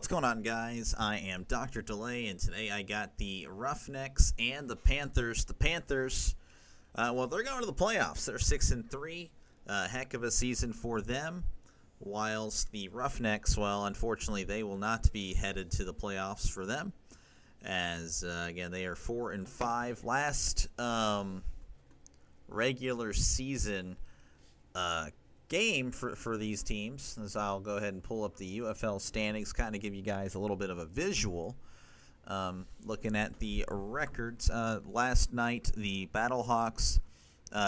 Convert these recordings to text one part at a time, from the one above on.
What's going on, guys? I am Dr. Delay, and today I got the Roughnecks and the Panthers. The Panthers, they're going to the playoffs. They're 6-3. Heck of a season for them. Whilst the Roughnecks, unfortunately, they will not be headed to the playoffs for them. As, again, they are 4-5. Last regular season game for these teams, as I'll go ahead and pull up the UFL standings, kind of give you guys a little bit of a visual. Looking at the records, last night the Battlehawks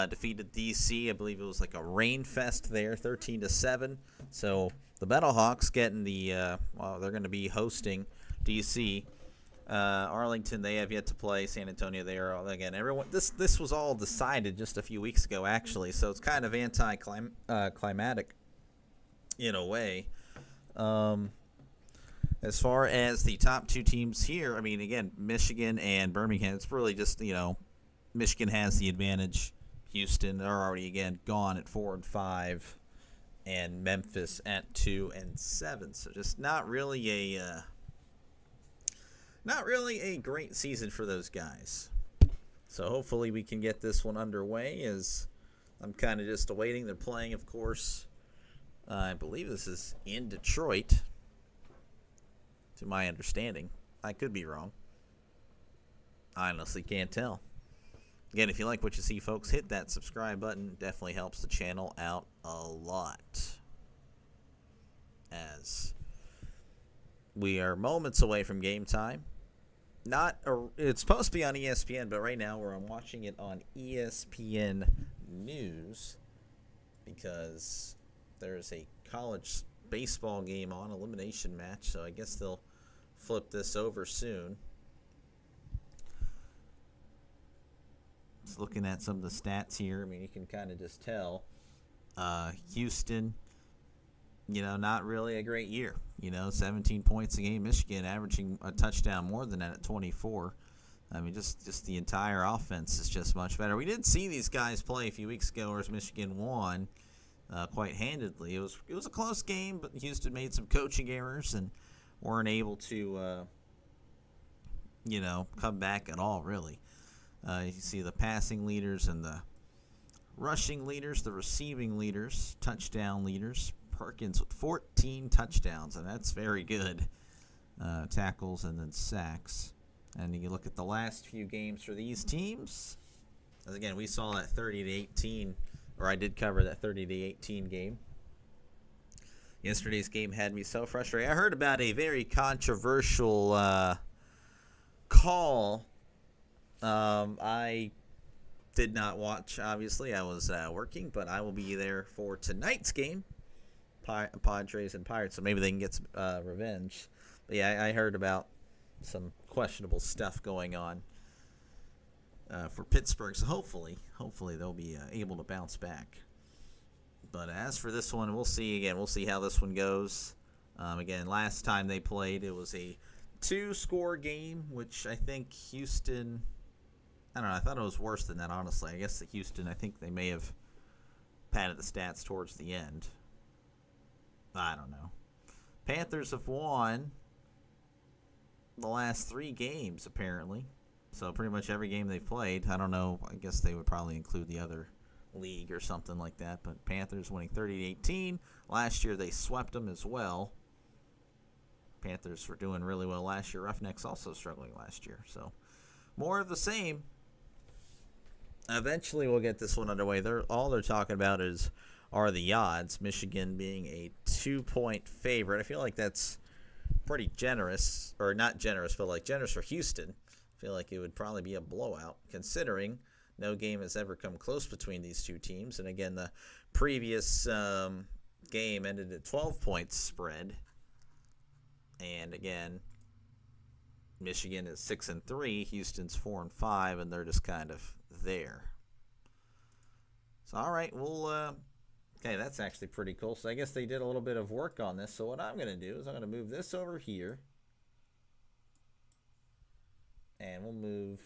defeated DC. I believe it was like a rain fest there, 13-7. So the Battlehawks getting the they're going to be hosting DC. Arlington, they have yet to play. San Antonio, they are again. Everyone, this was all decided just a few weeks ago, actually. So it's kind of anti-climatic in a way. As far as the top two teams here, I mean, again, Michigan and Birmingham. It's really just Michigan has the advantage. Houston, they're already again gone at 4-5, and Memphis at 2-7. So just not really a great season for those guys. So hopefully we can get this one underway, as I'm kind of just awaiting. They're playing, of course, I believe this is in Detroit, to my understanding. I could be wrong. I honestly can't tell. Again, if you like what you see, folks, hit that subscribe button. Definitely helps the channel out a lot, as we are moments away from game time. It's supposed to be on ESPN, but right now I'm watching it on ESPN News because there's a college baseball game on, elimination match, so I guess they'll flip this over soon. Just looking at some of the stats here, I mean, you can kind of just tell. Houston, not really a great year. 17 points a game. Michigan averaging a touchdown more than that at 24. I mean, just the entire offense is just much better. We did see these guys play a few weeks ago, as Michigan won quite handedly. It was a close game, but Houston made some coaching errors and weren't able to, come back at all, really. You see the passing leaders and the rushing leaders, the receiving leaders, touchdown leaders. Perkins with 14 touchdowns, and that's very good. Tackles and then sacks. And you look at the last few games for these teams. As again, we saw that 30-18, or I did cover that 30-18 game. Yesterday's game had me so frustrated. I heard about a very controversial call. I did not watch, obviously. I was working, but I will be there for tonight's game. Padres and Pirates, so maybe they can get some revenge. But yeah, I heard about some questionable stuff going on for Pittsburgh, so hopefully they'll be able to bounce back. But as for this one, we'll see. Again, we'll see how this one goes. Again, last time they played, it was a 2-score game, which I think Houston, I don't know, I thought it was worse than that, honestly. I guess Houston, I think they may have padded the stats towards the end. I don't know. Panthers have won the last 3 games, apparently. So pretty much every game they've played. I don't know. I guess they would probably include the other league or something like that. But Panthers winning 30-18. Last year they swept them as well. Panthers were doing really well last year. Roughnecks also struggling last year. So more of the same. Eventually we'll get this one underway. All they're talking about are the odds, Michigan being a 2-point favorite. I feel like that's pretty generous, or not generous, but like generous for Houston. I feel like it would probably be a blowout, considering no game has ever come close between these two teams. And again, the previous game ended at 12 points spread. And again, Michigan is 6-3, Houston's 4-5, and they're just kind of there. So all right, we'll okay, that's actually pretty cool. So I guess they did a little bit of work on this. So what I'm going to do is I'm going to move this over here. And we'll move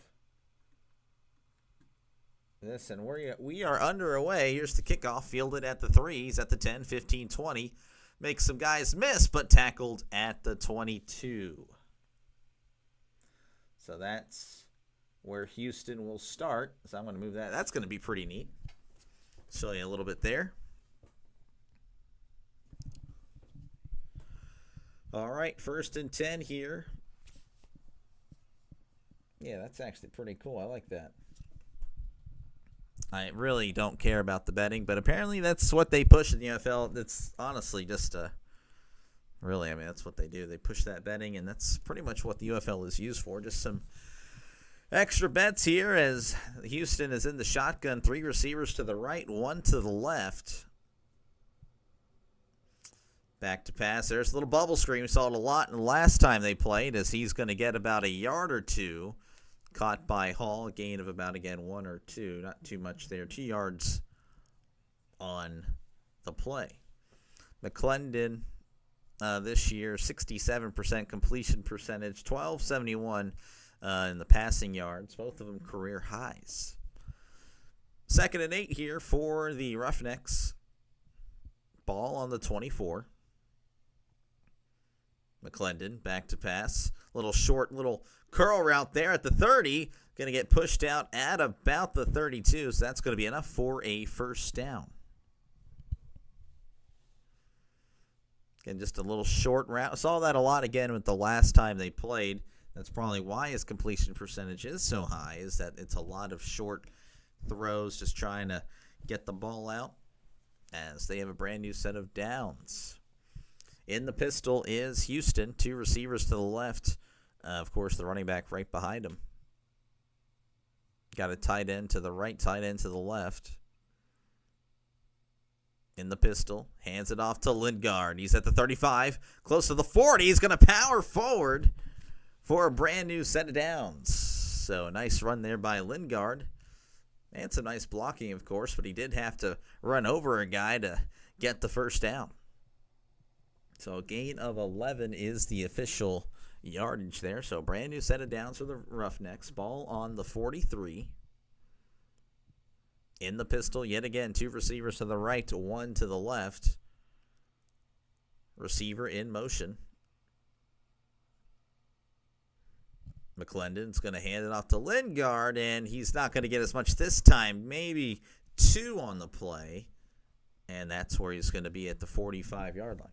this. And we are underway. Here's the kickoff, fielded at the 3s at the 10, 15, 20. Makes some guys miss, but tackled at the 22. So that's where Houston will start. So I'm going to move that. That's going to be pretty neat. Show you a little bit there. All right, 1st and 10 here. Yeah, that's actually pretty cool. I like that. I really don't care about the betting, but apparently that's what they push in the NFL. It's honestly just really, I mean, that's what they do. They push that betting, and that's pretty much what the UFL is used for. Just some extra bets here as Houston is in the shotgun. 3 receivers to the right, 1 to the left. Back to pass. There's a little bubble screen. We saw it a lot in the last time they played as he's going to get about a yard or 2. Caught by Hall, a gain of about, again, 1 or 2. Not too much there. 2 yards on the play. McClendon this year, 67% completion percentage, 1271 in the passing yards. Both of them career highs. 2nd and 8 here for the Roughnecks. Ball on the 24. McClendon back to pass. Little short, little curl route there at the 30. Going to get pushed out at about the 32, so that's going to be enough for a 1st down. Again, just a little short route. I saw that a lot again with the last time they played. That's probably why his completion percentage is so high, is that it's a lot of short throws, just trying to get the ball out as they have a brand new set of downs. In the pistol is Houston. 2 receivers to the left. Of course, the running back right behind him. Got a tight end to the right, tight end to the left. In the pistol. Hands it off to Lingard. He's at the 35. Close to the 40. He's going to power forward for a brand new set of downs. So a nice run there by Lingard. And some nice blocking, of course, but he did have to run over a guy to get the 1st down. So a gain of 11 is the official yardage there. So brand new set of downs for the Roughnecks. Ball on the 43. In the pistol, yet again, 2 receivers to the right, 1 to the left. Receiver in motion. McClendon's going to hand it off to Lingard, and he's not going to get as much this time. Maybe 2 on the play, and that's where he's going to be at the 45-yard line.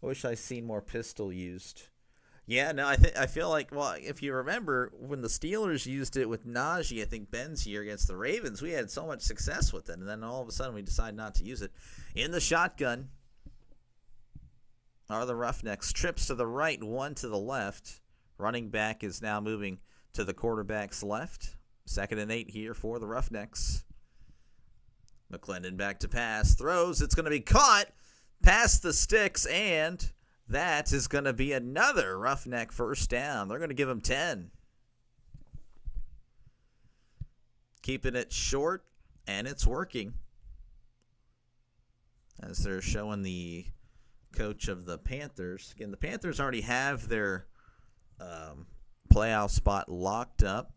I wish I'd seen more pistol used. Yeah, no, I feel like, well, if you remember, when the Steelers used it with Najee, I think Ben's year against the Ravens, we had so much success with it, and then all of a sudden we decided not to use it. In the shotgun are the Roughnecks. Trips to the right, 1 to the left. Running back is now moving to the quarterback's left. 2nd and 8 here for the Roughnecks. McClendon back to pass. Throws. It's going to be caught past the sticks, and that is going to be another Roughneck 1st down. They're going to give him 10. Keeping it short, and it's working. As they're showing the coach of the Panthers. Again, the Panthers already have their playoff spot locked up.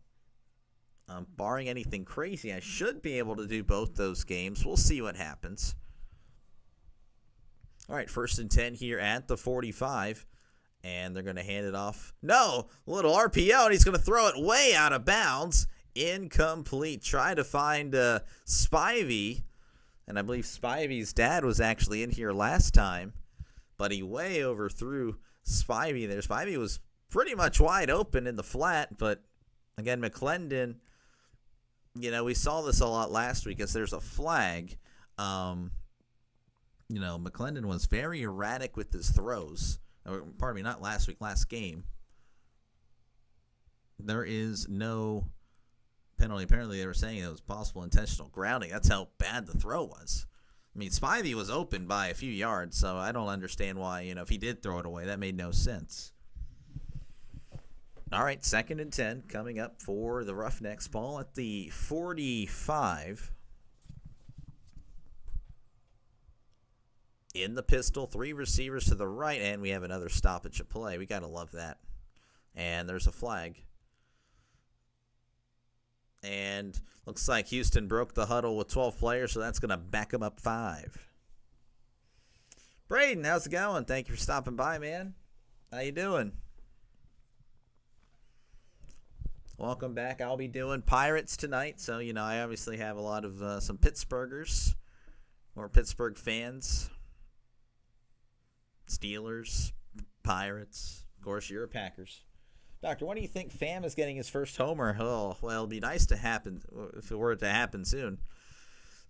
Barring anything crazy, I should be able to do both those games. We'll see what happens. All right, 1st and 10 here at the 45, and they're going to hand it off. No, a little RPO, and he's going to throw it way out of bounds. Incomplete. Try to find Spivey, and I believe Spivey's dad was actually in here last time, but he way overthrew Spivey there. Spivey was pretty much wide open in the flat, but again, McClendon, we saw this a lot last week as there's a flag. McClendon was very erratic with his throws. Pardon me, not last week, last game. There is no penalty. Apparently, they were saying it was possible intentional grounding. That's how bad the throw was. I mean, Spivey was open by a few yards, so I don't understand why, if he did throw it away, that made no sense. All right, 2nd and 10 coming up for the Roughnecks. Ball at the 45. In the pistol, 3 receivers to the right, and we have another stoppage of play. We got to love that. And there's a flag. And looks like Houston broke the huddle with 12 players, so that's going to back them up 5. Braden, how's it going? Thank you for stopping by, man. How you doing? Welcome back. I'll be doing Pirates tonight, so I obviously have a lot of some Pittsburghers or Pittsburgh fans. Steelers, Pirates. Of course, you're a Packers. Doctor, when do you think Pham is getting his first homer? Oh, well, it'll be nice to happen if it were to happen soon.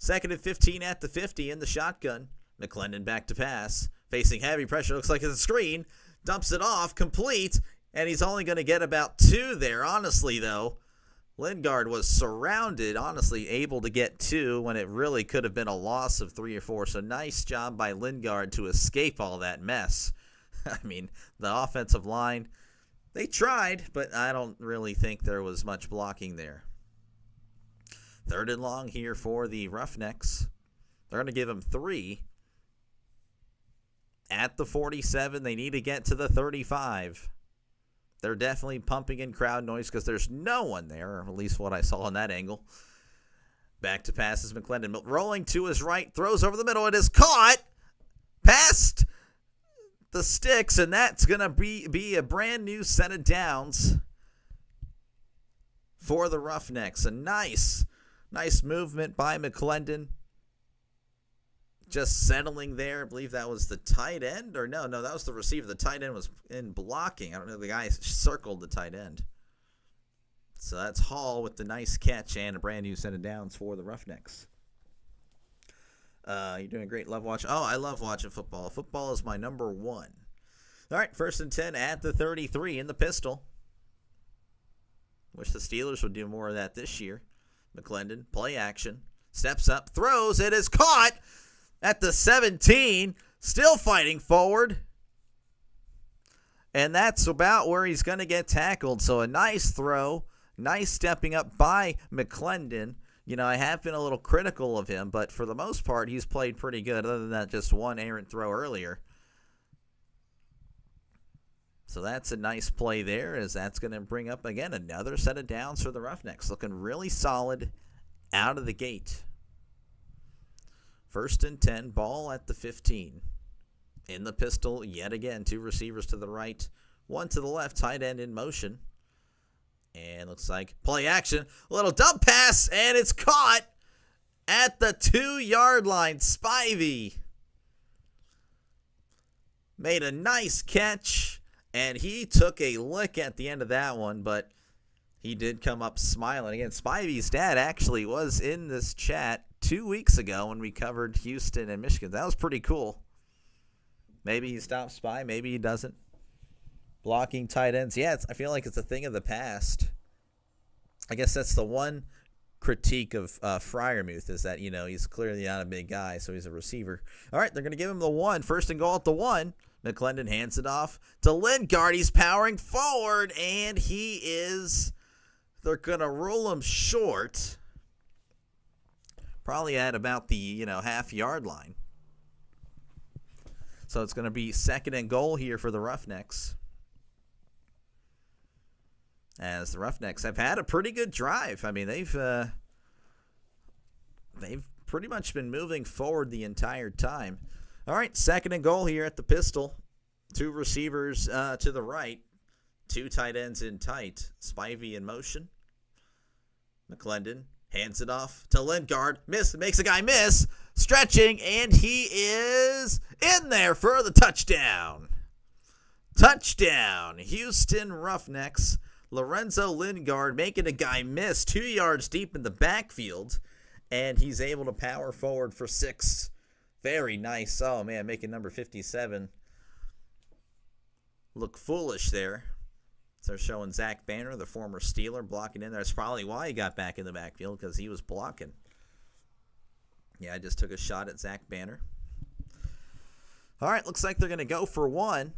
2nd and 15 at the 50 in the shotgun. McClendon back to pass. Facing heavy pressure. Looks like it's a screen. Dumps it off. Complete. And he's only going to get about 2 there. Honestly, though, Lingard was surrounded. Honestly, able to get 2 when it really could have been a loss of 3 or 4. So nice job by Lingard to escape all that mess. I mean, the offensive line, they tried, but I don't really think there was much blocking there. 3rd and long here for the Roughnecks. They're going to give him 3. At the 47, they need to get to the 35. They're definitely pumping in crowd noise because there's no one there, or at least what I saw on that angle. Back to passes McClendon. Rolling to his right, throws over the middle. It is caught past the sticks, and that's going to be a brand new set of downs for the Roughnecks. A nice movement by McClendon. Just settling there. I believe that was the tight end. Or no, that was the receiver. The tight end was in blocking. I don't know. The guy circled the tight end. So that's Hall with the nice catch and a brand new set of downs for the Roughnecks. You're doing great. Love watching. Oh, I love watching football. Football is my number 1. All right, 1st and 10 at the 33 in the pistol. Wish the Steelers would do more of that this year. McClendon, play action. Steps up, throws. It is caught at the 17. Still fighting forward. And that's about where he's going to get tackled. So a nice throw. Nice stepping up by McClendon. I have been a little critical of him, but for the most part, he's played pretty good, other than that just one errant throw earlier. So that's a nice play there, as that's going to bring up, again, another set of downs for the Roughnecks. Looking really solid out of the gate. 1st and 10, ball at the 15. In the pistol, yet again, 2 receivers to the right, 1 to the left, tight end in motion. And looks like play action. A little dump pass, and it's caught at the 2-yard line. Spivey made a nice catch, and he took a lick at the end of that one, but he did come up smiling. Again, Spivey's dad actually was in this chat 2 weeks ago when we covered Houston and Michigan. That was pretty cool. Maybe he stops by, maybe he doesn't. Blocking tight ends. Yeah, I feel like it's a thing of the past. I guess that's the one critique of Freiermuth is that, he's clearly not a big guy, so he's a receiver. All right, they're going to give him the 1. 1st and goal at the 1. McClendon hands it off to Lingard. He's powering forward, and they're going to rule him short. Probably at about the, half-yard line. So it's going to be 2nd and goal here for the Roughnecks. As the Roughnecks have had a pretty good drive. I mean, they've pretty much been moving forward the entire time. All right, 2nd and goal here at the pistol. 2 receivers to the right. 2 tight ends in tight. Spivey in motion. McClendon hands it off to Lingard. Makes a guy miss. Stretching, and he is in there for the touchdown. Touchdown, Houston Roughnecks. Lorenzo Lingard making a guy miss 2 yards deep in the backfield, and he's able to power forward for 6. Very nice. Oh, man, making number 57 look foolish there. So they're showing Zach Banner, the former Steeler, blocking in there. That's probably why he got back in the backfield, because he was blocking. Yeah, I just took a shot at Zach Banner. All right, looks like they're going to go for 1.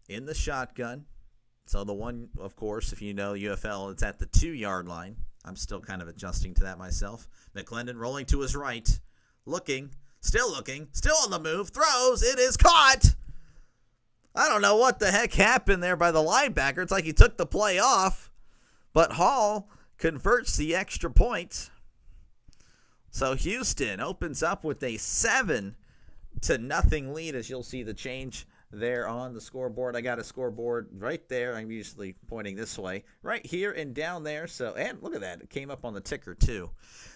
In the shotgun. So the 1, of course, if you know UFL, it's at the 2-yard line. I'm still kind of adjusting to that myself. McClendon rolling to his right. Looking, still on the move. Throws, it is caught. I don't know what the heck happened there by the linebacker. It's like he took the play off. But Hall converts the extra point. So Houston opens up with a 7-0 lead, as you'll see the change there on the scoreboard. I got a scoreboard right there. I'm usually pointing this way, right here and down there. So, and look at that. It came up on the ticker too.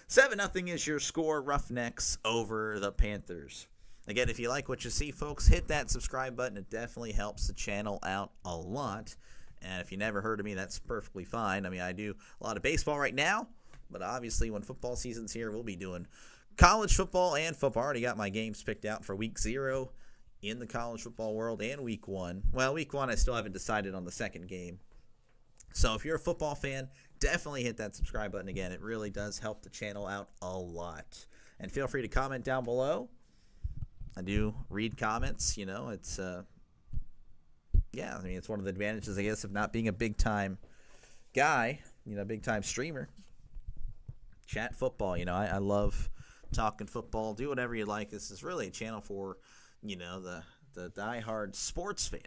7-0 is your score. Roughnecks over the Panthers. Again, if you like what you see, folks, hit that subscribe button. It definitely helps the channel out a lot. And if you never heard of me, that's perfectly fine. I mean, I do a lot of baseball right now, but obviously when football season's here, we'll be doing college football and football. I already got my games picked out for week 0 in the college football world and week 1. Well, week 1, I still haven't decided on the second game. So if you're a football fan, definitely hit that subscribe button again. It really does help the channel out a lot. And feel free to comment down below. I do read comments. You know, it's, yeah, I mean, it's one of the advantages, I guess, of not being a big-time guy, you know, big-time streamer. Chat football, you know, I love talking football. Do whatever you like. This is really a channel for, you know, the diehard sports fan.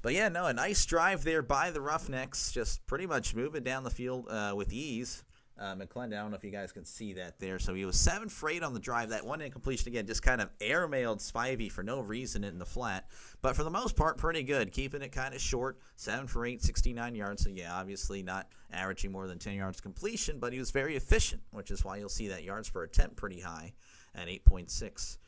But, yeah, no, a nice drive there by the Roughnecks, just pretty much moving down the field with ease. McClendon, I don't know if you guys can see that there. So he was 7 for 8 on the drive. That one incompletion, again, just kind of airmailed Spivey for no reason in the flat. But for the most part, pretty good. Keeping it kind of short. 7 for 8, 69 yards. So, yeah, obviously not averaging more than 10 yards completion, but he was very efficient, which is why you'll see that yards per attempt pretty high at 8.6.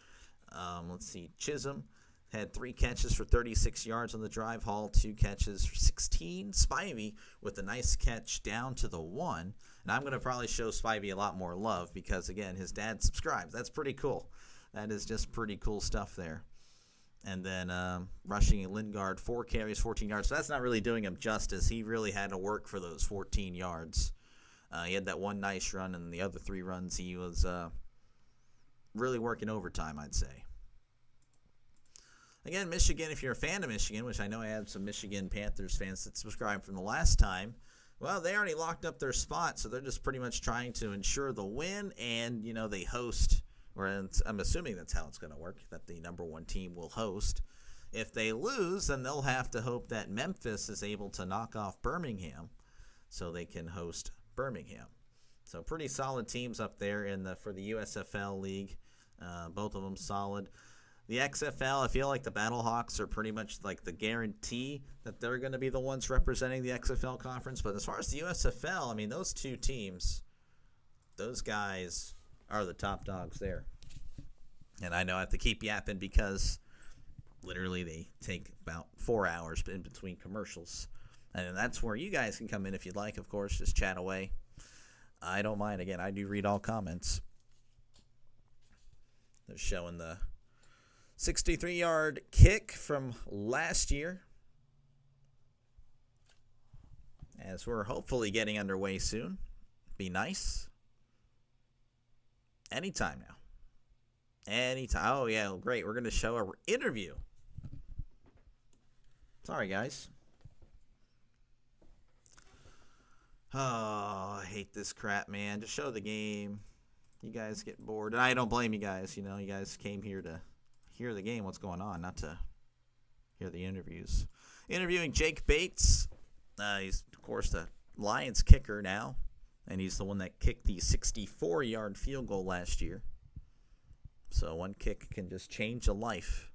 Let's see. Chisholm had 3 catches for 36 yards on the drive. Hall, 2 catches for 16. Spivey with a nice catch down to the 1. And I'm going to probably show Spivey a lot more love because, again, his dad subscribes. That's pretty cool. That is just pretty cool stuff there. And then rushing Lingard, 4 carries, 14 yards. So that's not really doing him justice. He really had to work for those 14 yards. He had that one nice run, and the other 3 runs he was really working overtime, I'd say. Again, Michigan, if you're a fan of Michigan, which I know I have some Michigan Panthers fans that subscribed from the last time, well, they already locked up their spot, so they're just pretty much trying to ensure the win, and, you know, they host, or I'm assuming that's how it's going to work, that the number 1 team will host. If they lose, then they'll have to hope that Memphis is able to knock off Birmingham so they can host Birmingham. So pretty solid teams up there for the USFL League, both of them solid. The XFL, I feel like the Battlehawks are pretty much like the guarantee that they're going to be the ones representing the XFL conference. But as far as the USFL, I mean, those 2 teams, those guys are the top dogs there. And I know I have to keep yapping because literally they take about 4 hours in between commercials. And that's where you guys can come in if you'd like, of course, just chat away. I don't mind. Again, I do read all comments. They're showing the 63-yard kick from last year, as we're hopefully getting underway soon. Be nice. Anytime now. Anytime. Oh, yeah, great. We're going to show our interview. Sorry, guys. Oh, I hate this crap, man. Just show the game. You guys get bored. And I don't blame you guys. You know, you guys came here to hear the game, what's going on, not to hear the interviews. Interviewing Jake Bates. He's, of course, the Lions kicker now, and he's the one that kicked the 64-yard field goal last year. So one kick can just change a life.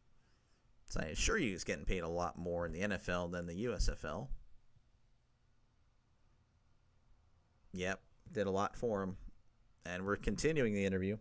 So I assure you he's getting paid a lot more in the NFL than the USFL. Yep, did a lot for him. And we're continuing the interview.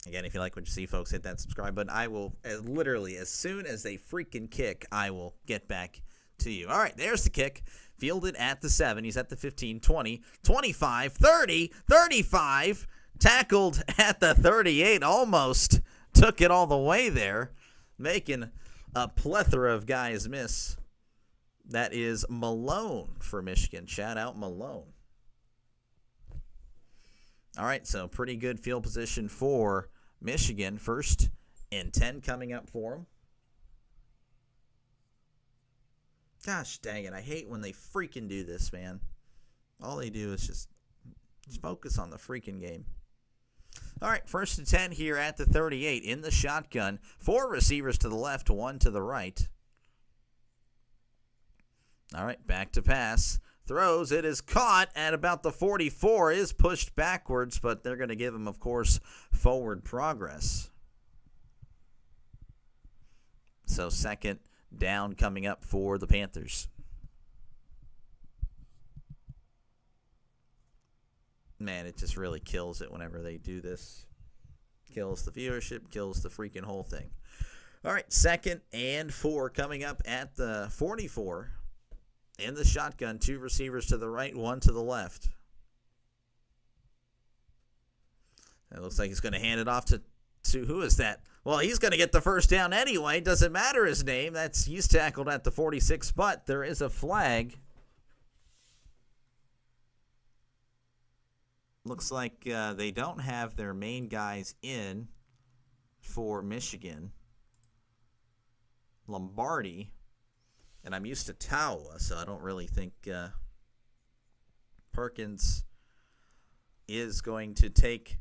Again, if you like what you see, folks, hit that subscribe button. I will, literally, as soon as they freaking kick, I will get back to you. All right, there's the kick. Fielded at the 7. He's at the 15, 20, 25, 30, 35. Tackled at the 38. Almost took it all the way there, making a plethora of guys miss. That is Malone for Michigan. Shout out Malone. All right, so pretty good field position for Michigan. 1st and 10 coming up for them. Gosh dang it, I hate when they freaking do this, man. All they do is just focus on the freaking game. All right, 1st and 10 here at the 38 in the shotgun. 4 receivers to the left, 1 to the right. All right, back to pass. Throws. It is caught at about the 44. Is pushed backwards, but they're going to give him, of course, forward progress. So second down coming up for the Panthers. Man, it just really kills it whenever they do this. Kills the viewership, kills the freaking whole thing. All right, 2nd and 4 coming up at the 44. In the shotgun, 2 receivers to the right, 1 to the left. It looks like he's going to hand it off to who is that? Well, he's going to get the first down anyway. Doesn't matter his name. He's tackled at the 46, but there is a flag. Looks like they don't have their main guys in for Michigan. Lombardi, and I'm used to Tawa, so I don't really think Perkins is going to take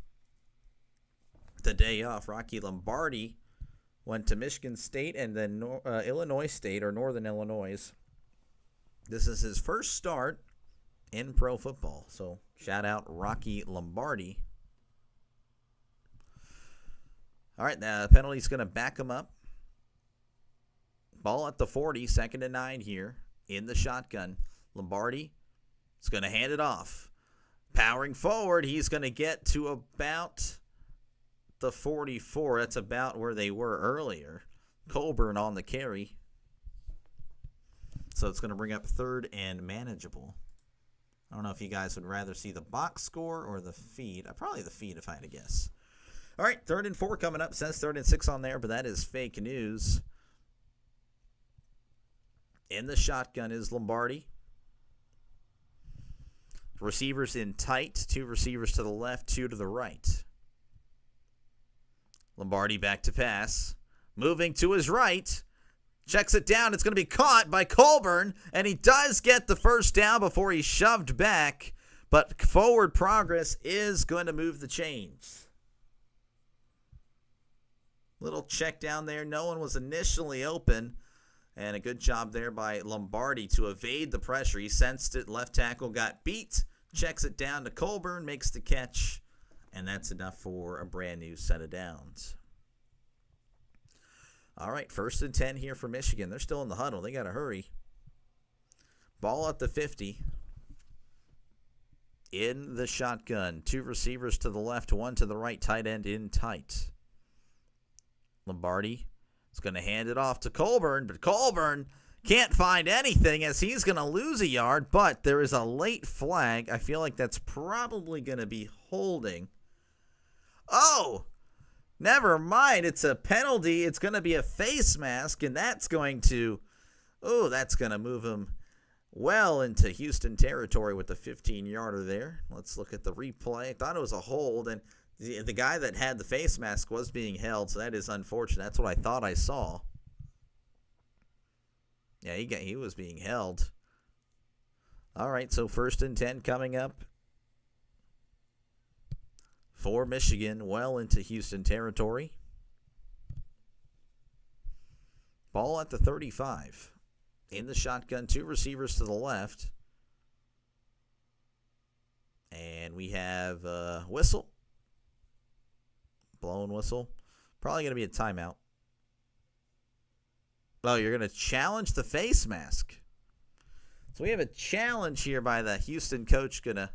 the day off. Rocky Lombardi went to Michigan State and then Illinois State, or Northern Illinois. This is his first start in pro football, so shout out Rocky Lombardi. All right, the penalty's going to back him up. Ball at the 40, 2nd and 9 here in the shotgun. Lombardi is going to hand it off. Powering forward, he's going to get to about the 44. That's about where they were earlier. Colburn on the carry. So it's going to bring up 3rd and manageable. I don't know if you guys would rather see the box score or the feed. Probably the feed if I had to guess. All right, 3rd and 4 coming up. Says 3rd and 6 on there, but that is fake news. In the shotgun is Lombardi. Receivers in tight. 2 receivers to the left, 2 to the right. Lombardi back to pass. Moving to his right. Checks it down. It's going to be caught by Colburn, and he does get the first down before he's shoved back, but forward progress is going to move the chains. Little check down there. No one was initially open. And a good job there by Lombardi to evade the pressure. He sensed it. Left tackle got beat. Checks it down to Colburn. Makes the catch. And that's enough for a brand new set of downs. All right, 1st and 10 here for Michigan. They're still in the huddle. They got to hurry. Ball at the 50. In the shotgun. 2 receivers to the left, 1 to the right. Tight end in tight. Lombardi is going to hand it off to Colburn, but Colburn can't find anything as he's going to lose a yard, but there is a late flag. I feel like that's probably going to be holding. Oh, never mind. It's a penalty. It's going to be a face mask, and that's going to move him well into Houston territory with the 15-yarder there. Let's look at the replay. I thought it was a hold, and the guy that had the face mask was being held, so that is unfortunate. That's what I thought I saw. Yeah, he was being held. All right, so 1st and 10 coming up for Michigan, well into Houston territory. Ball at the 35. In the shotgun, 2 receivers to the left. And we have a whistle. Blown whistle. Probably going to be a timeout. Oh, you're going to challenge the face mask. So we have a challenge here by the Houston coach going to...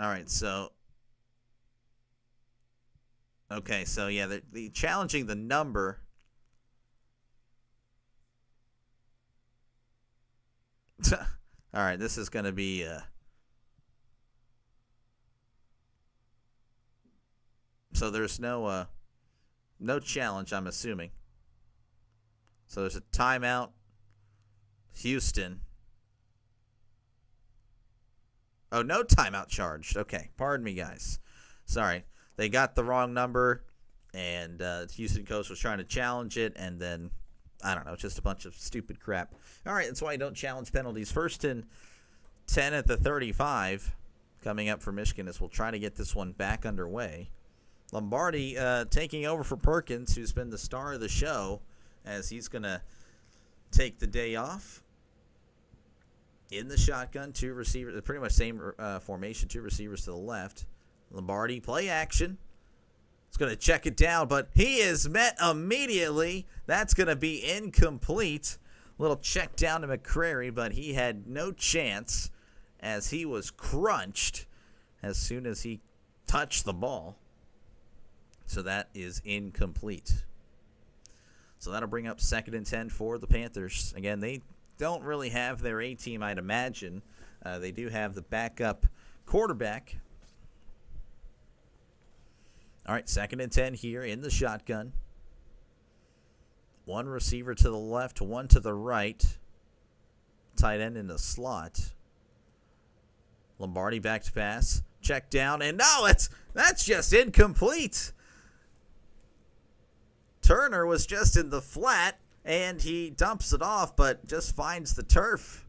All right, so... Okay, so yeah, the challenging the number... All right, this is going to be... So there's no challenge, I'm assuming. So there's a timeout. Houston. Oh, no timeout charged. Okay, pardon me, guys. Sorry. They got the wrong number, and the Houston coach was trying to challenge it, and then... I don't know, just a bunch of stupid crap. All right, that's why I don't challenge penalties. 1st and 10 at the 35 coming up for Michigan as we'll try to get this one back underway. Lombardi taking over for Perkins, who's been the star of the show as he's going to take the day off. In the shotgun, two receivers, pretty much same formation, two receivers to the left. Lombardi, play action. He's going to check it down, but he is met immediately. That's going to be incomplete. Little check down to McCrary, but he had no chance as he was crunched as soon as he touched the ball. So that is incomplete. So that'll bring up 2nd and 10 for the Panthers. Again, they don't really have their A-team, I'd imagine. They do have the backup quarterback. All right, 2nd and 10 here in the shotgun. One receiver to the left, one to the right. Tight end in the slot. Lombardi back to pass. Check down, and no, that's just incomplete. Turner was just in the flat, and he dumps it off, but just finds the turf.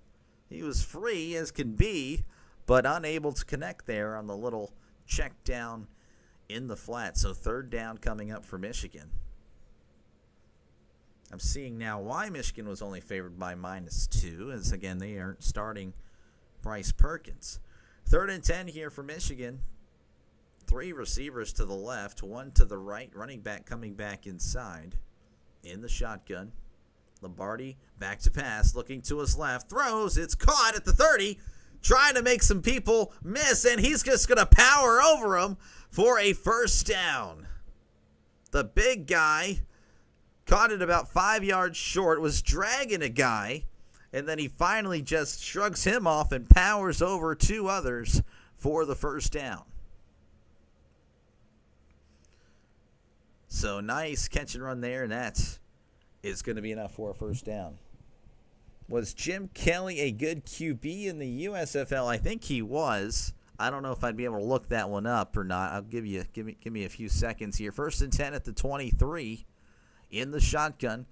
He was free as can be, but unable to connect there on the little check down in the flat. So 3rd down coming up for Michigan. I'm seeing now why Michigan was only favored by -2, as again they aren't starting Bryce Perkins. 3rd and 10 here for Michigan. 3 receivers to the left, 1 to the right. Running back coming back inside in the shotgun. Lombardi back to pass, looking to his left, throws, it's caught at the 30, trying to make some people miss, and he's just going to power over him for a 1st down. The big guy caught it about 5 yards short, was dragging a guy, and then he finally just shrugs him off and powers over 2 others for the 1st down. So nice catch and run there, and that is going to be enough for a 1st down. Was Jim Kelly a good QB in the USFL? I think he was. I don't know if I'd be able to look that one up or not. I'll give me a few seconds here. 1st and 10 at the 23 in the shotgun.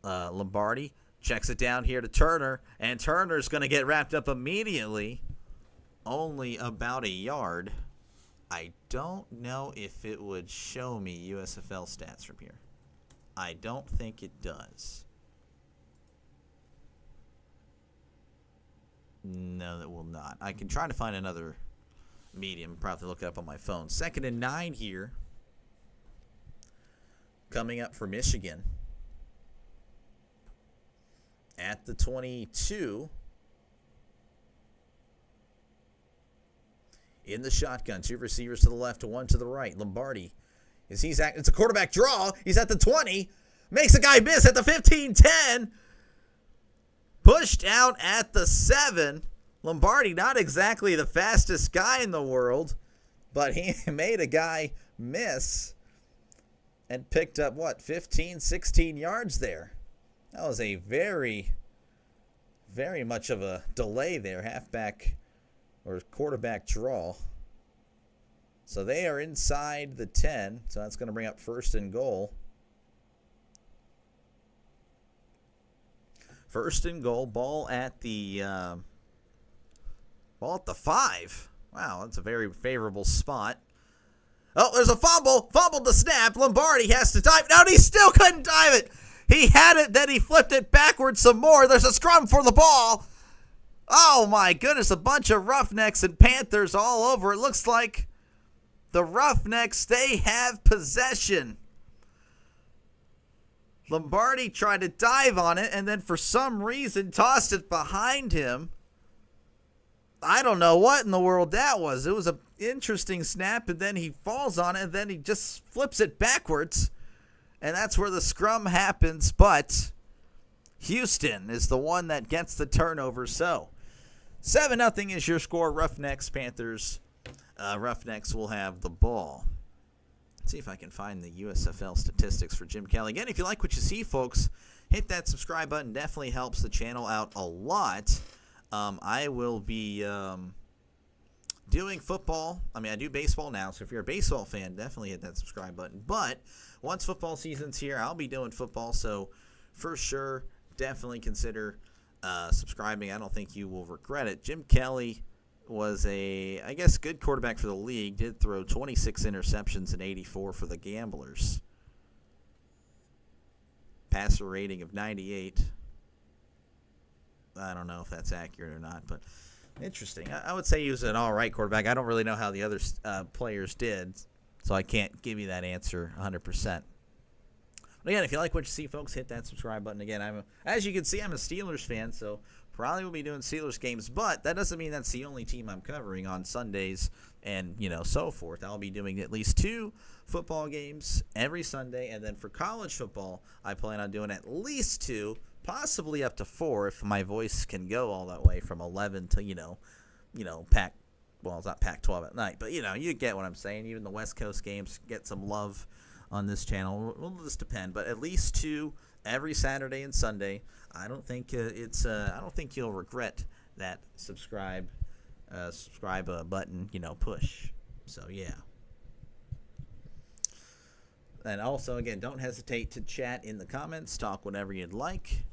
Lombardi checks it down here to Turner, and Turner's going to get wrapped up immediately. Only about a yard. I don't know if it would show me USFL stats from here. I don't think it does. No, that will not. I can try to find another medium, probably look it up on my phone. 2nd and 9 here. Coming up for Michigan. At the 22. In the shotgun, 2 receivers to the left, 1 to the right. Lombardi. It's a quarterback draw. He's at the 20. Makes a guy miss at the 15-10. Pushed out at the 7. Lombardi, not exactly the fastest guy in the world, but he made a guy miss and picked up, 15, 16 yards there. That was a very, very much of a delay there, halfback or quarterback draw. So they are inside the 10, so that's going to bring up 1st and goal. 1st and goal, ball at the 5. Wow, that's a very favorable spot. Oh, there's a fumble. Fumbled the snap. Lombardi has to dive. No, he still couldn't dive it. He had it, then he flipped it backwards some more. There's a scrum for the ball. Oh, my goodness, a bunch of Roughnecks and Panthers all over. It looks like the Roughnecks, they have possession. Lombardi tried to dive on it and then for some reason tossed it behind him. I don't know what in the world that was. It was an interesting snap, and then he falls on it, and then he just flips it backwards. And that's where the scrum happens, but Houston is the one that gets the turnover. So 7-0 is your score. Roughnecks, Panthers. Roughnecks will have the ball. Let's see if I can find the USFL statistics for Jim Kelly. Again, if you like what you see, folks, hit that subscribe button. Definitely helps the channel out a lot. I will be doing football. I mean, I do baseball now, so if you're a baseball fan, definitely hit that subscribe button. But once football season's here, I'll be doing football, so for sure, definitely consider subscribing. I don't think you will regret it. Jim Kelly was a, I guess, good quarterback for the league. Did throw 26 interceptions and 84 for the Gamblers. passer rating of 98. I don't know if that's accurate or not, but interesting. I would say he was an all-right quarterback. I don't really know how the other players did, so I can't give you that answer 100%. But again, if you like what you see, folks, hit that subscribe button. Again, as you can see, I'm a Steelers fan, so probably will be doing Steelers games, but that doesn't mean that's the only team I'm covering on Sundays and, so forth. I'll be doing at least 2 football games every Sunday, and then for college football, I plan on doing at least 2, possibly up to 4 if my voice can go all that way from 11 to, Pac, well, it's not Pac-12 at night, but, you get what I'm saying. Even the West Coast games get some love on this channel. It'll just depend, but at least 2 every Saturday and Sunday. I don't think I don't think you'll regret that subscribe button, push. So yeah. And also, again, don't hesitate to chat in the comments. Talk whatever you'd like.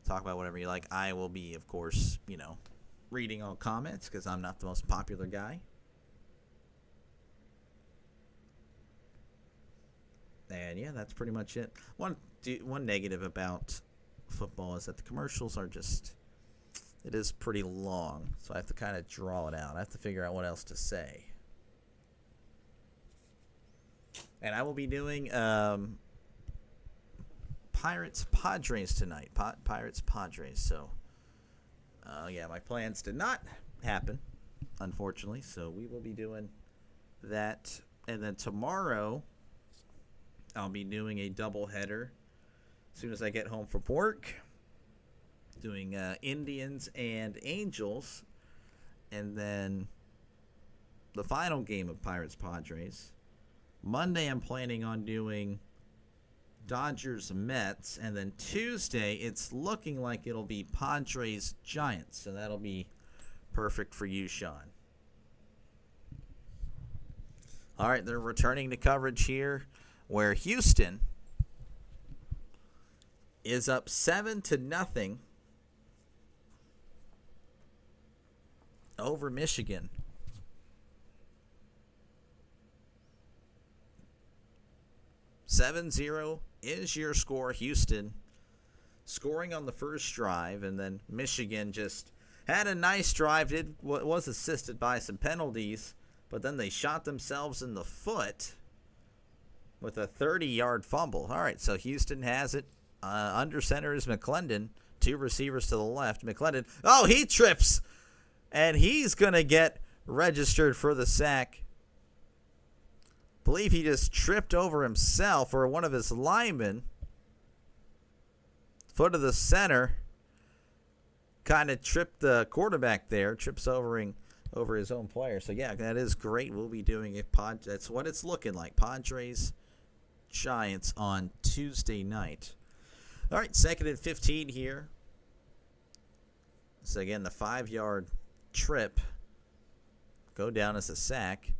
Talk about whatever you like. I will be, of course, reading all comments because I'm not the most popular guy. And yeah, that's pretty much it. One negative about football is that the commercials are it is pretty long, so I have to kind of draw it out. I have to figure out what else to say. And I will be doing Pirates Padres tonight. Pirates Padres. So yeah, my plans did not happen, unfortunately, so we will be doing that. And then tomorrow I'll be doing a doubleheader as soon as I get home from work, doing Indians and Angels, and then the final game of Pirates Padres. Monday I'm planning on doing Dodgers Mets, and then Tuesday it's looking like it'll be Padres Giants, so that'll be perfect for you, Sean. All right, they're returning to coverage here, where Houston is up 7-0 over Michigan. 7-0 is your score. Houston scoring on the first drive, and then Michigan just had a nice drive. It was assisted by some penalties, but then they shot themselves in the foot with a 30-yard fumble. All right, so Houston has it. Under center is McClendon. 2 receivers to the left. McClendon, he trips, and he's going to get registered for the sack. Believe he just tripped over himself or one of his linemen. Foot of the center. Kind of tripped the quarterback there. Trips over his own player. So, yeah, that is great. We'll be doing it. That's what it's looking like. Padres Giants on Tuesday night. All right, 2nd and 15 here. So, again, the 5-yard trip go down as a sack.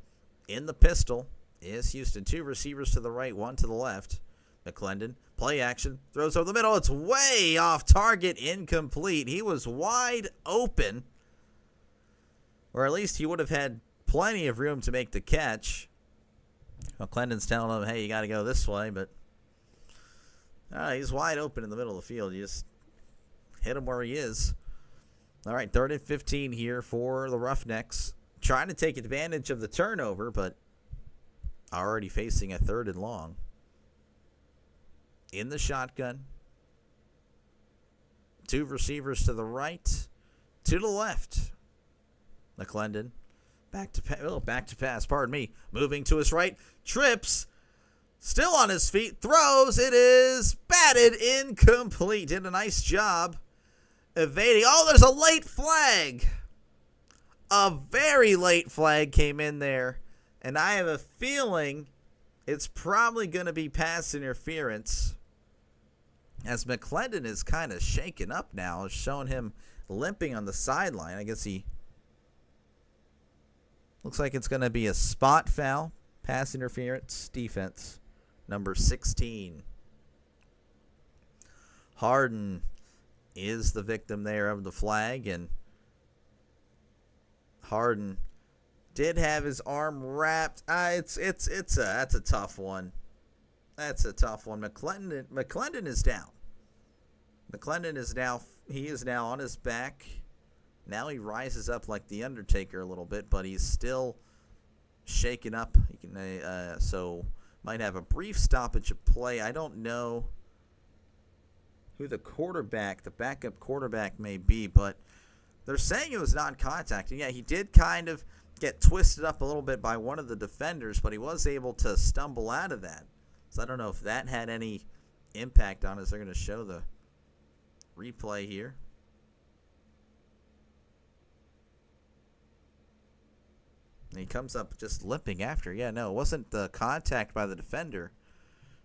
In the pistol is Houston. 2 receivers to the right, 1 to the left. McClendon, play action, throws over the middle. It's way off target, incomplete. He was wide open, or at least he would have had plenty of room to make the catch. McClendon's telling him, hey, you got to go this way, but he's wide open in the middle of the field. You just hit him where he is. All right, 3rd and 15 here for the Roughnecks. Trying to take advantage of the turnover, but already facing a 3rd and long. In the shotgun. 2 receivers to the right, 2 to the left. McClendon. Back to pass, pardon me. Moving to his right. Trips. Still on his feet. Throws. It is batted incomplete. Did a nice job evading. Oh, there's a late flag. A very late flag came in there. And I have a feeling it's probably going to be pass interference, as McClendon is kind of shaken up now. It's showing him limping on the sideline. I guess he looks like it's going to be a spot foul. Pass interference, defense, number 16. Harden is the victim there of the flag, and Harden did have his arm wrapped. That's a tough one. That's a tough one. McClendon is down. McClendon is now on his back. Now he rises up like the Undertaker a little bit, but he's still shaken up. He can so might have a brief stoppage of play. I don't know who the backup quarterback may be, but they're saying it was non-contact. And yeah, he did kind of get twisted up a little bit by one of the defenders, but he was able to stumble out of that. So I don't know if that had any impact on us. They're going to show the replay here. And he comes up just limping after. Yeah, no, it wasn't the contact by the defender.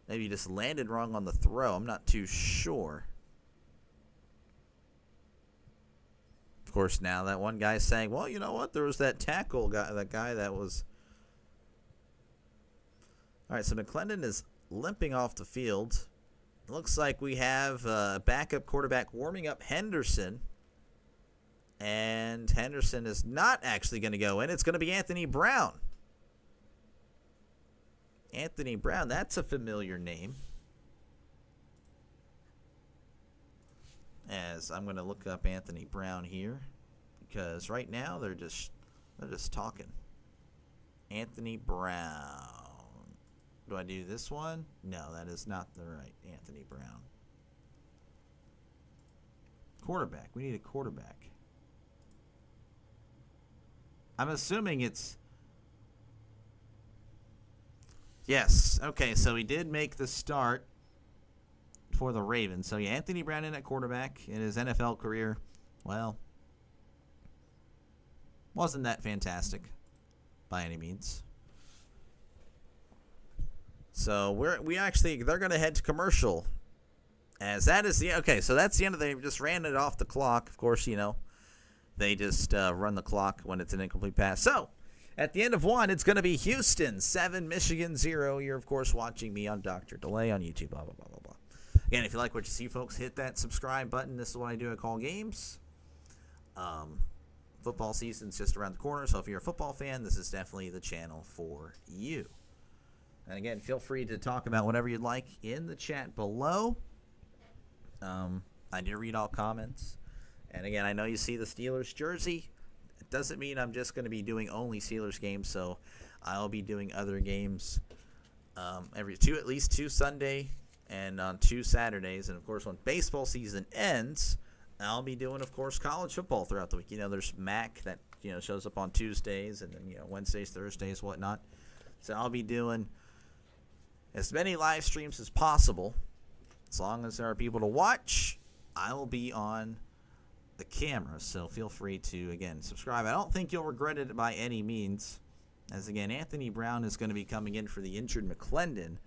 Maybe he just landed wrong on the throw. I'm not too sure. Of course, now that one guy's saying, well, you know what? There was that tackle guy, that was... All right, so McClendon is limping off the field. It looks like we have a backup quarterback warming up Henderson. And Henderson is not actually going to go in. It's going to be Anthony Brown. Anthony Brown, that's a familiar name. As I'm going to look up Anthony Brown here, because right now they're just talking. Anthony Brown. Do I do this one? No, that is not the right Anthony Brown. Quarterback. We need a quarterback. I'm assuming it's... Yes. Okay, so he did make the start for the Ravens. So, yeah, Anthony Brown in at quarterback in his NFL career, well, wasn't that fantastic by any means. So, they're going to head to commercial. As that is the... Okay, so that's the end of they just ran it off the clock. Of course, you know, they just run the clock when it's an incomplete pass. So, at the end of one, it's going to be Houston 7, Michigan 0. You're, of course, watching me on Dr. Delay on YouTube, blah, blah, blah, blah, blah. Again, if you like what you see, folks, hit that subscribe button. This is what I do. I call games. Football season's just around the corner, so if you're a football fan, this is definitely the channel for you. And again, feel free to talk about whatever you'd like in the chat below. I do read all comments. And again, I know you see the Steelers jersey. It doesn't mean I'm just going to be doing only Steelers games, so I'll be doing other games at least two Sunday and on 2 Saturdays. And, of course, when baseball season ends, I'll be doing, of course, college football throughout the week. You know, there's MAC that, you know, shows up on Tuesdays and then, you know, Wednesdays, Thursdays, whatnot. So I'll be doing as many live streams as possible. As long as there are people to watch, I will be on the camera. So feel free to, again, subscribe. I don't think you'll regret it by any means. As, again, Anthony Brown is going to be coming in for the injured McClendon.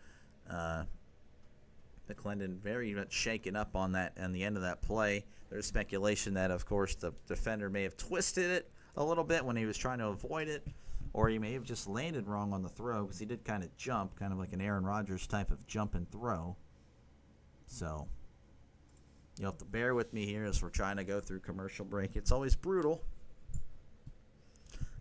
McClendon very much shaken up on the end of that play. There's speculation that, of course, the defender may have twisted it a little bit when he was trying to avoid it, or he may have just landed wrong on the throw because he did kind of jump, kind of like an Aaron Rodgers type of jump and throw. So you'll have to bear with me here as we're trying to go through commercial break. It's always brutal.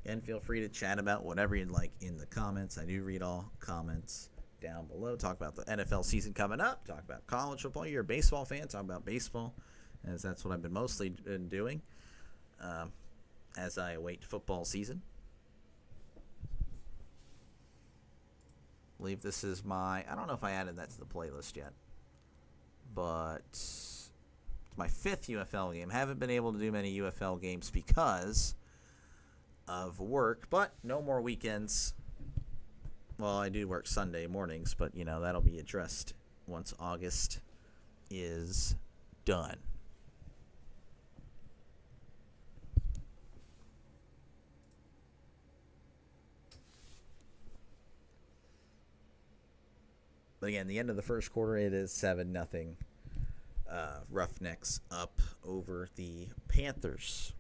Again, feel free to chat about whatever you'd like in the comments. I do read all comments down below. Talk about the NFL season coming up. Talk about college football. You're a baseball fan. Talk about baseball, as that's what I've been mostly doing as I await football season. I believe this is I don't know if I added that to the playlist yet, but it's my 5th UFL game. Haven't been able to do many UFL games because of work, but no more weekends. Well, I do work Sunday mornings, but, you know, that'll be addressed once August is done. But again, the end of the first quarter, it is 7-0. Roughnecks up over the Panthers.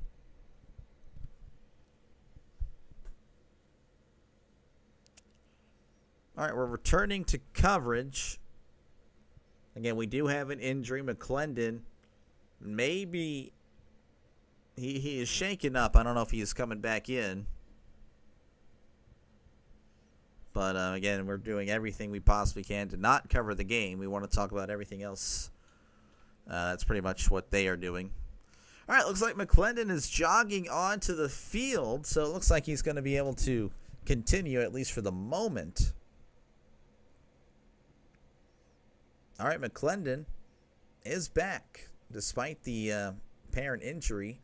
All right, we're returning to coverage. Again, we do have an injury. McClendon, maybe he is shaken up. I don't know if he is coming back in. But, again, we're doing everything we possibly can to not cover the game. We want to talk about everything else. That's pretty much what they are doing. All right, looks like McClendon is jogging onto the field, so it looks like he's going to be able to continue, at least for the moment. All right, McClendon is back, despite the apparent injury.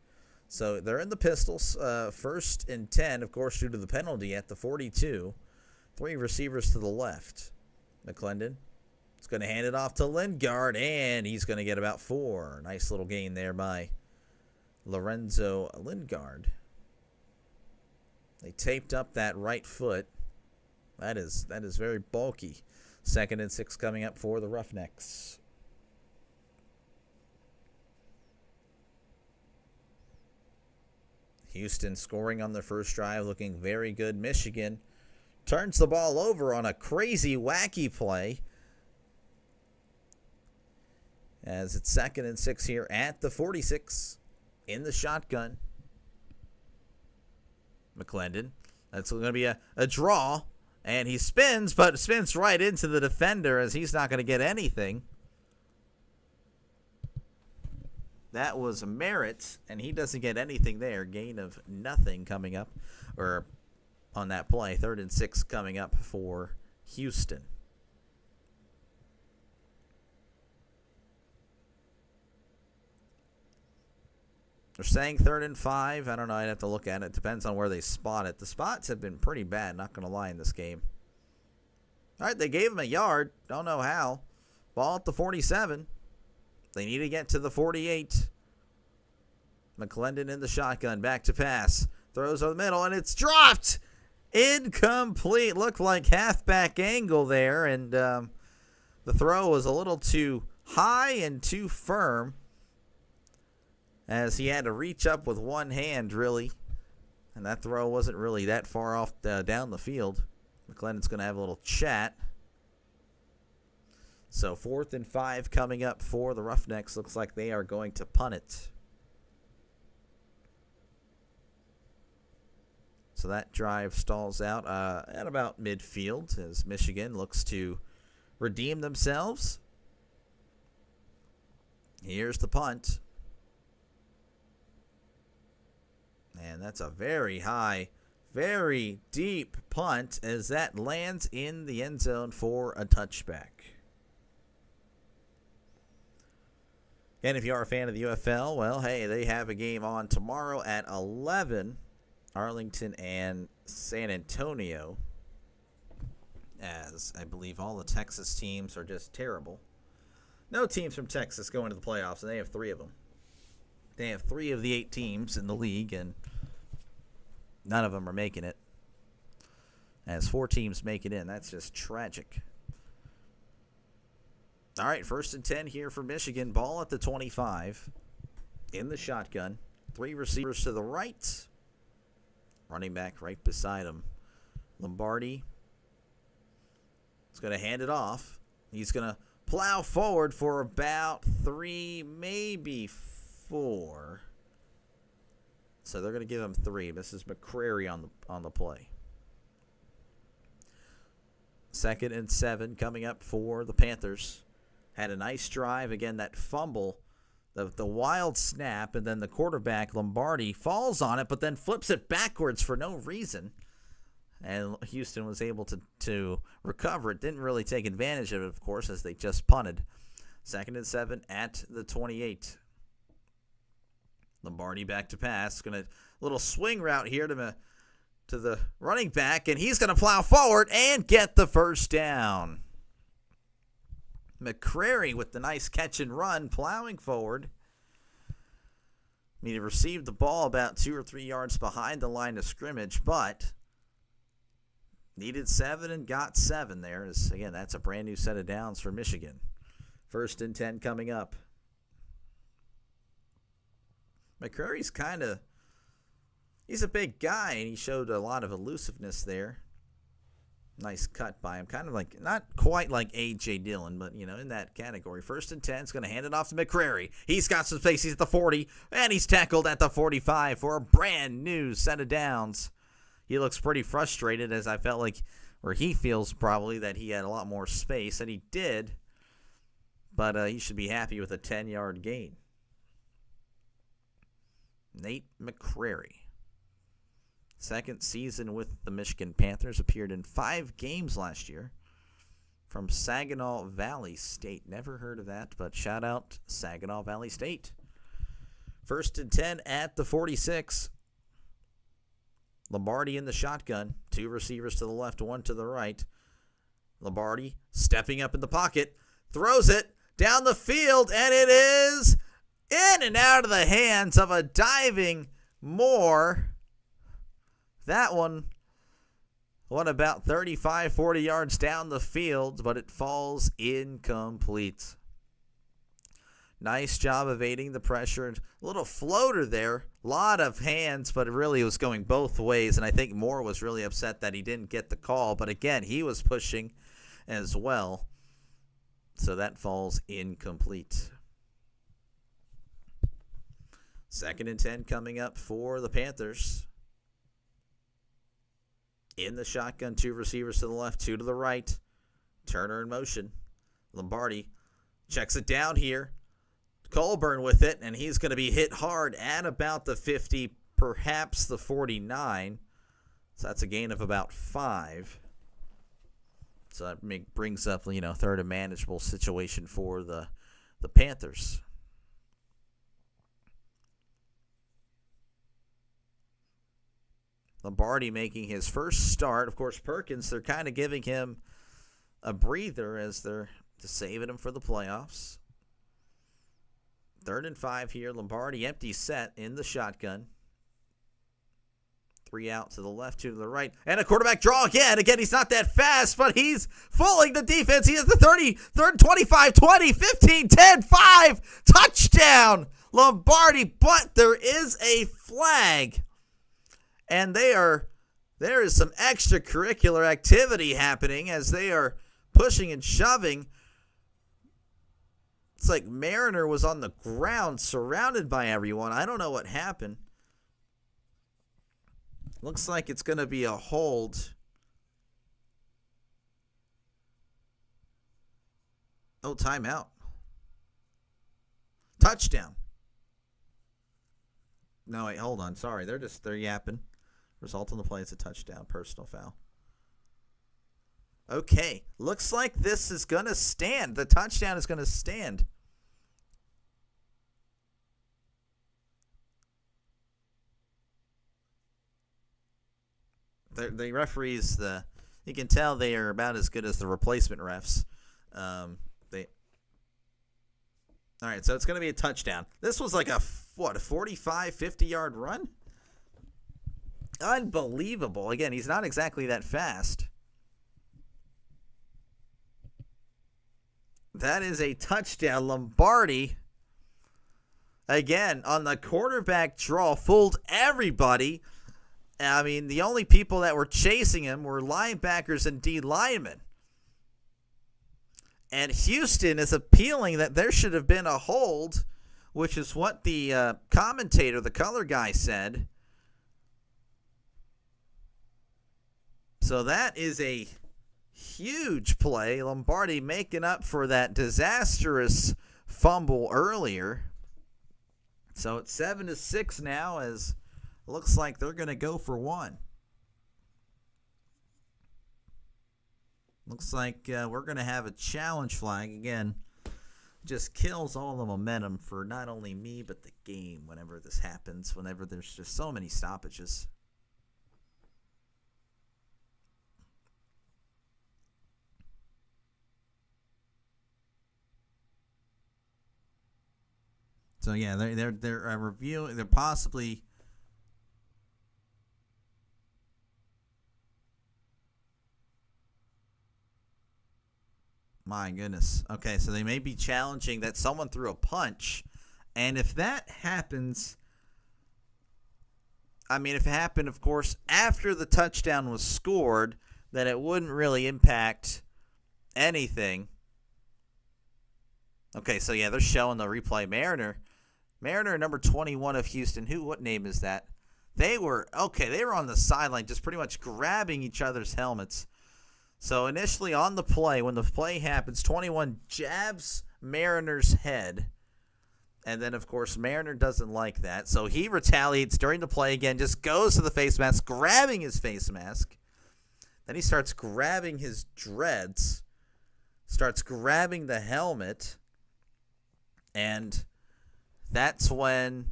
So they're in the Pistols, 1st and 10, of course, due to the penalty at the 42. 3 receivers to the left. McClendon is going to hand it off to Lingard, and he's going to get about 4. Nice little gain there by Lorenzo Lingard. They taped up that right foot. That is very bulky. 2nd and 6 coming up for the Roughnecks. Houston scoring on their first drive, looking very good. Michigan turns the ball over on a crazy, wacky play. As it's 2nd and 6 here at the 46 in the shotgun. McClendon. That's going to be a draw. And he spins, but spins right into the defender as he's not going to get anything. That was Merritt, and he doesn't get anything there. Gain of nothing coming up, or on that play. 3rd and 6 coming up for Houston. They're saying 3rd and 5. I don't know. I'd have to look at it. Depends on where they spot it. The spots have been pretty bad, not going to lie, in this game. All right, they gave him a yard. Don't know how. Ball at the 47. They need to get to the 48. McClendon in the shotgun. Back to pass. Throws over the middle, and it's dropped. Incomplete. Looked like halfback angle there, and the throw was a little too high and too firm, as he had to reach up with one hand, really. And that throw wasn't really that far off down the field. McClendon's going to have a little chat. So 4th and 5 coming up for the Roughnecks. Looks like they are going to punt it. So that drive stalls out at about midfield as Michigan looks to redeem themselves. Here's the punt. And that's a very high, very deep punt as that lands in the end zone for a touchback. And if you are a fan of the UFL, well, hey, they have a game on tomorrow at 11, Arlington and San Antonio, as I believe all the Texas teams are just terrible. No teams from Texas go into the playoffs, and they have 3 of them. They have 3 of the 8 teams in the league, and none of them are making it. As 4 teams make it in, that's just tragic. All right, 1st and 10 here for Michigan. Ball at the 25 in the shotgun. 3 receivers to the right. Running back right beside him. Lombardi is going to hand it off. He's going to plow forward for about 3, maybe 4. So they're going to give him 3. This is McCrary on the play. 2nd and 7 coming up for the Panthers. Had a nice drive. Again, that fumble, the wild snap, and then the quarterback, Lombardi, falls on it, but then flips it backwards for no reason. And Houston was able to recover it. Didn't really take advantage of it, of course, as they just punted. 2nd and 7 at the 28. Lombardi back to pass. Going to little swing route here to the running back, and he's going to plow forward and get the first down. McCrary with the nice catch and run, plowing forward. He received the ball about 2 or 3 yards behind the line of scrimmage, but needed 7 and got 7 there. Again, that's a brand new set of downs for Michigan. 1st and 10 coming up. McCrary's he's a big guy, and he showed a lot of elusiveness there. Nice cut by him. Kind of like, not quite like A.J. Dillon, but, in that category. 1st and 10 is going to hand it off to McCrary. He's got some space. He's at the 40, and he's tackled at the 45 for a brand new set of downs. He looks pretty frustrated, as I felt like where he feels probably that he had a lot more space, and he did, but he should be happy with a 10-yard gain. Nate McCrary, second season with the Michigan Panthers, appeared in 5 games last year from Saginaw Valley State. Never heard of that, but shout out Saginaw Valley State. 1st and 10 at the 46. Lombardi in the shotgun. 2 receivers to the left, 1 to the right. Lombardi stepping up in the pocket. Throws it down the field, and it is in and out of the hands of a diving Moore. That one, about 35, 40 yards down the field, but it falls incomplete. Nice job evading the pressure. A little floater there. A lot of hands, but it really was going both ways. And I think Moore was really upset that he didn't get the call. But again, he was pushing as well. So that falls incomplete. 2nd and 10 coming up for the Panthers. In the shotgun, 2 receivers to the left, 2 to the right. Turner in motion. Lombardi checks it down here. Colburn with it, and he's going to be hit hard at about the 50, perhaps the 49. So that's a gain of about 5. So that brings up, third and manageable situation for the Panthers. Lombardi making his first start. Of course, Perkins, they're kind of giving him a breather as they're saving him for the playoffs. 3rd and 5 here. Lombardi empty set in the shotgun. 3 out to the left, 2 to the right. And a quarterback draw again. Again, he's not that fast, but he's fooling the defense. He has the 30, 25, 20, 15, 10, 5. Touchdown, Lombardi. But there is a flag. And there is some extracurricular activity happening as they are pushing and shoving. It's like Mariner was on the ground surrounded by everyone. I don't know what happened. Looks like it's going to be a hold. Oh, timeout. Touchdown. No, wait, hold on. Sorry, they're yapping. Result on the play is a touchdown. Personal foul. Okay, looks like this is going to stand. The touchdown is going to stand. The referees, you can tell they are about as good as the replacement refs. All right, so it's going to be a touchdown. This was like a 45, 50-yard run? Unbelievable. Again, he's not exactly that fast. That is a touchdown. Lombardi, again, on the quarterback draw, fooled everybody. I mean, the only people that were chasing him were linebackers and D linemen. And Houston is appealing that there should have been a hold, which is what the commentator, the color guy, said. So that is a huge play. Lombardi making up for that disastrous fumble earlier. So it's 7-6 now, as it looks like they're going to go for 1. Looks like we're going to have a challenge flag again. Just kills all the momentum for not only me but the game whenever this happens, whenever there's just so many stoppages. So yeah, they're reviewing. They're possibly. My goodness. Okay, so they may be challenging that someone threw a punch, and if that happens, I mean, if it happened, of course, after the touchdown was scored, then it wouldn't really impact anything. Okay, so yeah, they're showing the replay. Mariner, number 21 of Houston. What name is that? They were on the sideline just pretty much grabbing each other's helmets. So initially on the play, when the play happens, 21 jabs Mariner's head. And then, of course, Mariner doesn't like that. So he retaliates during the play again, just goes to the face mask, grabbing his face mask. Then he starts grabbing his dreads, starts grabbing the helmet. And that's when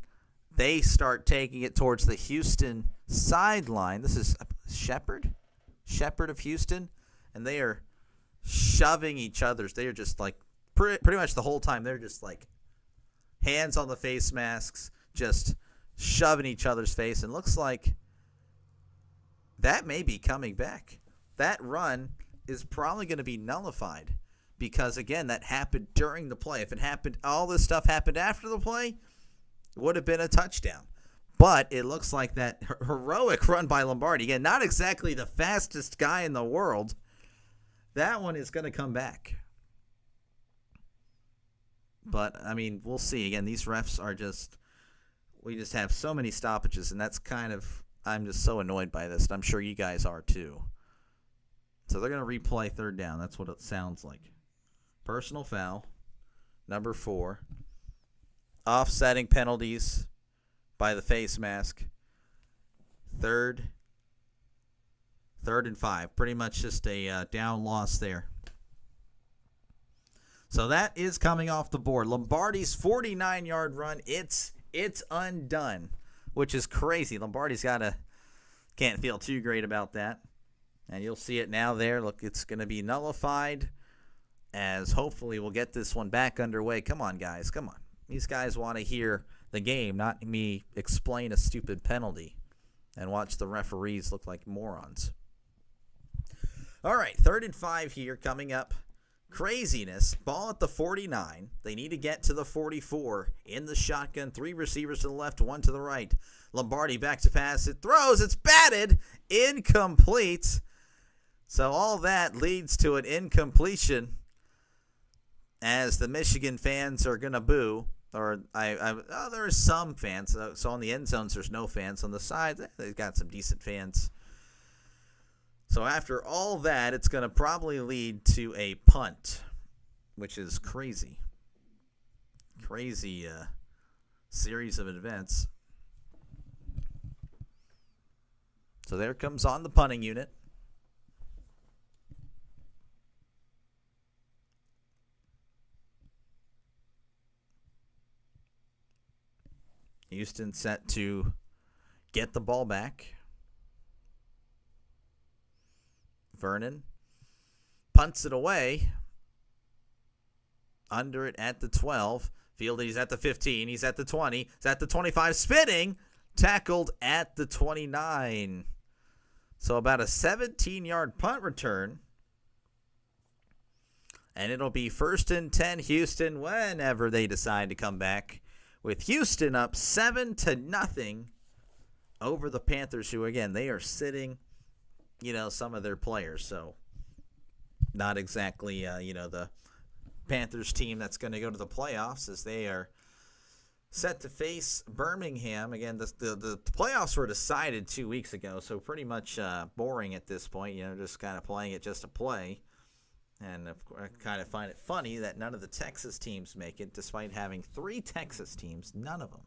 they start taking it towards the Houston sideline. This is Shepard of Houston. And they are shoving each other's. They are just like, pretty much the whole time, they're just like hands on the face masks, just shoving each other's face. And looks like that may be coming back. That run is probably going to be nullified because, again, that happened during the play. If it happened, all this stuff happened after the play, it would have been a touchdown. But it looks like that heroic run by Lombardi, again, not exactly the fastest guy in the world, that one is going to come back. But, I mean, we'll see. Again, these refs are we just have so many stoppages, and that's I'm just so annoyed by this, and I'm sure you guys are too. So they're going to replay third down. That's what it sounds like. Personal foul, number 4. Offsetting penalties by the face mask. Third and 5. Pretty much just a down loss there. So that is coming off the board. Lombardi's 49-yard run, it's undone, which is crazy. Lombardi's can't feel too great about that. And you'll see it now there. Look, it's going to be nullified as hopefully we'll get this one back underway. Come on, guys. Come on. These guys want to hear the game, not me explain a stupid penalty and watch the referees look like morons. All right, 3rd and 5 here coming up. Craziness. Ball at the 49. They need to get to the 44 in the shotgun. 3 receivers to the left, 1 to the right. Lombardi back to pass. It throws. It's batted. Incomplete. So all that leads to an incompletion as the Michigan fans are going to boo. Or there are some fans. So on the end zones, there's no fans. On the sides, they've got some decent fans. So after all that, it's going to probably lead to a punt, which is crazy. Crazy series of events. So there comes on the punting unit. Houston set to get the ball back. Vernon punts it away. Under it at the 12. Fielded, he's at the 15. He's at the 20. He's at the 25. Spinning. Tackled at the 29. So about a 17-yard punt return. And it'll be 1st and 10 Houston whenever they decide to come back. With Houston up 7-0 over the Panthers, who, again, they are sitting some of their players. So not exactly, the Panthers team that's going to go to the playoffs as they are set to face Birmingham. Again, the playoffs were decided 2 weeks ago, so pretty much boring at this point, just kind of playing it just to play. And of course, I kind of find it funny that none of the Texas teams make it, despite having 3 Texas teams, none of them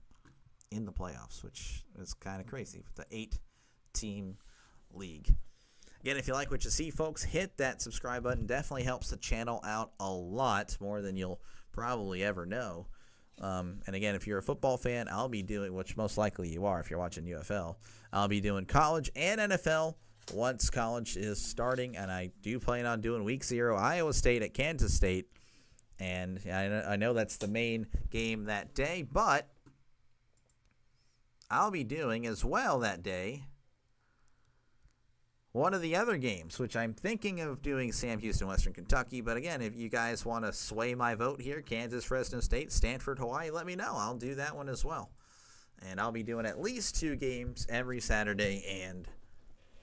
in the playoffs, which is kind of crazy with the 8-team league. Again, if you like what you see, folks, hit that subscribe button. Definitely helps the channel out a lot, more than you'll probably ever know. And again, if you're a football fan, I'll be doing, which most likely you are if you're watching UFL, I'll be doing college and NFL once college is starting. And I do plan on doing week 0, Iowa State at Kansas State. And I know that's the main game that day, but I'll be doing as well that day one of the other games, which I'm thinking of doing Sam Houston, Western Kentucky. But again, if you guys want to sway my vote here, Kansas, Fresno State, Stanford, Hawaii, let me know. I'll do that one as well. And I'll be doing at least 2 games every Saturday and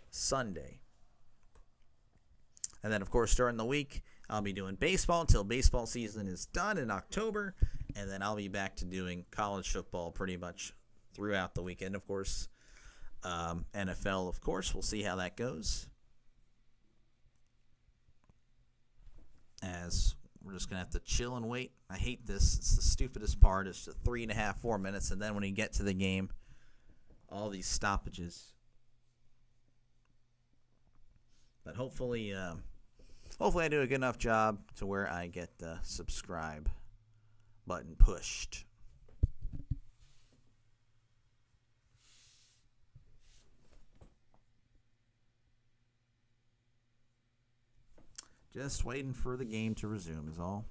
Sunday. And then, of course, during the week, I'll be doing baseball until baseball season is done in October. And then I'll be back to doing college football pretty much throughout the weekend, of course. NFL, of course. We'll see how that goes. as we're just going to have to chill and wait. I hate this. It's the stupidest part. It's the 3.5, 4 minutes, and then when you get to the game, all these stoppages. But hopefully I do a good enough job to where I get the subscribe button pushed. Just waiting for the game to resume is all.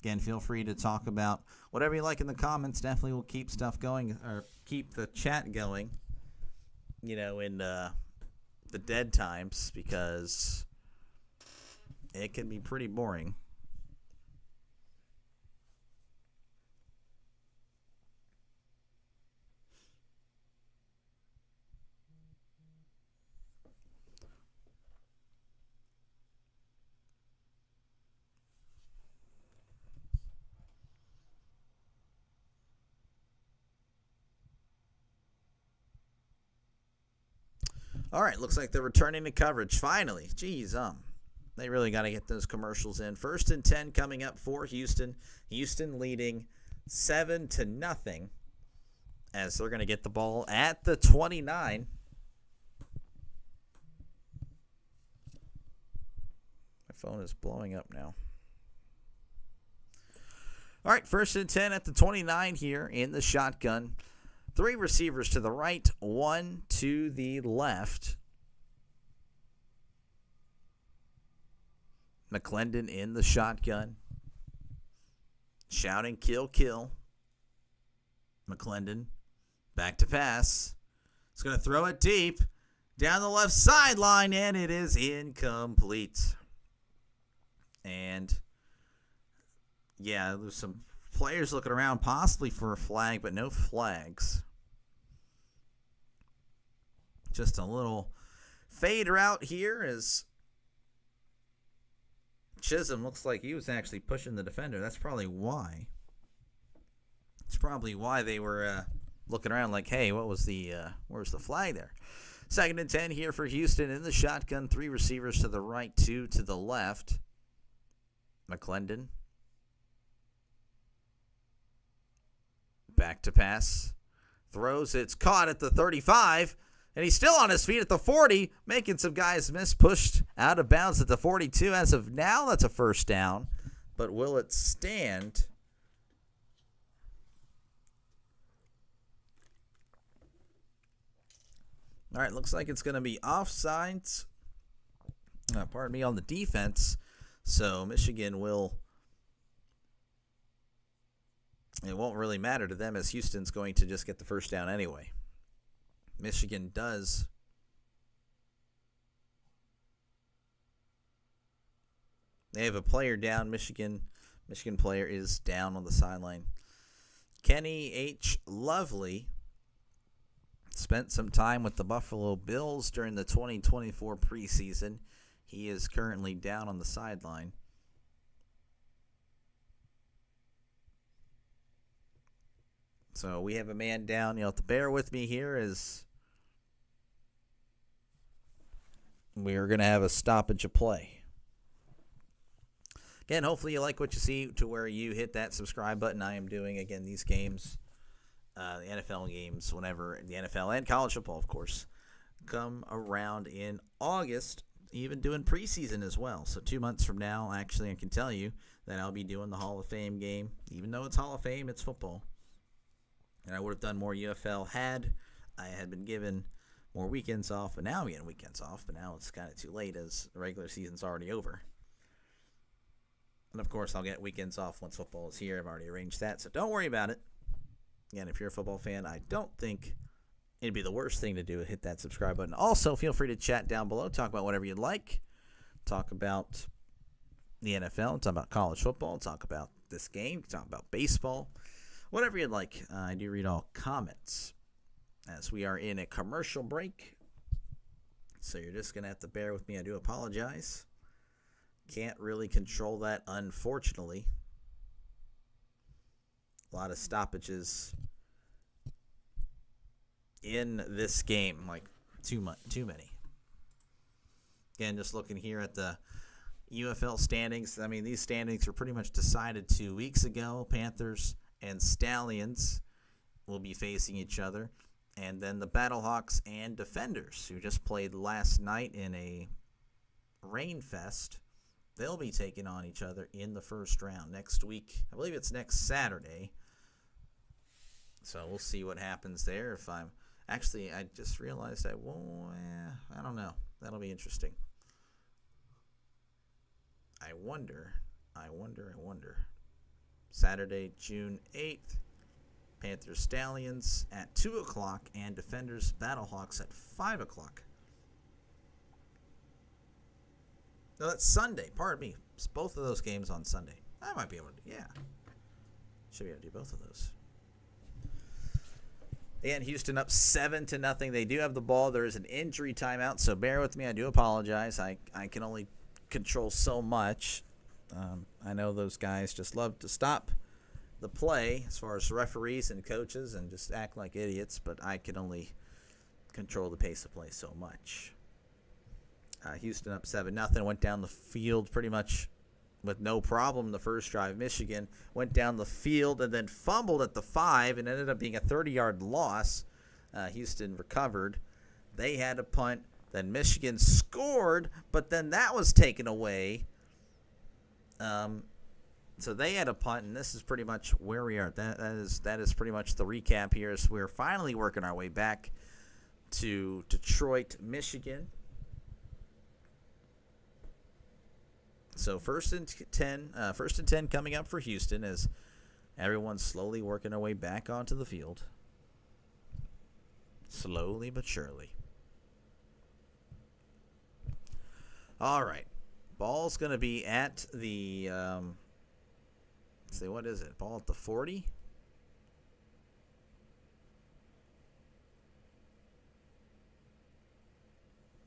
Again, feel free to talk about whatever you like in the comments. Definitely will keep stuff going, or keep the chat going, in the dead times, because it can be pretty boring. All right, looks like they're returning to coverage finally. Jeez, they really got to get those commercials in. 1st and 10 coming up for Houston. Houston leading 7-0 as they're going to get the ball at the 29. My phone is blowing up now. All right, 1st and 10 at the 29 here in the shotgun. 3 receivers to the right, 1 to the left. McClendon in the shotgun. Shouting, kill, kill. McClendon back to pass. He's going to throw it deep down the left sideline, and it is incomplete. And, yeah, there's some players looking around possibly for a flag, but no flags. Just a little fade route here as Chisholm looks like he was actually pushing the defender. That's probably why. It's probably why they were looking around like, hey, where's the flag there? 2nd and 10 here for Houston in the shotgun. 3 receivers to the right, 2 to the left. McClendon. Back to pass. Throws. It's caught at the 35. And he's still on his feet at the 40, making some guys miss. Pushed out of bounds at the 42. As of now, that's a 1st down. But will it stand? All right, looks like it's going to be offsides. Pardon me, on the defense. So Michigan will... It won't really matter to them as Houston's going to just get the 1st down anyway. Michigan does. They have a player down. Michigan player is down on the sideline. Kenny H. Lovely spent some time with the Buffalo Bills during the 2024 preseason. He is currently down on the sideline. So we have a man down. You'll have to bear with me here as we are going to have a stoppage of play. Again, hopefully you like what you see to where you hit that subscribe button. I am doing, again, these games, the NFL games, whenever the NFL and college football, of course, come around in August, even doing preseason as well. So 2 months from now, actually, I can tell you that I'll be doing the Hall of Fame game. Even though it's Hall of Fame, it's football. And I would have done more UFL had I had been given more weekends off, but now I'm getting weekends off, but now it's kind of too late as the regular season's already over. And, of course, I'll get weekends off once football is here. I've already arranged that, so don't worry about it. Again, if you're a football fan, I don't think it'd be the worst thing to do, hit that subscribe button. Also, feel free to chat down below. Talk about whatever you'd like. Talk about the NFL. Talk about college football. Talk about this game. Talk about baseball. Whatever you'd like. I do read all comments as we are in a commercial break. So you're just going to have to bear with me. I do apologize. Can't really control that, unfortunately. A lot of stoppages in this game, like too many. Again, just looking here at the UFL standings. I mean, these standings were pretty much decided 2 weeks ago. Panthers and Stallions will be facing each other. And then the Battlehawks and Defenders, who just played last night in a rain fest, they'll be taking on each other in the first round next week. I believe it's next Saturday. So we'll see what happens there. I just realized I don't know. That'll be interesting. I wonder. Saturday, June 8th, Panthers Stallions at 2 o'clock and Defenders Battlehawks at 5 o'clock. No, that's Sunday. Pardon me. It's both of those games on Sunday. I might be able to, should be able to do both of those. And Houston up 7-0. They do have the ball. There is an injury timeout, so bear with me. I do apologize. I can only control so much. I know those guys just love to stop the play as far as referees and coaches and just act like idiots, but I can only control the pace of play so much. Houston up 7-0. Went down the field pretty much with no problem the first drive. Michigan went down the field and then fumbled at the 5 and ended up being a 30-yard loss. Houston recovered. They had a punt. Then Michigan scored, but then that was taken away. So they had a punt, and this is pretty much where we are. That is pretty much the recap here as we're finally working our way back to Detroit, Michigan. So first and 10 coming up for Houston as everyone's slowly working their way back onto the field. Slowly but surely. All right. Ball's going to be at the, let's see, what is it? Ball at the 40?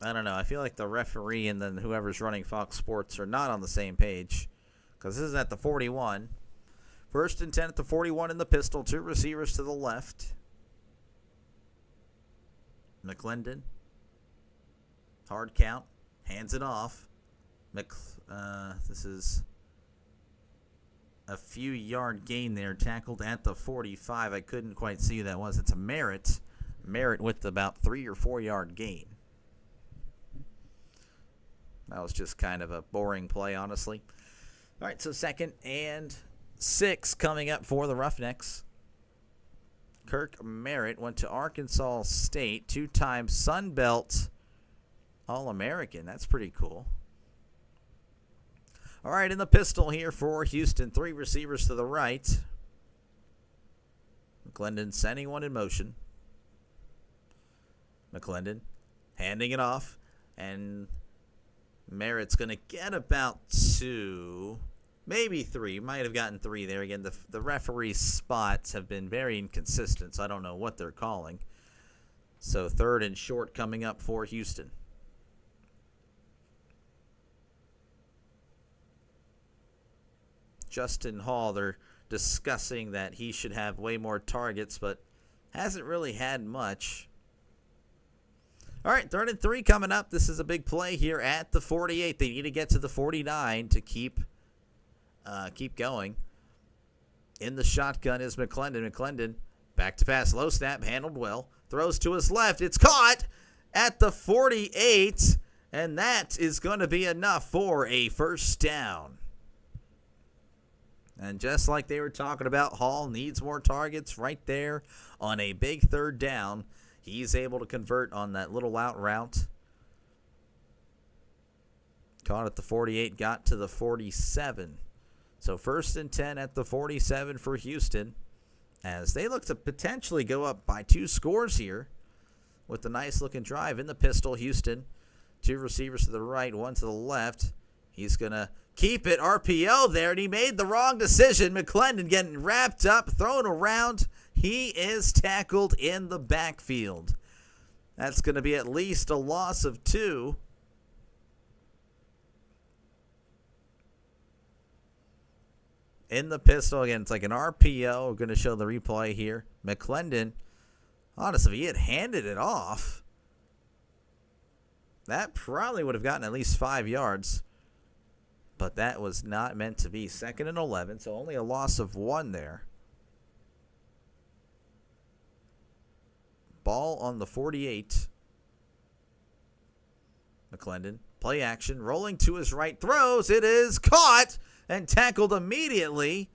I don't know. I feel like the referee and then whoever's running Fox Sports are not on the same page because this is at the 41. First and 10 at the 41 in the pistol. 2 receivers to the left. McClendon. Hard count. Hands it off. This is a few yard gain there. Tackled at the 45. I couldn't quite see who that was. It's a Merritt. Merritt with about 3 or 4 yard gain. That was just kind of a boring play, honestly. All right, so 2nd and 6 coming up for the Roughnecks. Kirk Merritt went to Arkansas State, 2-time Sun Belt All-American. That's pretty cool. All right, in the pistol here for Houston, 3 receivers to the right. McClendon sending one in motion. McClendon handing it off, and Merritt's going to get about 2, maybe 3. Might have gotten 3 there. Again, the referee's spots have been very inconsistent, so I don't know what they're calling. So 3rd and short coming up for Houston. Justin Hall, they're discussing that he should have way more targets, but hasn't really had much. All right, 3rd and 3 coming up. This is a big play here at the 48. They need to get to the 49 to keep going. In the shotgun is McClendon. McClendon, back to pass, low snap, handled well. Throws to his left. It's caught at the 48, and that is going to be enough for a first down. And just like they were talking about, Hall needs more targets right there on a big 3rd down. He's able to convert on that little out route. Caught at the 48, got to the 47. So 1st and 10 at the 47 for Houston as they look to potentially go up by 2 scores here with a nice-looking drive in the pistol. Houston, 2 receivers to the right, 1 to the left. He's going to keep it. RPO there, and he made the wrong decision. McClendon getting wrapped up, thrown around. He is tackled in the backfield. That's going to be at least a loss of 2. In the pistol, again, it's like an RPO. We're going to show the replay here. McClendon, honestly, if he had handed it off, that probably would have gotten at least 5 yards. but that was not meant to be. 2nd and 11, so only a loss of 1 there. Ball on the 48. McClendon, play action, rolling to his right, throws. It is caught and tackled immediately.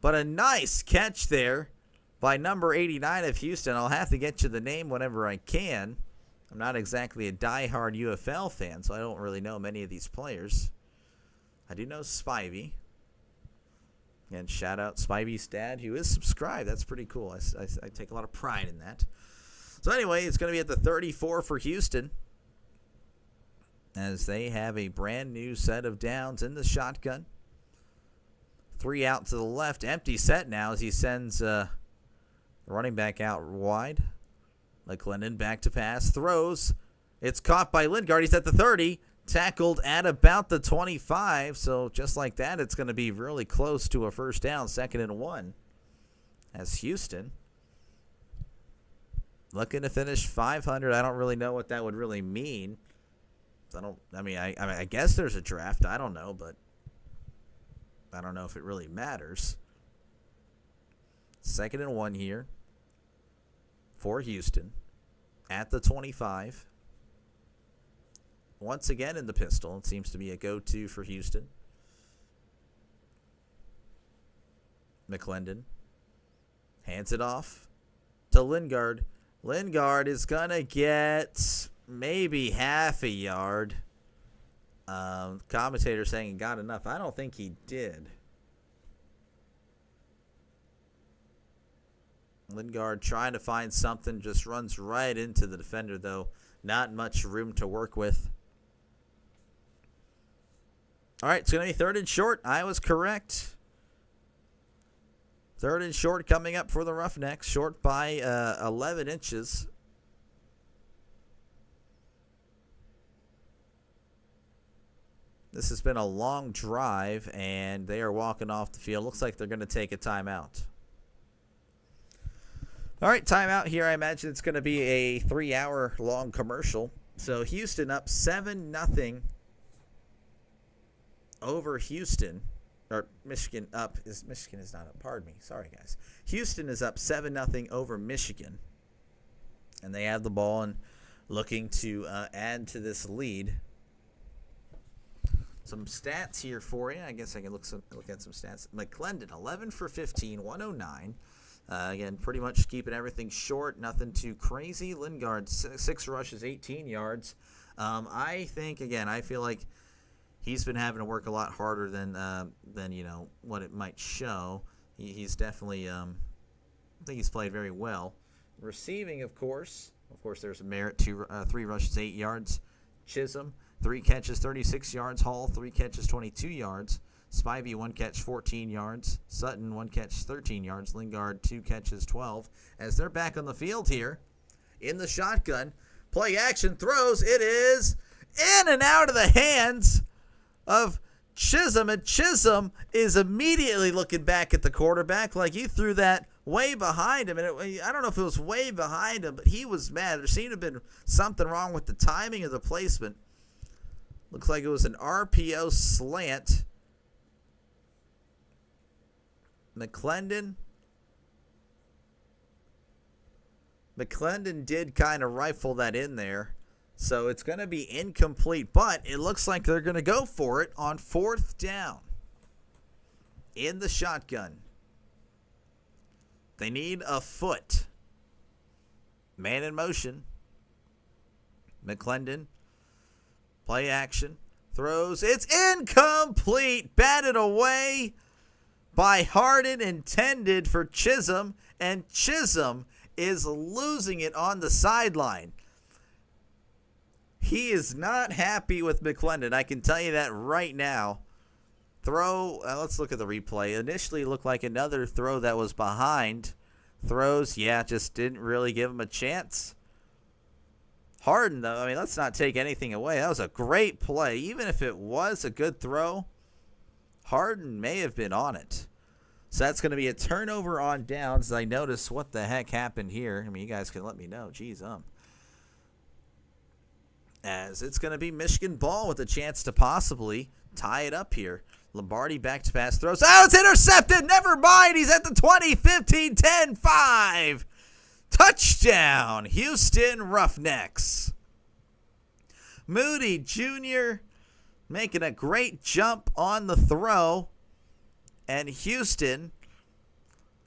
But a nice catch there by number 89 of Houston. I'll have to get you the name whenever I can. I'm not exactly a diehard UFL fan, so I don't really know many of these players. I do know Spivey. And shout out Spivey's dad, who is subscribed. That's pretty cool. I take a lot of pride in that. So anyway, it's going to be at the 34 for Houston, as they have a brand new set of downs in the shotgun. 3 out to the left. Empty set now as he sends the running back out wide. McClendon back to pass. Throws. It's caught by Lingard. He's at the 30. Tackled at about the 25. So just like that, it's going to be really close to a first down. 2nd and 1. As Houston looking to finish 500. I don't really know what that would really mean. I guess there's a draft. I don't know, but I don't know if it really matters. 2nd and 1 here for Houston at the 25. Once again in the pistol. It seems to be a go-to for Houston. McClendon hands it off to Lingard. Lingard is going to get maybe half a yard. Commentator saying he got enough. I don't think he did. Lingard trying to find something, just runs right into the defender, though. Not much room to work with. All right, it's going to be 3rd and short. I was correct. 3rd and short coming up for the Roughnecks. Short by 11 inches. This has been a long drive, and they are walking off the field. Looks like they're going to take a timeout. All right, timeout here. I imagine it's going to be a 3-hour-long commercial. So Houston up 7-0 over Houston. Or Michigan up. Michigan is not up. Pardon me. Sorry, guys. Houston is up 7-0 over Michigan. And they have the ball and looking to add to this lead. Some stats here for you. I guess I can look at some stats. McClendon, 11 for 15, 109. Again, pretty much keeping everything short, nothing too crazy. Lingard, 6 rushes, 18 yards. I think, again, I feel like he's been having to work a lot harder than what it might show. He's definitely, I think he's played very well. Receiving, of course, there's Merritt, 3 rushes, 8 yards. Chisholm, 3 catches, 36 yards. Hall, 3 catches, 22 yards. Spivey, 1 catch, 14 yards. Sutton, 1 catch, 13 yards. Lingard, 2 catches, 12. As they're back on the field here in the shotgun. Play action, throws. It is in and out of the hands of Chisholm. And Chisholm is immediately looking back at the quarterback like he threw that way behind him. And I don't know if it was way behind him, but he was mad. There seemed to have been something wrong with the timing of the placement. Looks like it was an RPO slant. McClendon did kind of rifle that in there. So it's going to be incomplete, but it looks like they're going to go for it on 4th down in the shotgun. They need a foot. Man in motion. McClendon. Play action. Throws. It's incomplete. Batted away by Harden, intended for Chisholm, and Chisholm is losing it on the sideline. He is not happy with McClendon. I can tell you that right now. Throw, let's look at the replay. Initially it looked like another throw that was behind. Throws, just didn't really give him a chance. Harden, though, let's not take anything away. That was a great play. Even if it was a good throw, Harden may have been on it. So that's going to be a turnover on downs. I noticed what the heck happened here. You guys can let me know. Jeez, as it's going to be Michigan ball with a chance to possibly tie it up here. Lombardi back to pass throws. Oh, it's intercepted. Never mind. He's at the 20, 15, 10, 5. Touchdown, Houston Roughnecks. Moody Jr. making a great jump on the throw. And Houston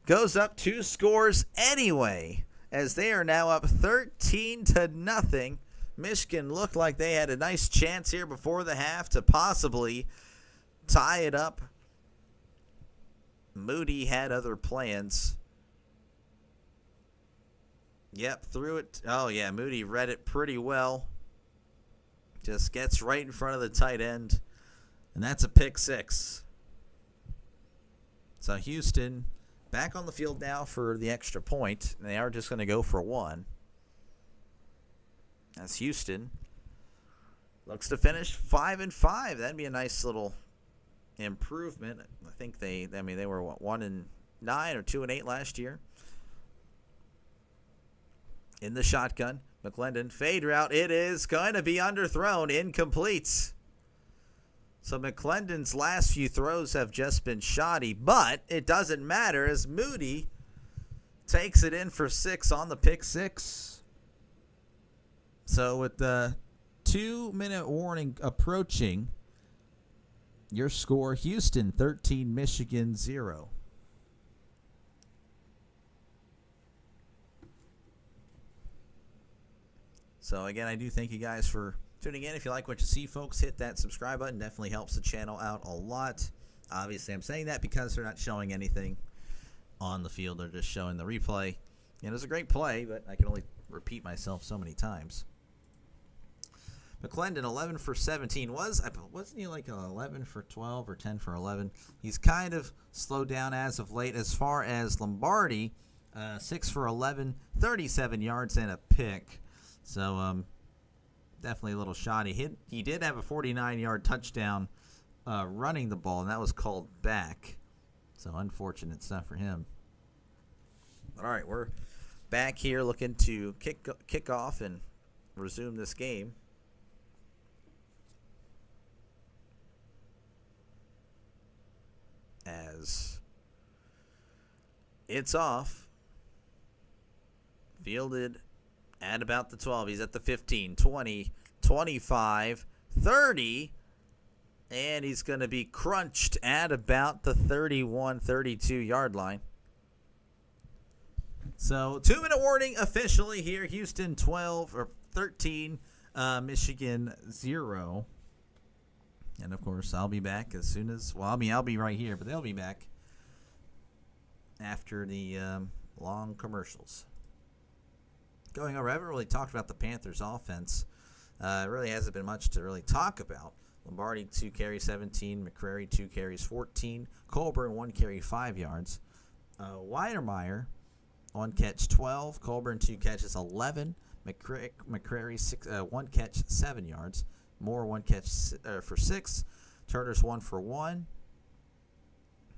goes up 2 scores anyway, as they are now up 13-0. Michigan looked like they had a nice chance here before the half to possibly tie it up. Moody had other plans. Yep, threw it. Oh, yeah, Moody read it pretty well. Just gets right in front of the tight end. And that's a pick 6. So Houston back on the field now for the extra point. And they are just going to go for 1. As Houston looks to finish 5-5. That'd be a nice little improvement. I think they were 1-9 or 2-8 last year. In the shotgun, McClendon fade route. It is going to be underthrown, incomplete. So McClendon's last few throws have just been shoddy, but it doesn't matter as Moody takes it in for 6 on the pick 6. So with the 2-minute warning approaching, your score, Houston 13, Michigan 0. So again, I do thank you guys for tuning in. If you like what you see, folks, hit that subscribe button. Definitely helps the channel out a lot. Obviously, I'm saying that because they're not showing anything on the field. They're just showing the replay. And it was a great play, but I can only repeat myself so many times. McClendon, 11 for 17. Wasn't he like 11 for 12 or 10 for 11? He's kind of slowed down as of late. As far as Lombardi, 6 for 11, 37 yards and a pick. So definitely a little shoddy. He did have a 49-yard touchdown running the ball, and that was called back. So unfortunate stuff for him. All right, we're back here looking to kick off and resume this game. As it's off. Fielded at about the 12. He's at the 15, 20, 25, 30. And he's going to be crunched at about the 31, 32-yard line. So 2-minute warning officially here. Houston 12 or 13, Michigan 0. And, of course, I'll be back as soon as – well, I'll be right here, but they'll be back after the long commercials. Going over, I haven't really talked about the Panthers' offense. It really hasn't been much to really talk about. Lombardi, 2 carries, 17. McCrary, 2 carries, 14. Colburn, 1 carry, 5 yards. Weidermeyer, 1 catch, 12. Colburn, 2 catches, 11. McCrary, 1 catch, 7 yards. Moore, 1 catch for 6. Turner's 1 for 1.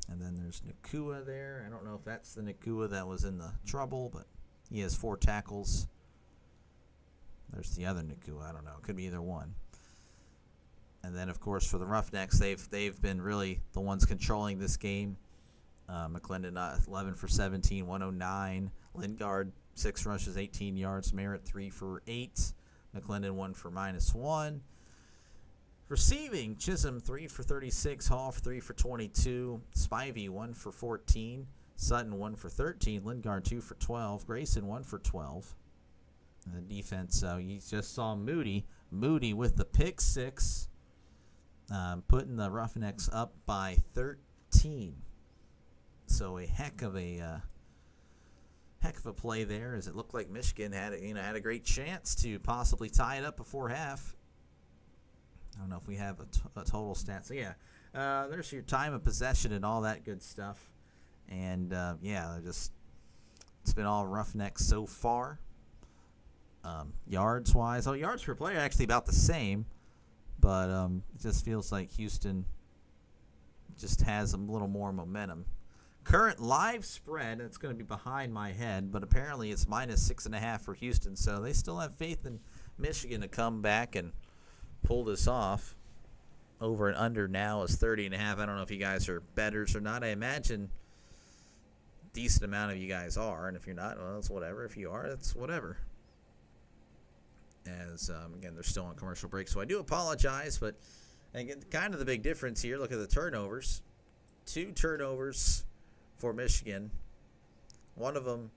And then there's Nakua there. I don't know if that's the Nakua that was in the trouble, but he has 4 tackles. There's the other Nakua. I don't know. It could be either one. And then, of course, for the Roughnecks, they've been really the ones controlling this game. McClendon, 11 for 17, 109. Lingard, 6 rushes, 18 yards. Merritt, 3 for 8. McClendon, 1 for -1. Receiving, Chisholm, 3 for 36. Hall, 3 for 22. Spivey, 1 for 14. Sutton, 1 for 13. Lingard, 2 for 12. Grayson, 1 for 12. And the defense, you just saw Moody. Moody with the pick 6. Putting the Roughnecks up by 13. So a heck of a play there, as it looked like Michigan had a great chance to possibly tie it up before half. I don't know if we have a total stat. So yeah, there's your time of possession and all that good stuff. And it's been all Roughnecks so far. Yards wise, yards per play are actually about the same. But it just feels like Houston just has a little more momentum. Current live spread, it's going to be behind my head, but apparently it's -6.5 for Houston. So they still have faith in Michigan to come back and pull this off. Over and under now is 30.5. I don't know if you guys are bettors or not. I imagine a decent amount of you guys are. And if you're not, well, it's whatever. If you are, it's whatever. As, again, they're still on commercial break. So I do apologize. But, again, kind of the big difference here. Look at the turnovers. 2 turnovers for Michigan. One of them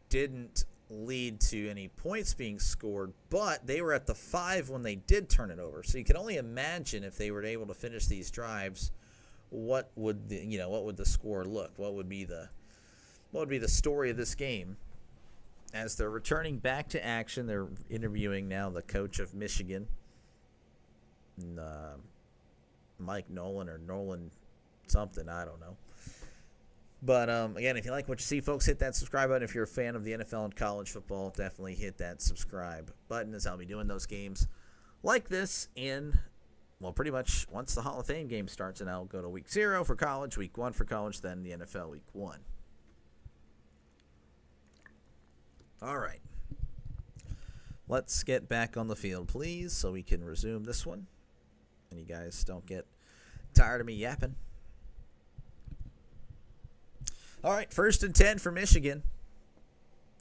didn't lead to any points being scored, but they were at the 5 when they did turn it over. So you can only imagine if they were able to finish these drives, what would the score look? What would be the story of this game? As they're returning back to action, they're interviewing now the coach of Michigan, Mike Nolan or Nolan something, I don't know. But, again, if you like what you see, folks, hit that subscribe button. If you're a fan of the NFL and college football, definitely hit that subscribe button, as I'll be doing those games like this pretty much once the Hall of Fame game starts, and I'll go to week 0 for college, week 1 for college, then the NFL week 1. All right. Let's get back on the field, please, so we can resume this one. And you guys don't get tired of me yapping. All right, 1st and 10 for Michigan.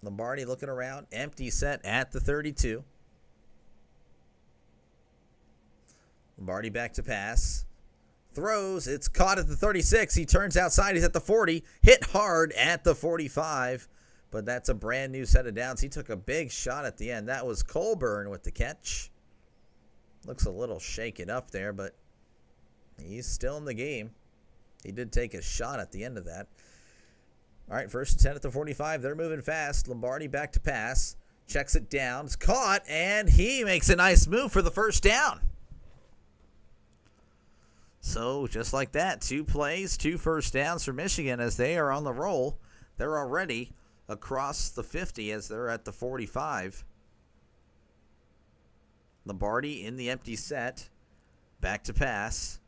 Lombardi looking around, empty set at the 32. Lombardi back to pass. Throws, it's caught at the 36. He turns outside, he's at the 40. Hit hard at the 45, but that's a brand new set of downs. He took a big shot at the end. That was Colburn with the catch. Looks a little shaken up there, but he's still in the game. He did take a shot at the end of that. All right, 1st and 10 at the 45. They're moving fast. Lombardi back to pass. Checks it down. It's caught, and he makes a nice move for the 1st down. So, just like that, 2 plays, 2 first downs for Michigan as they are on the roll. They're already across the 50 as they're at the 45. Lombardi in the empty set. Back to pass.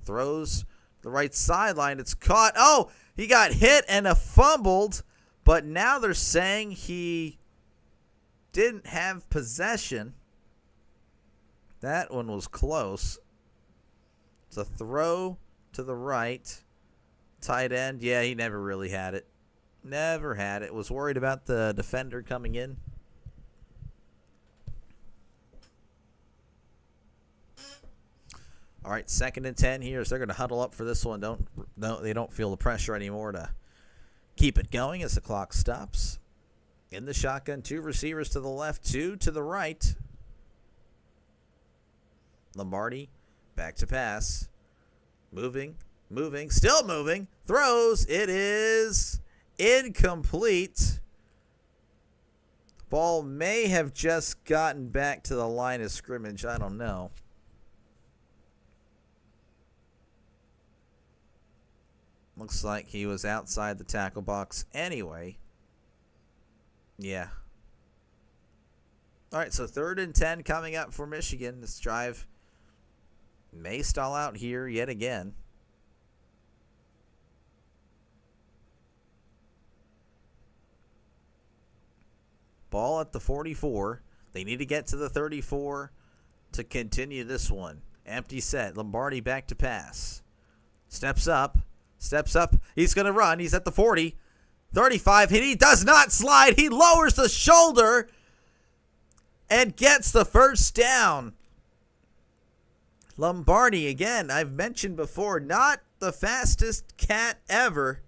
Throws the right sideline. It's caught. Oh, he got hit and fumbled, but now they're saying he didn't have possession. That one was close. It's a throw to the right. Tight end. Yeah, he never really had it. Never had it. Was worried about the defender coming in. All right, 2nd and 10 here as they're going to huddle up for this one. They don't feel the pressure anymore to keep it going as the clock stops. In the shotgun, 2 receivers to the left, 2 to the right. Lombardi back to pass. Moving, still moving. Throws. It is incomplete. Ball may have just gotten back to the line of scrimmage. I don't know. Looks like he was outside the tackle box anyway. Yeah. All right, so 3rd and 10 coming up for Michigan. This drive may stall out here yet again. Ball at the 44. They need to get to the 34 to continue this one. Empty set. Lombardi back to pass. Steps up. He's going to run. He's at the 40. 35. He does not slide. He lowers the shoulder and gets the 1st down. Lombardi, again, I've mentioned before, not the fastest cat ever,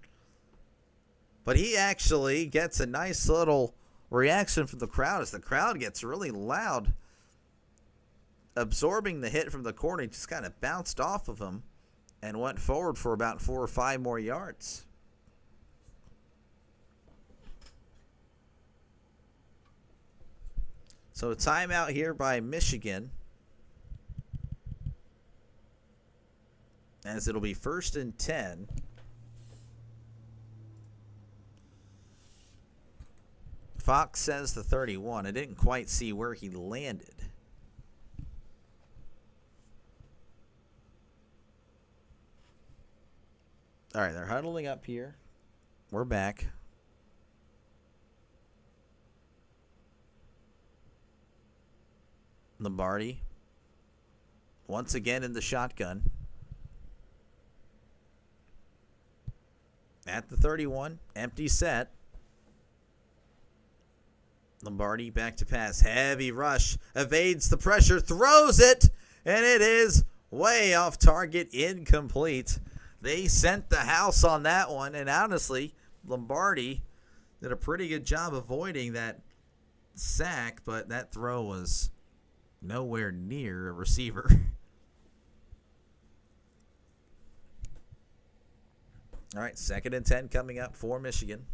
but he actually gets a nice little reaction from the crowd as the crowd gets really loud. Absorbing the hit from the corner, he just kind of bounced off of him and went forward for about 4 or 5 more yards. So a timeout here by Michigan, as it'll be 1st and 10. Fox says the 31. I didn't quite see where he landed. All right, they're huddling up here. We're back. Lombardi once again in the shotgun. At the 31, empty set. Lombardi back to pass. Heavy rush. Evades the pressure. Throws it. And it is way off target. Incomplete. They sent the house on that one. And honestly, Lombardi did a pretty good job avoiding that sack. But that throw was nowhere near a receiver. All right, 2nd and 10 coming up for Michigan.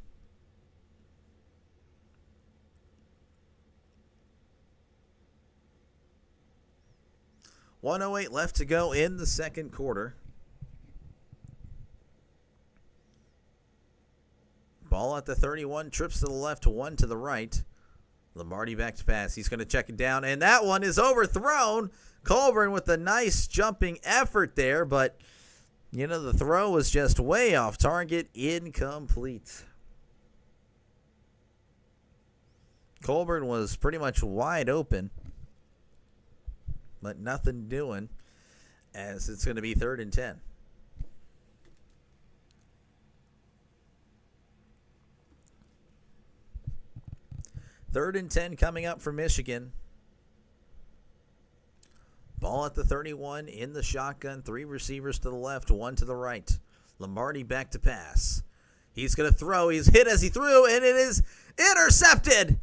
.108 left to go in the second quarter. Ball at the 31, trips to the left, 1 to the right. Lombardi back to pass. He's going to check it down, and that one is overthrown. Colburn with a nice jumping effort there, but you know, the throw was just way off target. Incomplete. Colburn was pretty much wide open, but nothing doing, as it's going to be 3rd and 10. Third and 10 coming up for Michigan. Ball at the 31 in the shotgun. 3 receivers to the left, 1 to the right. Lombardi back to pass. He's going to throw. He's hit as he threw, and it is intercepted.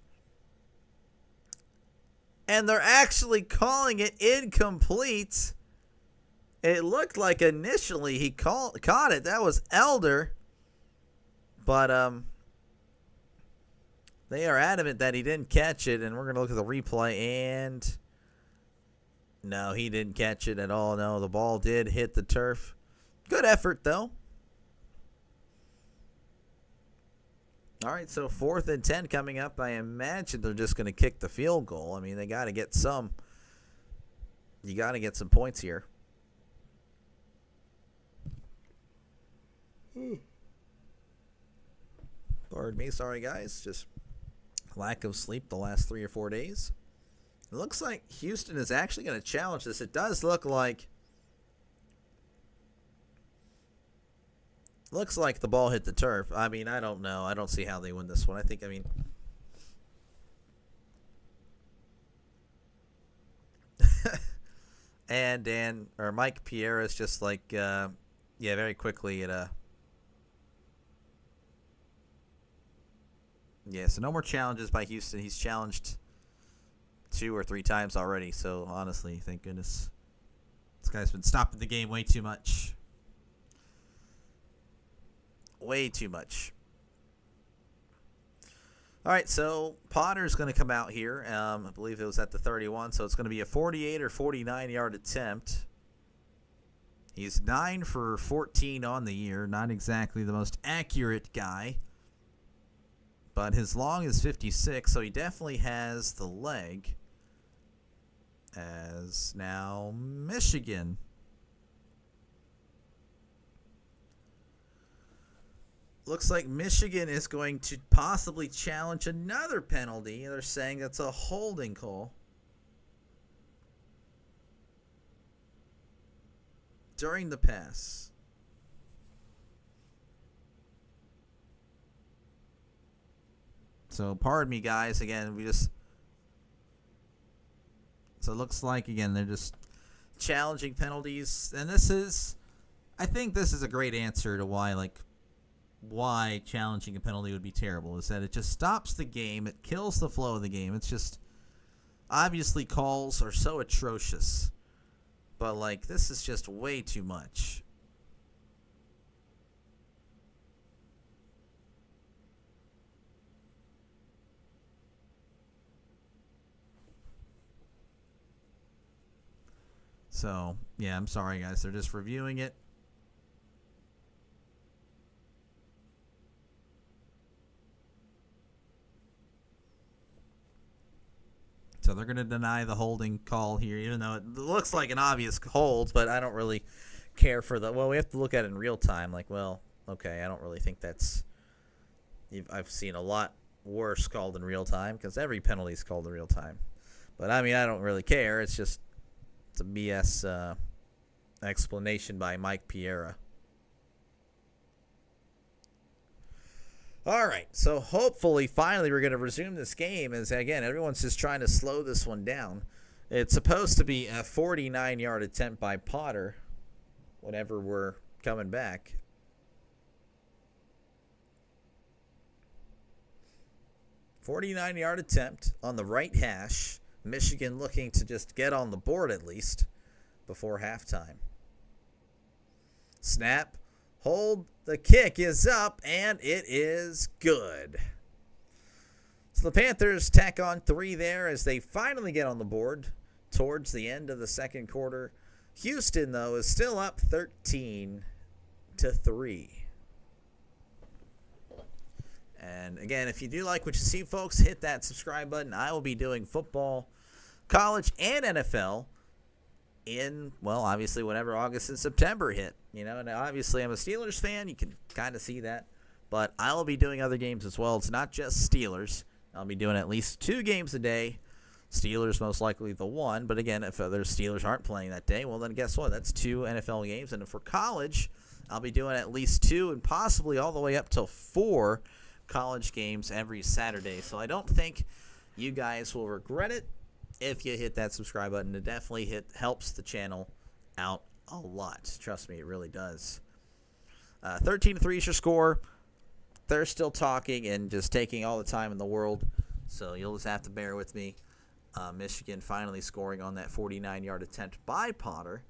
And they're actually calling it incomplete. It looked like initially he caught it. That was Elder. But they are adamant that he didn't catch it, and we're going to look at the replay, and no, he didn't catch it at all. No, the ball did hit the turf. Good effort, though. All right, so 4th and 10 coming up. I imagine they're just going to kick the field goal. I mean, they got to get some. You got to get some points here. Pardon me. Sorry, guys. Just lack of sleep the last 3 or 4 days. It looks like Houston is actually going to challenge this. It does look like the ball hit the turf. I mean, I don't know. I don't see how they win this one. and Mike Pierre is just like, very quickly so no more challenges by Houston. He's challenged 2 or 3 times already, so honestly, thank goodness. This guy's been stopping the game way too much. Way too much. All right, so Potter's going to come out here. I believe it was at the 31, so it's going to be a 48 or 49-yard attempt. He's 9 for 14 on the year. Not exactly the most accurate guy, but his long is 56, so he definitely has the leg. As now Michigan. Looks like Michigan is going to possibly challenge another penalty. They're saying that's a holding call during the pass. So pardon me, guys. Again, so it looks like, again, they're just challenging penalties. And I think this is a great answer to why challenging a penalty would be terrible, is that it just stops the game. It kills the flow of the game. It's just, obviously calls are so atrocious, but this is just way too much. So, yeah, I'm sorry, guys. They're just reviewing it. So they're going to deny the holding call here, even though it looks like an obvious hold, but I don't really care for we have to look at it in real time. Okay, I don't really think I've seen a lot worse called in real time, because every penalty is called in real time. But, I mean, I don't really care. It's a BS explanation by Mike Piera. All right, so hopefully, finally, we're going to resume this game. As, again, everyone's just trying to slow this one down. It's supposed to be a 49-yard attempt by Potter whenever we're coming back. .49-yard attempt on the right hash. Michigan looking to just get on the board at least before halftime. Snap. Hold. The kick is up, and it is good. So the Panthers tack on 3 there as they finally get on the board towards the end of the second quarter. Houston, though, is still up 13-3. And, again, if you do like what you see, folks, hit that subscribe button. I will be doing football, college, and NFL in, well, obviously, whenever August and September hit. You know, and obviously I'm a Steelers fan. You can kind of see that. But I will be doing other games as well. It's not just Steelers. I'll be doing at least 2 games a day. Steelers most likely the one. But, again, if other Steelers aren't playing that day, well, then guess what? That's 2 NFL games. And for college, I'll be doing at least 2 and possibly all the way up till 4 college games every Saturday. So I don't think you guys will regret it if you hit that subscribe button. It definitely helps the channel out a lot. Trust me, it really does. 13-3 is your score. They're still talking and just taking all the time in the world, so you'll just have to bear with me. Michigan finally scoring on that 49-yard attempt by Potter.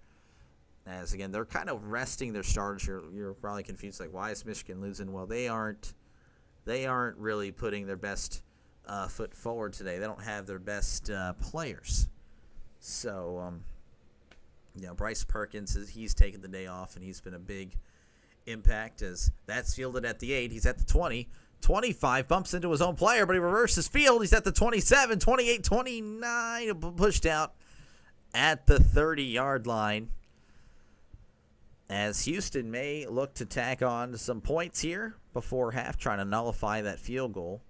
As, again, they're kind of resting their starters. You're probably confused, like, why is Michigan losing? Well, they aren't really putting their best foot forward today. They don't have their best players. So, Bryce Perkins, he's taken the day off, and he's been a big impact as that's fielded at the 8. He's at the 20. 25, bumps into his own player, but he reverses field. He's at the 27, 28, 29, pushed out at the 30-yard line. As Houston may look to tack on some points here before half, trying to nullify that field goal.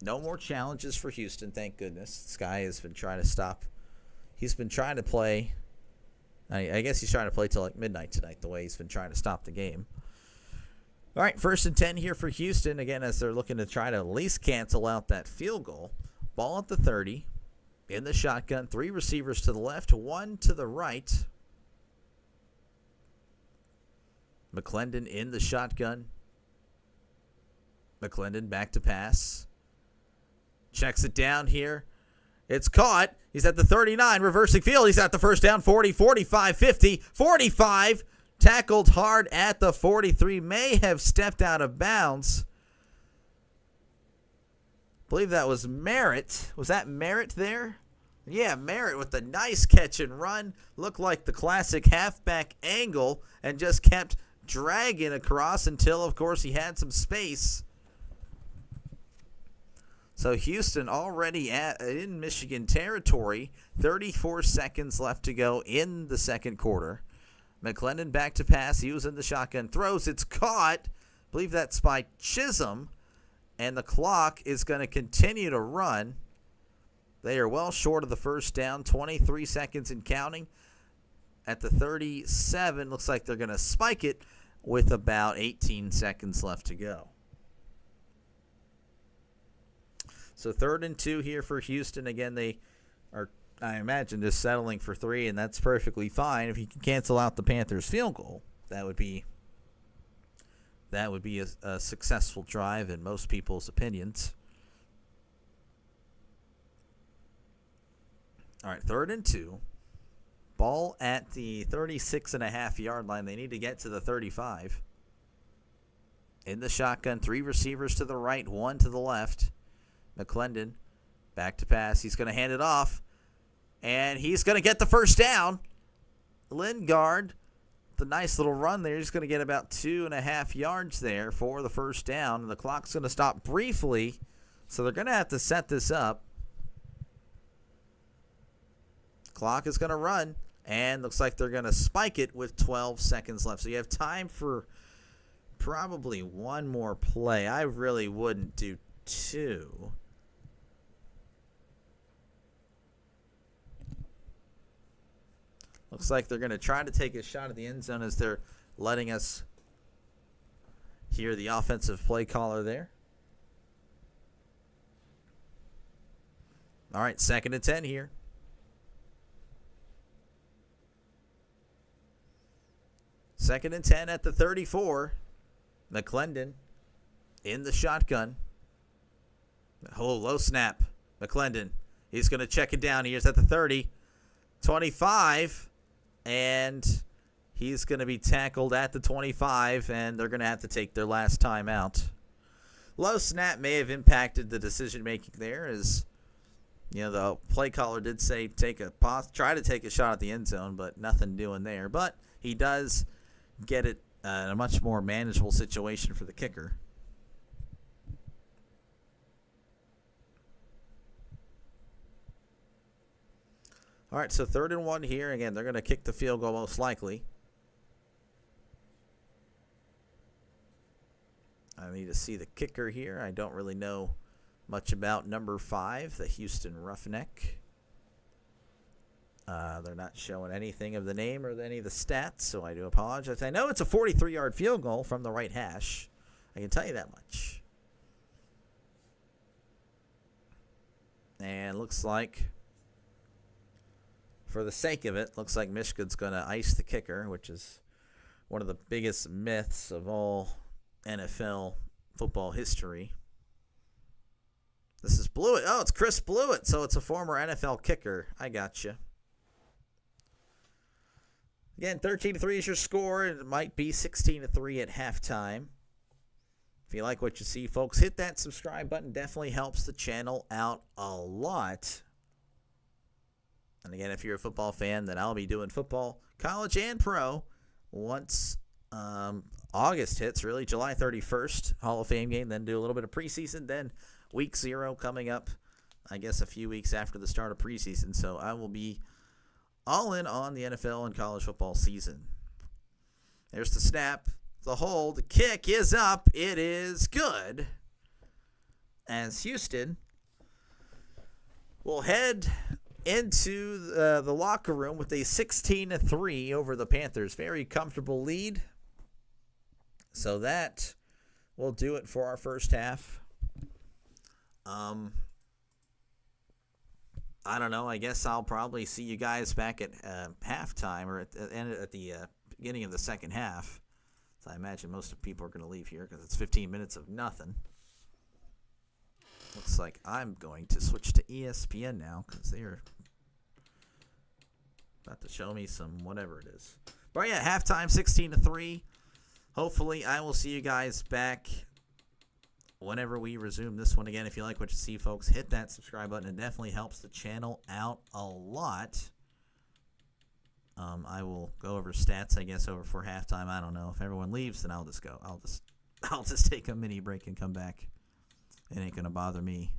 No more challenges for Houston, thank goodness. This guy has been trying to stop. He's been trying to play. I guess he's trying to play till like midnight tonight, the way he's been trying to stop the game. All right, 1st and 10 here for Houston, again, as they're looking to try to at least cancel out that field goal. Ball at the 30, in the shotgun, 3 receivers to the left, 1 to the right. McClendon in the shotgun. McClendon back to pass. Checks it down here. It's caught. He's at the 39, reversing field. He's at the first down, 40, 45, 50, 45. Tackled hard at the 43. May have stepped out of bounds. I believe that was Merritt. Was that Merritt there? Yeah, Merritt with a nice catch and run. Looked like the classic halfback angle and just kept dragging across until, of course, he had some space. So Houston already in Michigan territory. 34 seconds left to go in the second quarter. McClendon back to pass. He was in the shotgun. Throws. It's caught. I believe that's by Chisholm. And the clock is going to continue to run. They are well short of the first down. 23 seconds and counting. At the 37, looks like they're going to spike it with about 18 seconds left to go. So 3rd and 2 here for Houston. Again, they are, I imagine, just settling for 3, and that's perfectly fine. If you can cancel out the Panthers' field goal, that would be a successful drive in most people's opinions. All right, 3rd and 2. Ball at the 36.5-yard line. They need to get to the 35. In the shotgun, 3 receivers to the right, 1 to the left. McClendon back to pass. He's going to hand it off, and he's going to get the first down. Lingard, the nice little run there. He's going to get about 2.5 yards there for the first down. And the clock's going to stop briefly, so they're going to have to set this up. Clock is going to run, and looks like they're going to spike it with 12 seconds left. So you have time for probably one more play. I really wouldn't do 2. Looks like they're going to try to take a shot at the end zone as they're letting us hear the offensive play caller there. All right, 2nd and 10 here. Second and 10 at the 34. McClendon in the shotgun. Oh, low snap. McClendon. He's going to check it down. Here's at the 30. 25. And he's going to be tackled at the 25. And they're going to have to take their last time out. Low snap may have impacted the decision making there, as the play caller did say try to take a shot at the end zone, but nothing doing there. But he does get it in a much more manageable situation for the kicker. All right, so 3rd and 1 here. Again, they're going to kick the field goal most likely. I need to see the kicker here. I don't really know much about number 5, the Houston Roughneck. They're not showing anything of the name or any of the stats, so I do apologize. I know it's a 43-yard field goal from the right hash. I can tell you that much. And looks like, for the sake of it, looks like Michigan's going to ice the kicker, which is one of the biggest myths of all NFL football history. This is Blewett. Oh, it's Chris Blewett, so it's a former NFL kicker. I got you. Again, 13-3 is your score. It might be 16-3 at halftime. If you like what you see, folks, hit that subscribe button. Definitely helps the channel out a lot. And again, if you're a football fan, then I'll be doing football, college and pro, once August hits, really, July 31st, Hall of Fame game, then do a little bit of preseason, then week 0 coming up, I guess a few weeks after the start of preseason. So I will be all in on the NFL and college football season. There's the snap, the hold, the kick is up. It is good. As Houston will head into the locker room with a 16-3 over the Panthers. Very comfortable lead. So that will do it for our first half. I don't know. I guess I'll probably see you guys back at halftime or at the beginning of the second half. So I imagine most of people are going to leave here because it's 15 minutes of nothing. Looks like I'm going to switch to ESPN now because they are about to show me some whatever it is. But yeah, halftime 16-3. Hopefully I will see you guys back whenever we resume this one again. If you like what you see, folks, hit that subscribe button. It definitely helps the channel out a lot. I will go over stats, I guess, over for halftime. I don't know. If everyone leaves, then I'll just go. I'll just take a mini break and come back. It ain't gonna bother me.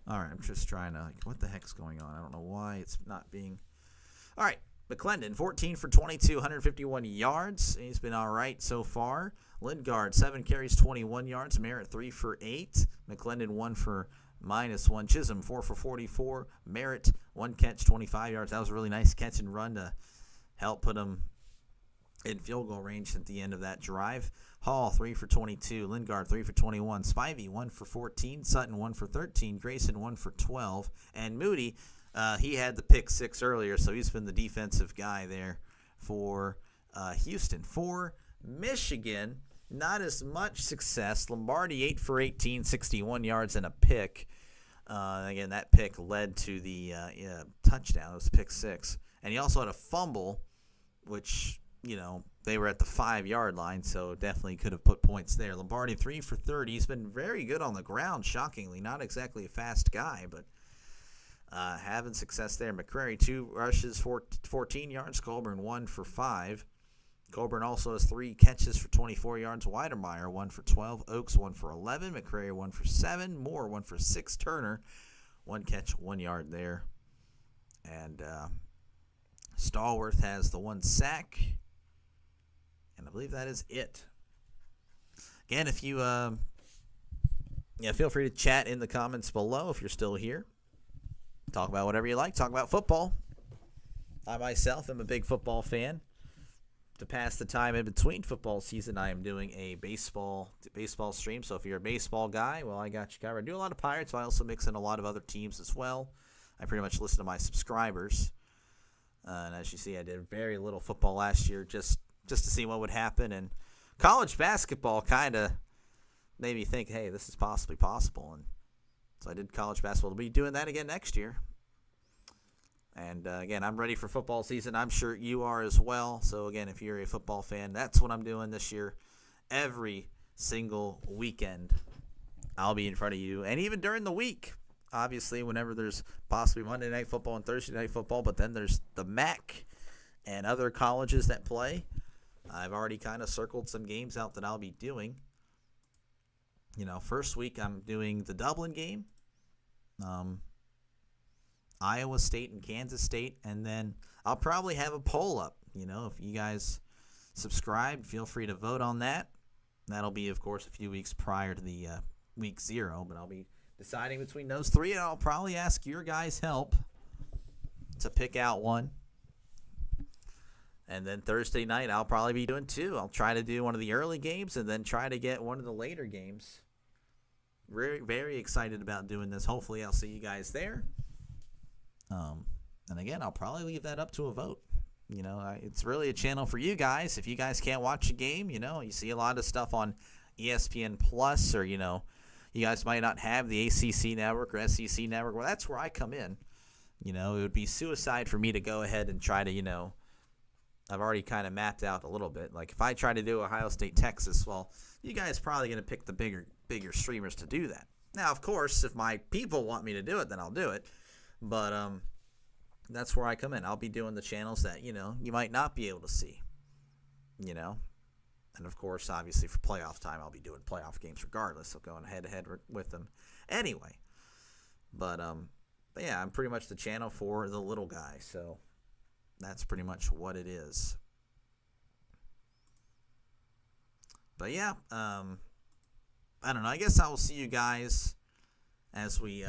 All right, I'm just trying to, what the heck's going on? I don't know why it's not being. All right, McClendon, 14 for 22, 151 yards. He's been all right so far. Lingard, 7 carries, 21 yards. Merritt, 3 for 8. McClendon, 1 for -1. Chisholm, 4 for 44. Merritt, 1 catch, 25 yards. That was a really nice catch and run to help put him in field goal range at the end of that drive. Hall, 3 for 22. Lingard, 3 for 21. Spivey, 1 for 14. Sutton, 1 for 13. Grayson, 1 for 12. And Moody, he had the pick 6 earlier, so he's been the defensive guy there for Houston. For Michigan, not as much success. Lombardi, 8 for 18, 61 yards and a pick. Again, that pick led to the touchdown. It was pick 6. And he also had a fumble, which, they were at the 5-yard line, so definitely could have put points there. Lombardi, 3 for 30. He's been very good on the ground, shockingly. Not exactly a fast guy, but having success there. McCrary, 2 rushes, 14 yards. Colburn, 1 for 5. Colburn also has 3 catches for 24 yards. Weidemeyer, 1 for 12. Oakes, 1 for 11. McCrary, 1 for 7. Moore, 1 for 6. Turner, 1 catch, 1 yard there. And Stallworth has the 1 sack. And I believe that is it. Again, if you feel free to chat in the comments below if you're still here. talk about whatever you like. Talk about football. I myself am a big football fan. To pass the time in between football season, I am doing a baseball stream. So if you're a baseball guy, well, I got you covered. I do a lot of Pirates, but I also mix in a lot of other teams as well. I pretty much listen to my subscribers. And as you see, I did very little football last year just to see what would happen. And college basketball kind of made me think, hey, this is possibly possible. And so I did college basketball. We'll be doing that again next year. And, again, I'm ready for football season. I'm sure you are as well. So, again, if you're a football fan, that's what I'm doing this year. Every single weekend, I'll be in front of you. And even during the week, obviously, whenever there's possibly Monday Night Football and Thursday Night Football. But then there's the MAC and other colleges that play. I've already kind of circled some games out that I'll be doing. First week I'm doing the Dublin game. Iowa State and Kansas State, and then I'll probably have a poll up. If you guys subscribe, feel free to vote on that. That'll be, of course, a few weeks prior to the week 0, but I'll be deciding between those 3, and I'll probably ask your guys' help to pick out one. And then Thursday night, I'll probably be doing 2. I'll try to do one of the early games and then try to get one of the later games. Very, very excited about doing this. Hopefully, I'll see you guys there. And again, I'll probably leave that up to a vote. It's really a channel for you guys. If you guys can't watch a game, you see a lot of stuff on ESPN Plus, or you guys might not have the ACC network or SEC network. Well, that's where I come in. It would be suicide for me to go ahead and try to, I've already kind of mapped out a little bit. Like if I try to do Ohio State, Texas, well, you guys are probably going to pick the bigger streamers to do that. Now, of course, if my people want me to do it, then I'll do it. But that's where I come in. I'll be doing the channels that, you might not be able to see, And, of course, obviously for playoff time, I'll be doing playoff games regardless. So going head-to-head with them anyway. But yeah, I'm pretty much the channel for the little guy. So that's pretty much what it is. But, yeah, I don't know. I guess I will see you guys as we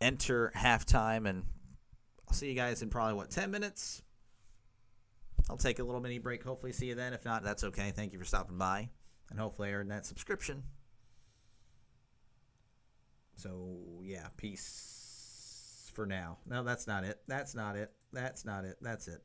enter halftime, and I'll see you guys in probably 10 minutes. I'll take a little mini break. Hopefully see you then. If not, that's okay. Thank you for stopping by, and hopefully I earned that subscription. So yeah, peace for now. No, that's not it. That's not it. That's not it. That's it.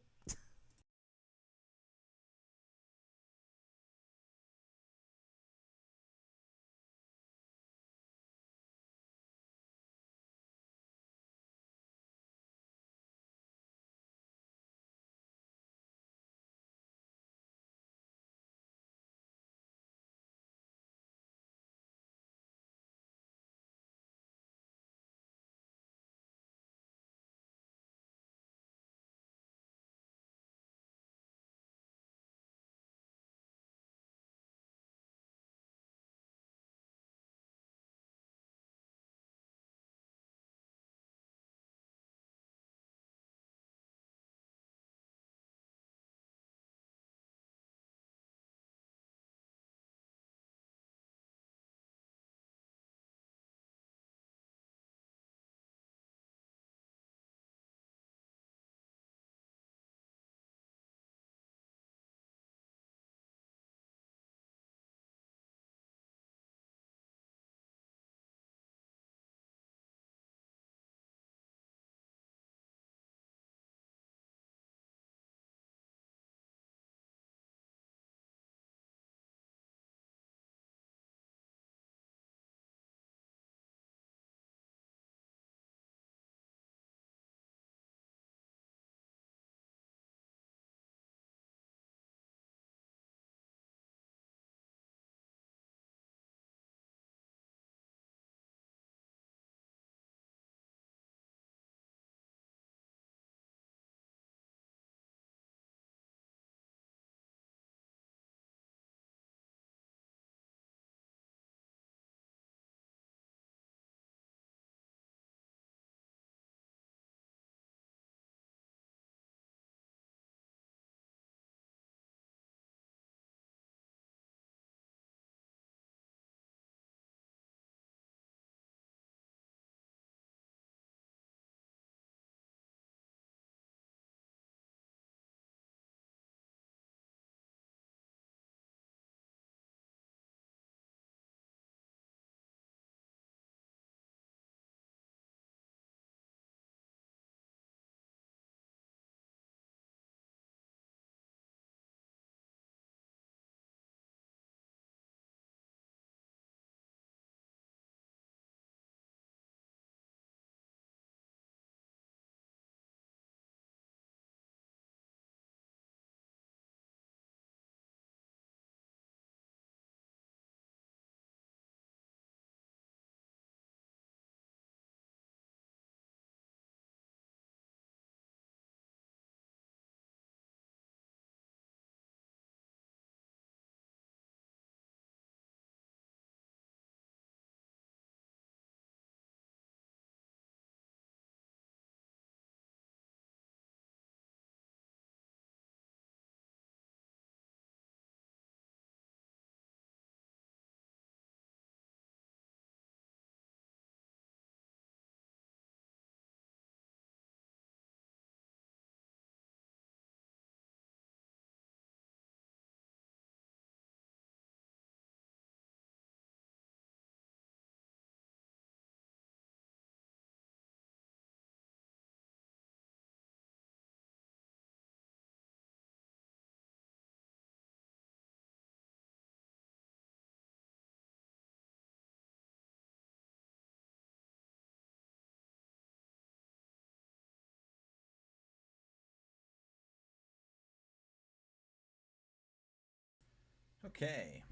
Okay.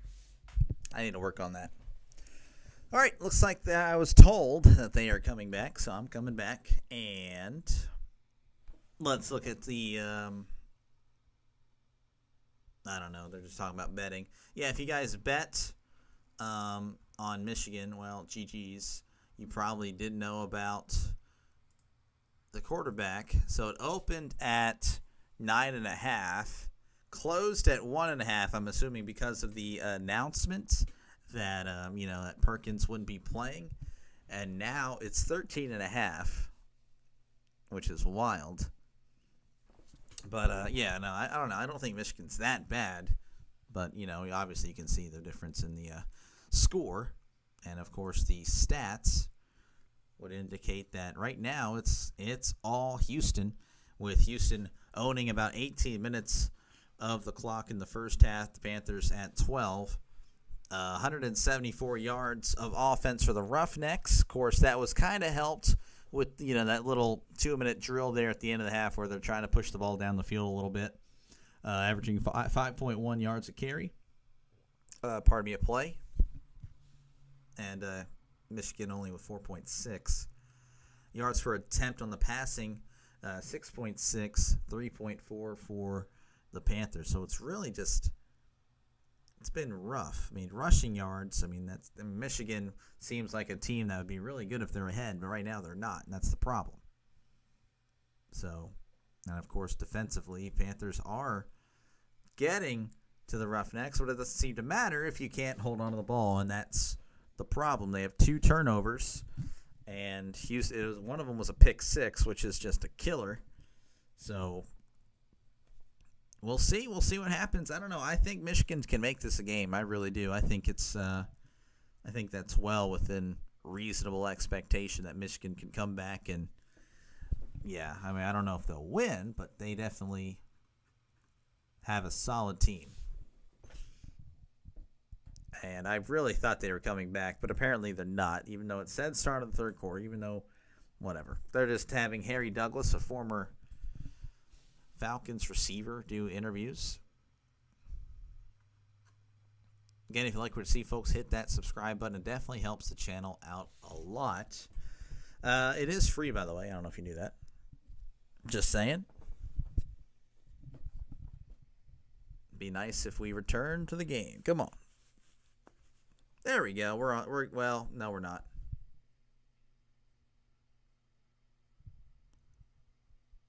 I need to work on that. All right, looks like that I was told that they are coming back, so I'm coming back. And let's look at the, I don't know, they're just talking about betting. Yeah, if you guys bet on Michigan, well, GG's, you probably didn't know about the quarterback. So it opened at 9.5, closed at 1.5. I'm assuming because of the announcement that that Perkins wouldn't be playing, and now it's 13.5, which is wild. But I don't know. I don't think Michigan's that bad, but obviously you can see the difference in the score, and of course the stats would indicate that right now it's all Houston, with Houston owning about 18 minutes of the clock in the first half. The Panthers at 12. 174 yards of offense for the Roughnecks. Of course, that was kind of helped with that little 2-minute drill there at the end of the half where they're trying to push the ball down the field a little bit, averaging 5.1 yards a carry. A play. And Michigan only with 4.6 yards per attempt on the passing, 6.6, 3.4 for the Panthers. So it's really just, it's been rough. I mean, rushing yards, Michigan seems like a team that would be really good if they're ahead, but right now they're not, and that's the problem. So, and of course, defensively, Panthers are getting to the Roughnecks, but it doesn't seem to matter if you can't hold on to the ball, and that's the problem. They have 2 turnovers, and Houston, one of them was a pick 6, which is just a killer. So we'll see. We'll see what happens. I don't know. I think Michigan can make this a game. I really do. I think it's. I think that's well within reasonable expectation that Michigan can come back and. Yeah, I don't know if they'll win, but they definitely have a solid team. And I really thought they were coming back, but apparently they're not, even though it said start of the third quarter, even though, whatever. They're just having Harry Douglas, a former Falcons receiver, do interviews. Again, if you like what you see, folks, hit that subscribe button. It definitely helps the channel out a lot. It is free, by the way. I don't know if you knew that. Just saying. Be nice if we return to the game. Come on. There we go. We're on. Well, no, we're not.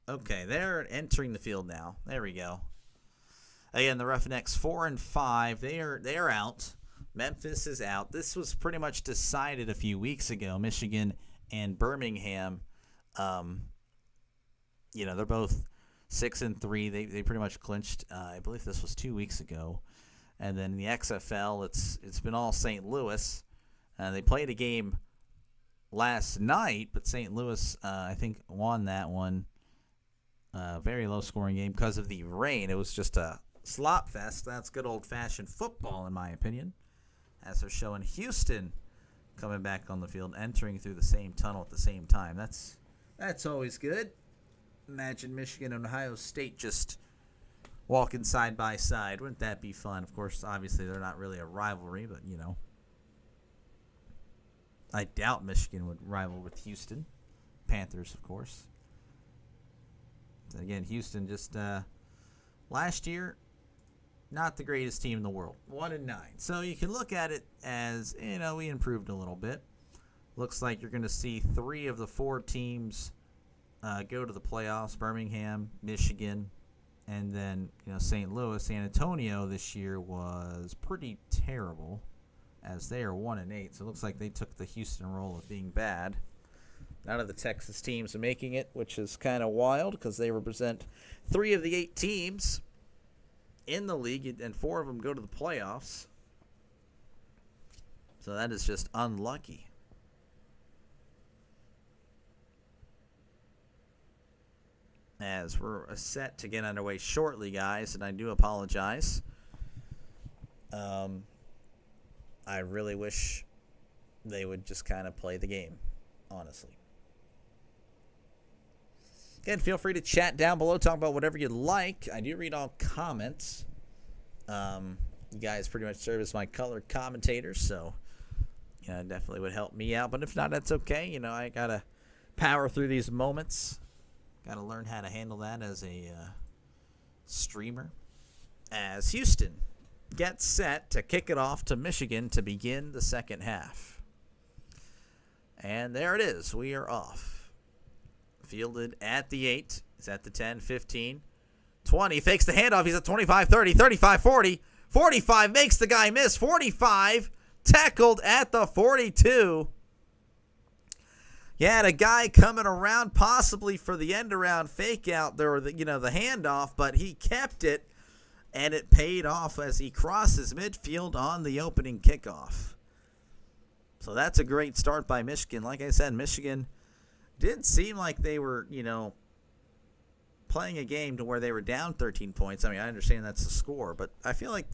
Okay, they're entering the field now. There we go. Again, the Roughnecks 4-5. They are out. Memphis is out. This was pretty much decided a few weeks ago. Michigan and Birmingham. They're both 6-3. They pretty much clinched. I believe this was 2 weeks ago. And then in the XFL, it's been all St. Louis. They played a game last night, but St. Louis, I think, won that one. Very low-scoring game because of the rain. It was just a slop fest. That's good old-fashioned football, in my opinion, as they're showing Houston coming back on the field, entering through the same tunnel at the same time. That's always good. Imagine Michigan and Ohio State just walking side by side. Wouldn't that be fun? Of course, obviously, they're not really a rivalry, but, I doubt Michigan would rival with Houston. Panthers, of course. So again, Houston just last year, not the greatest team in the world. 1-9. So you can look at it as, we improved a little bit. Looks like you're going to see 3 of the 4 teams go to the playoffs. Birmingham, Michigan, and then, St. Louis. San Antonio this year was pretty terrible, as they are 1-8. So it looks like they took the Houston role of being bad. None of the Texas teams are making it, which is kind of wild because they represent 3 of the 8 teams in the league, and 4 of them go to the playoffs. So that is just unlucky. As we're set to get underway shortly, guys, and I do apologize. I really wish they would just kind of play the game, honestly. Again, feel free to chat down below, talk about whatever you'd like. I do read all comments. You guys pretty much serve as my color commentators, so it definitely would help me out. But if not, that's okay. I got to power through these moments. Got to learn how to handle that as a streamer. As Houston gets set to kick it off to Michigan to begin the second half. And there it is. We are off. Fielded at the 8. He's at the 10, 15, 20. Fakes the handoff. He's at 25, 30, 35, 40. 45 makes the guy miss. 45 tackled at the 42. Yeah, the guy coming around possibly for the end-around fake-out there, or the handoff, but he kept it, and it paid off as he crosses midfield on the opening kickoff. So that's a great start by Michigan. Like I said, Michigan didn't seem like they were, playing a game to where they were down 13 points. I mean, I understand that's the score, but I feel like,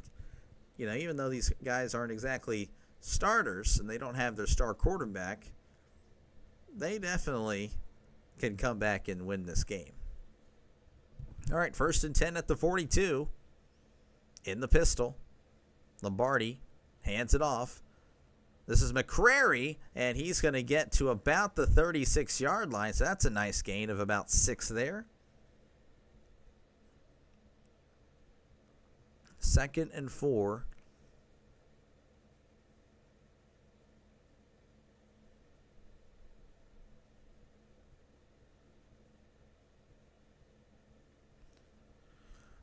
even though these guys aren't exactly starters and they don't have their star quarterback, they definitely can come back and win this game. All right, 1st and 10 at the 42. In the pistol. Lombardi hands it off. This is McCrary, and he's going to get to about the 36-yard line, so that's a nice gain of about 6 there. 2nd and 4.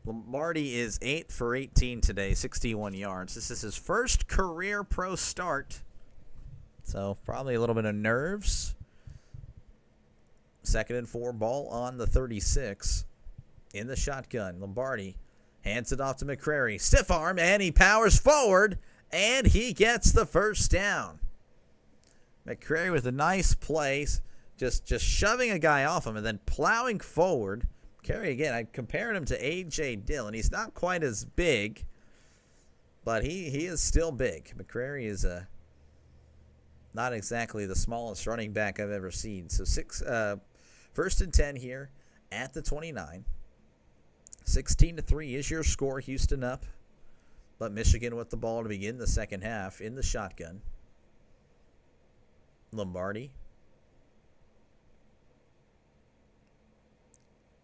Lombardi is 8 for 18 today, 61 yards. This is his first career pro start, so probably a little bit of nerves. 2nd and 4, ball on the 36 in the shotgun. Lombardi hands it off to McCrary. Stiff arm, and he powers forward, and he gets the first down. McCrary with a nice play, just shoving a guy off him and then plowing forward. McCrary, again, I compared him to A.J. Dillon. He's not quite as big, but he is still big. McCrary is not exactly the smallest running back I've ever seen. So 1st and 10 here at the 29. 16-3 is your score. Houston up, but Michigan with the ball to begin the second half in the shotgun. Lombardi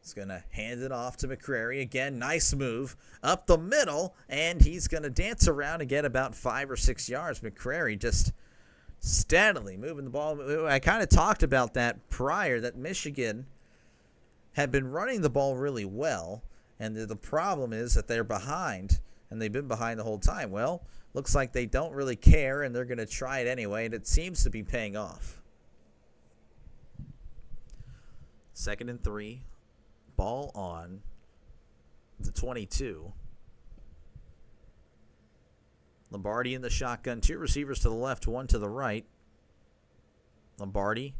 is going to hand it off to McCrary. Again, nice move up the middle, and he's going to dance around and get about 5 or 6 yards. McCrary just steadily moving the ball. I kind of talked about that prior, that Michigan had been running the ball really well, and the problem is that they're behind, and they've been behind the whole time. Well, looks like they don't really care, and they're going to try it anyway, and it seems to be paying off. 2nd and 3. Ball on the 22. Lombardi in the shotgun. 2 receivers to the left, 1 to the right. Lombardi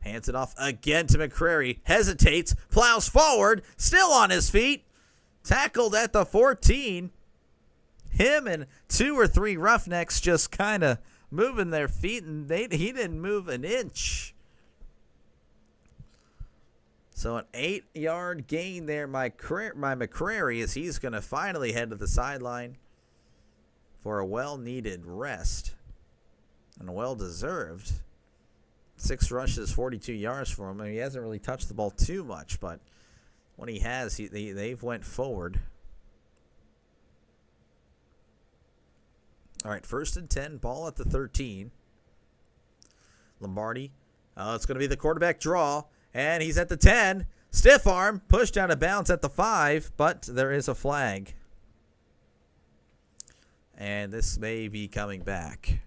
hands it off again to McCrary. Hesitates, plows forward, still on his feet. Tackled at the 14. Him and 2 or 3 Roughnecks just kind of moving their feet, and he didn't move an inch. So an 8-yard gain there by McCrary, as he's going to finally head to the sideline for a well-needed rest and well-deserved. 6 rushes, 42 yards for him. I mean, he hasn't really touched the ball too much, but when he has, they've went forward. All right, 1st and 10, ball at the 13. Lombardi, it's going to be the quarterback draw. And he's at the 10. Stiff arm, pushed out of bounds at the 5, but there is a flag. And this may be coming back.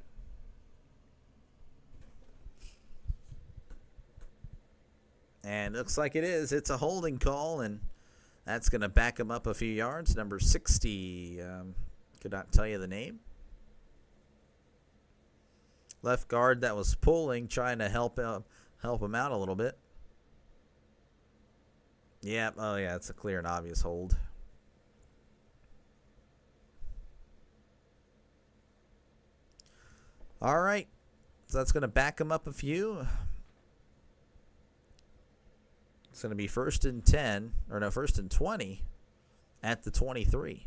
And looks like it is. It's a holding call, and that's going to back him up a few yards. Number 60, could not tell you the name. Left guard that was pulling, trying to help him out a little bit. Yeah, oh yeah, it's a clear and obvious hold. All right, so that's going to back him up a few. It's going to be 1st and 10, or no, 1st and 20 at the 23.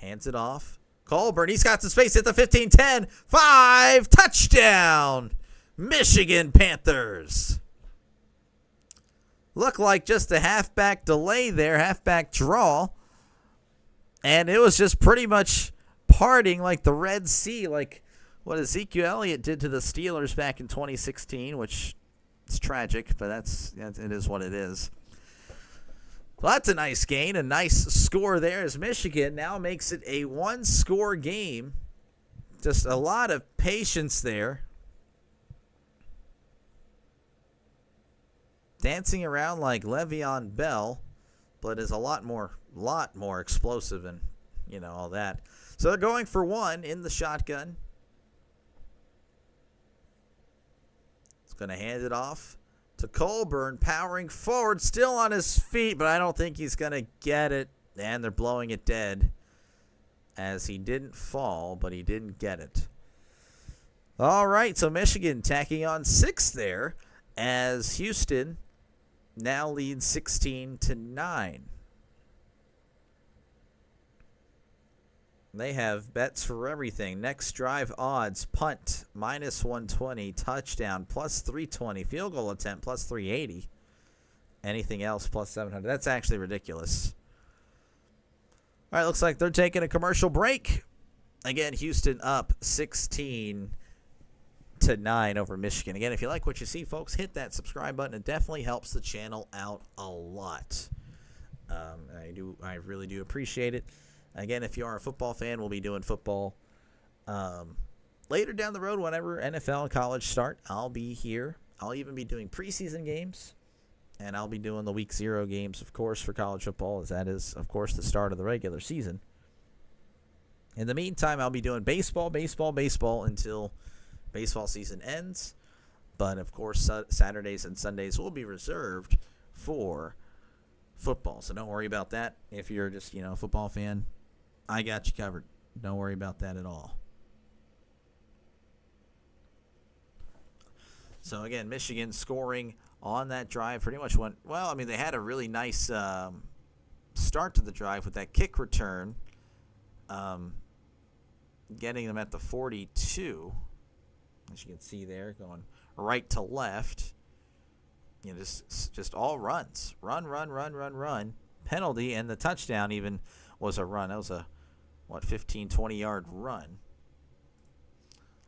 Hands it off. Colburn, he's got some space at the 15-10. 5, touchdown, Michigan Panthers. Looked like just a halfback delay there, halfback draw. And it was just pretty much parting like the Red Sea, like what Ezekiel Elliott did to the Steelers back in 2016, which is tragic, but it is what it is. Well, that's a nice gain, a nice score there as Michigan now makes it a one-score game. Just a lot of patience there. Dancing around like Le'Veon Bell, but is a lot more explosive and, all that. So they're going for one in the shotgun. It's going to hand it off to Colburn, powering forward, still on his feet, but I don't think he's going to get it. And they're blowing it dead as he didn't fall, but he didn't get it. All right, so Michigan tacking on 6 there as Houston now leads 16-9. They have bets for everything. Next drive odds, punt, -120, touchdown, +320, field goal attempt, +380. Anything else, +700. That's actually ridiculous. All right, looks like they're taking a commercial break. Again, Houston up 16-9 over Michigan. Again, if you like what you see, folks, hit that subscribe button. It definitely helps the channel out a lot. I really do appreciate it. Again, if you are a football fan, we'll be doing football later down the road whenever NFL and college start. I'll be here. I'll even be doing preseason games, and I'll be doing the Week 0 games, of course, for college football, as that is, of course, the start of the regular season. In the meantime, I'll be doing baseball until baseball season ends. But, of course, Saturdays and Sundays will be reserved for football. So don't worry about that. If you're just, a football fan, I got you covered. Don't worry about that at all. So, again, Michigan scoring on that drive pretty much went, they had a really nice start to the drive with that kick return, getting them at the 42. As you can see there, going right to left. Just all runs. Run. Penalty, and the touchdown even was a run. That was a, 15, 20-yard run.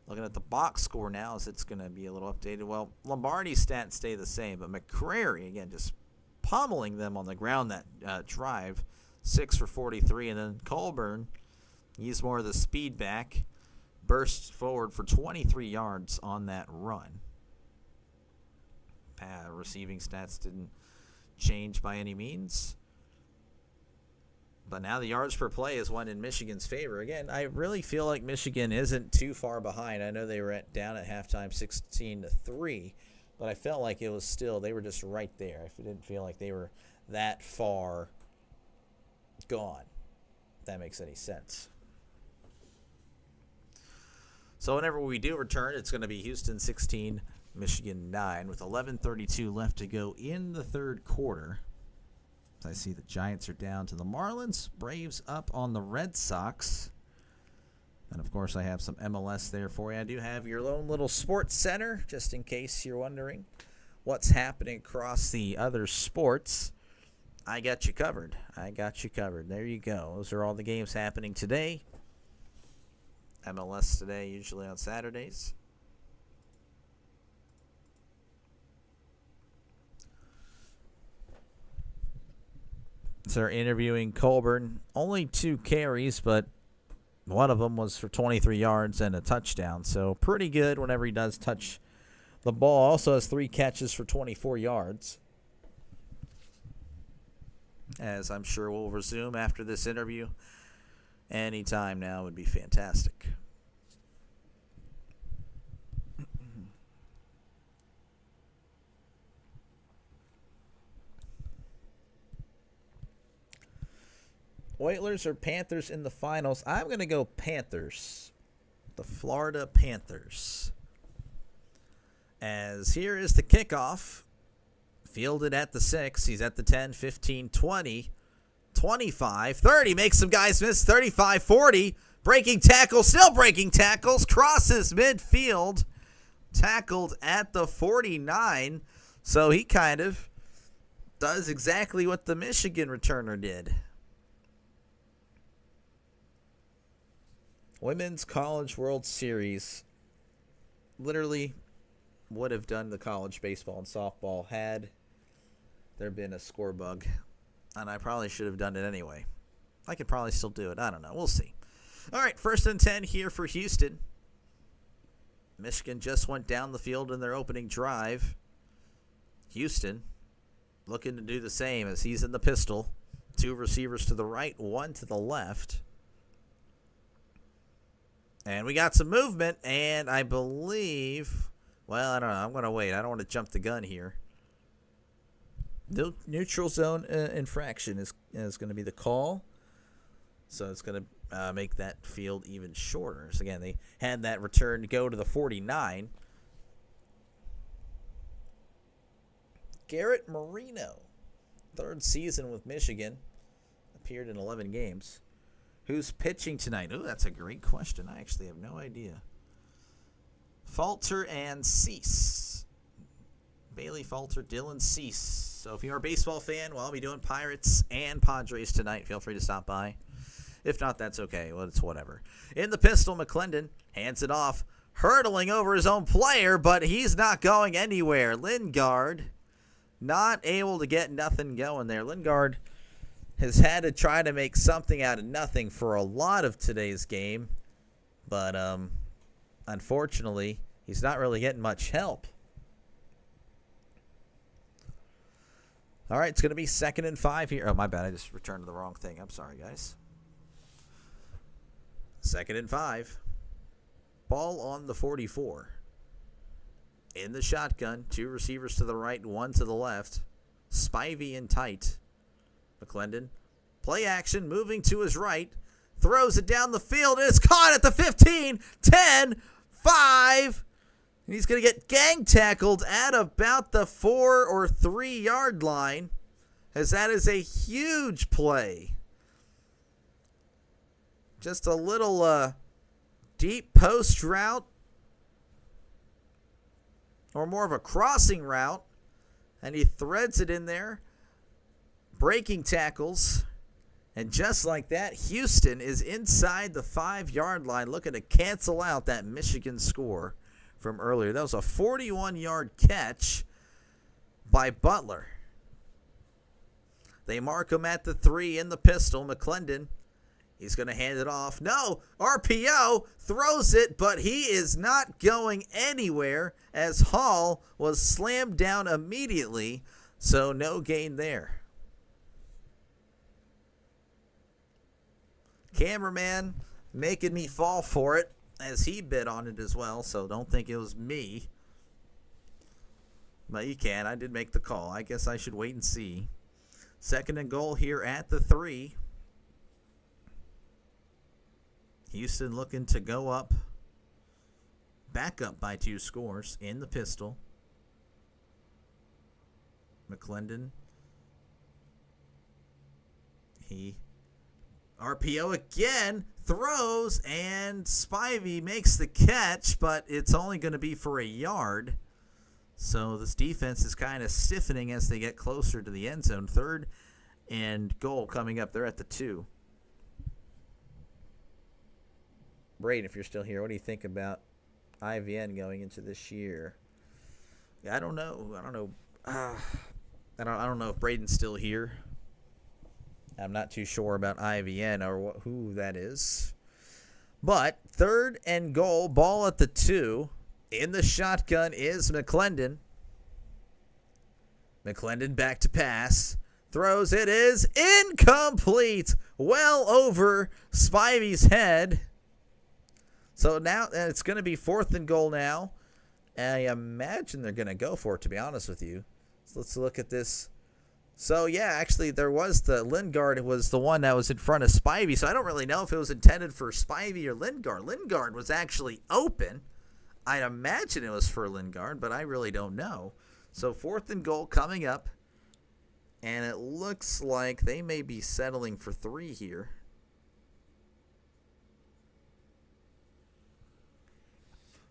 Looking at the box score now as it's going to be a little updated. Well, Lombardi's stats stay the same, but McCrary, again, just pummeling them on the ground that drive. 6 for 43, and then Colburn used more of the speed back. Bursts forward for 23 yards on that run. Receiving stats didn't change by any means. But now the yards per play is one in Michigan's favor. Again, I really feel like Michigan isn't too far behind. I know they were down at halftime 16-3, but I felt like it was still, they were just right there. I didn't feel like they were that far gone, if that makes any sense. So whenever we do return, it's going to be Houston 16, Michigan 9, with 11:32 left to go in the third quarter. I see the Giants are down to the Marlins. Braves up on the Red Sox. And, of course, I have some MLS there for you. I do have your own little sports center, just in case you're wondering what's happening across the other sports. I got you covered. There you go. Those are all the games happening today. MLS today, usually on Saturdays. So they're interviewing Colburn. Only 2 carries, but one of them was for 23 yards and a touchdown. So pretty good whenever he does touch the ball. Also has 3 catches for 24 yards. As I'm sure we'll resume after this interview. Anytime now would be fantastic. Oilers or Panthers in the finals? I'm going to go Panthers. The Florida Panthers. As here is the kickoff. Fielded at the 6. He's at the 10, 15, 20. 25, 30, makes some guys miss, 35, 40, breaking tackles, still breaking tackles, crosses midfield, tackled at the 49, so he kind of does exactly what the Michigan returner did. Women's College World Series literally would have done the college baseball and softball had there been a score bug. And I probably should have done it anyway. I could probably still do it. I don't know. We'll see. All right, 1st and 10 here for Houston. Michigan just went down the field in their opening drive. Houston looking to do the same as he's in the pistol. 2 receivers to the right, 1 to the left. And we got some movement, and I believe, well, I don't know. I'm going to wait. I don't want to jump the gun here. The neutral zone infraction is going to be the call. So it's going to make that field even shorter. So, again, they had that return go to the 49. Garrett Marino, 3rd season with Michigan, appeared in 11 games. Who's pitching tonight? Oh, that's a great question. I actually have no idea. Falter and Cease. Bailey Falter, Dylan Cease. So if you're a baseball fan, well, I'll be doing Pirates and Padres tonight. Feel free to stop by. If not, that's okay. Well, it's whatever. In the pistol, McClendon hands it off, hurdling over his own player, but he's not going anywhere. Lingard not able to get nothing going there. Lingard has had to try to make something out of nothing for a lot of today's game. But unfortunately, he's not really getting much help. All right, it's going to be 2nd and 5 here. Oh, my bad. I just returned to the wrong thing. I'm sorry, guys. 2nd and 5. Ball on the 44. In the shotgun, 2 receivers to the right, 1 to the left. Spivey and tight. McClendon, play action, moving to his right, throws it down the field, and it's caught at the 15, 10, 5. And he's going to get gang tackled at about the 4 or 3 yard line, as that is a huge play. Just a little deep post route, or more of a crossing route, and he threads it in there. Breaking tackles, and just like that, Houston is inside the 5 yard line looking to cancel out that Michigan score from earlier. That was a 41-yard catch by Butler. They mark him at the 3 in the pistol. McClendon, he's going to hand it off. No, RPO throws it, but he is not going anywhere as Hall was slammed down immediately, so no gain there. Cameraman making me fall for it as he bid on it as well, so don't think it was me. But you can. I did make the call. I guess I should wait and see. 2nd and goal here at the 3. Houston looking to go up. Back up by 2 scores in the pistol. McClendon. He RPO again, throws, and Spivey makes the catch, but it's only going to be for a yard. So this defense is kind of stiffening as they get closer to the end zone. 3rd and goal coming up. They're at the 2. Braden, if you're still here, what do you think about IVN going into this year? I don't know. I don't know if Braden's still here. I'm not too sure about IVN or who that is. But 3rd and goal, ball at the 2. In the shotgun is McClendon. McClendon back to pass. Throws, it is incomplete. Well over Spivey's head. So now it's going to be 4th and goal now. I imagine they're going to go for it, to be honest with you. So let's look at this. So, yeah, actually, there was the Lingard was the one that was in front of Spivey. So I don't really know if it was intended for Spivey or Lingard. Lingard was actually open. I'd imagine it was for Lingard, but I really don't know. So 4th and goal coming up. And it looks like they may be settling for 3 here.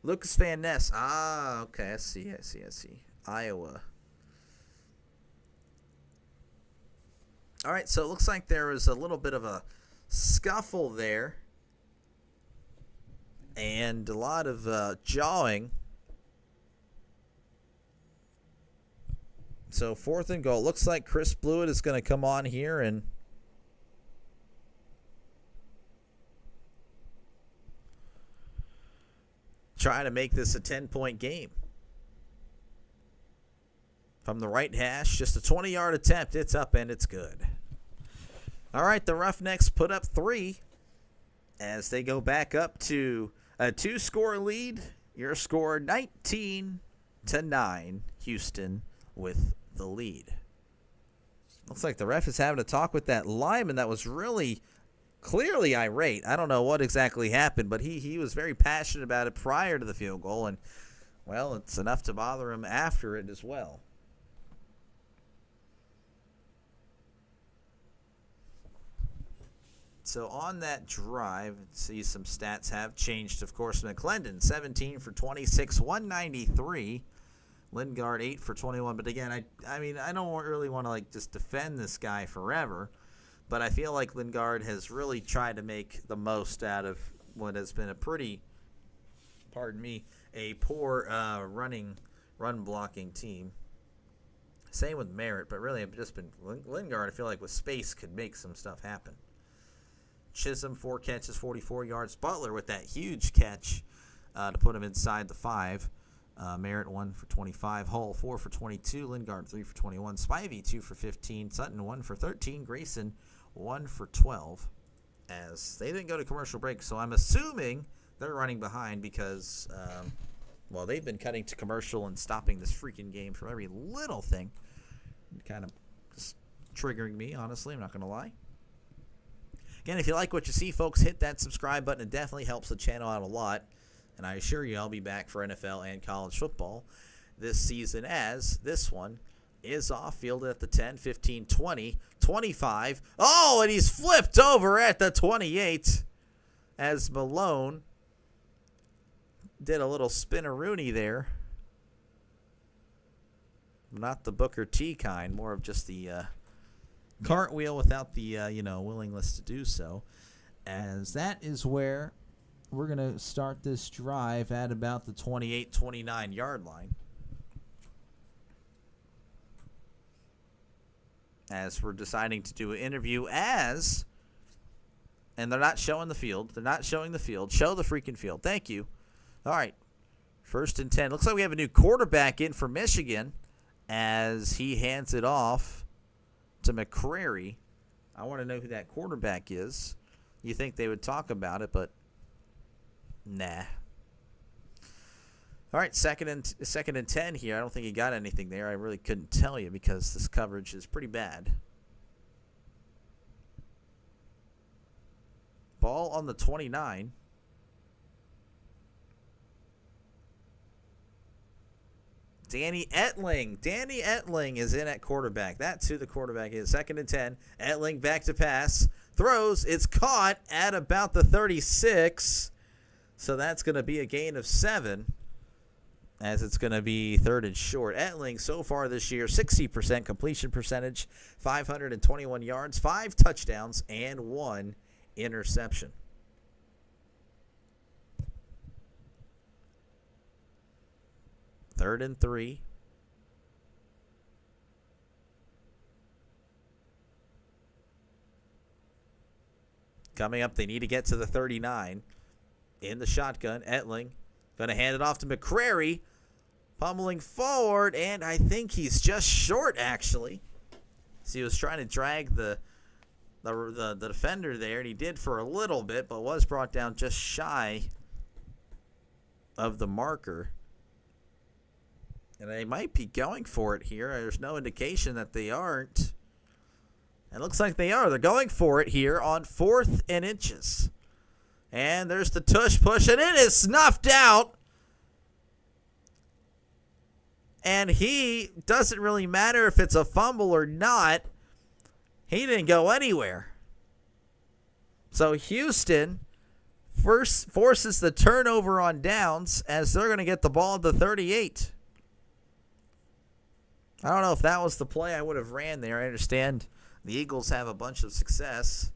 Lucas Van Ness. Okay. I see. Iowa. All right, so it looks like there was a little bit of a scuffle there. And a lot of jawing. So 4th and goal. Looks like Chris Blewett is going to come on here and try to make this a 10-point game. From the right hash, just a 20-yard attempt. It's up and it's good. All right, the Roughnecks put up 3 as they go back up to a 2-score lead. Your score 19-9. Houston with the lead. Looks like the ref is having a talk with that lineman that was really clearly irate. I don't know what exactly happened, but he was very passionate about it prior to the field goal, and, well, it's enough to bother him after it as well. So on that drive, see some stats have changed, of course. McClendon, 17 for 26, 193. Lingard, 8 for 21. But again, I mean, I don't really want to just defend this guy forever. But I feel like Lingard has really tried to make the most out of what has been a pretty, a poor run blocking team. Same with Merritt, but really I've just been Lingard, I feel like with space could make some stuff happen. Chisholm, 4 catches, 44 yards. Butler with that huge catch to put him inside the 5. Merritt, 1 for 25. Hull, 4 for 22. Lingard, 3 for 21. Spivey, 2 for 15. Sutton, 1 for 13. Grayson, 1 for 12. As they didn't go to commercial break, so I'm assuming they're running behind because, they've been cutting to commercial and stopping this freaking game for every little thing. Kind of just triggering me, honestly. I'm not going to lie. Again, if you like what you see, folks, hit that subscribe button. It definitely helps the channel out a lot. And I assure you I'll be back for NFL and college football this season, as this one is off. Fielded at the 10, 15, 20, 25. Oh, and he's flipped over at the 28 as Malone did a little spin-a-rooney there. Not the Booker T kind, more of just the cartwheel without the, willingness to do so. As that is where we're going to start this drive at about the 28-29 yard line. As we're deciding to do an interview and they're not showing the field. They're not showing the field. Show the freaking field. Thank you. All right. 1st and 10. Looks like we have a new quarterback in for Michigan as he hands it off to McCrary. I want to know who that quarterback is. You think they would talk about it, but nah. All right, second and 10 here. I don't think he got anything there. I really couldn't tell you because this coverage is pretty bad. Ball on the 29. Danny Etling is in at quarterback. That's who the quarterback is. 2nd and 10. Etling back to pass. Throws. It's caught at about the 36. So that's going to be a gain of 7. As it's going to be 3rd and short. Etling so far this year, 60% completion percentage, 521 yards, 5 touchdowns, and 1 interception. Third and 3. Coming up, they need to get to the 39. In the shotgun, Etling going to hand it off to McCrary. Pummeling forward, and I think he's just short, actually. So he was trying to drag the defender there, and he did for a little bit, but was brought down just shy of the marker. And they might be going for it here. There's no indication that they aren't. It looks like they are. They're going for it here on 4th and inches. And there's the tush push, and it is snuffed out. And he doesn't really matter if it's a fumble or not. He didn't go anywhere. So Houston first forces the turnover on downs as they're going to get the ball at the 38. I don't know if that was the play I would have ran there. I understand the Eagles have a bunch of success.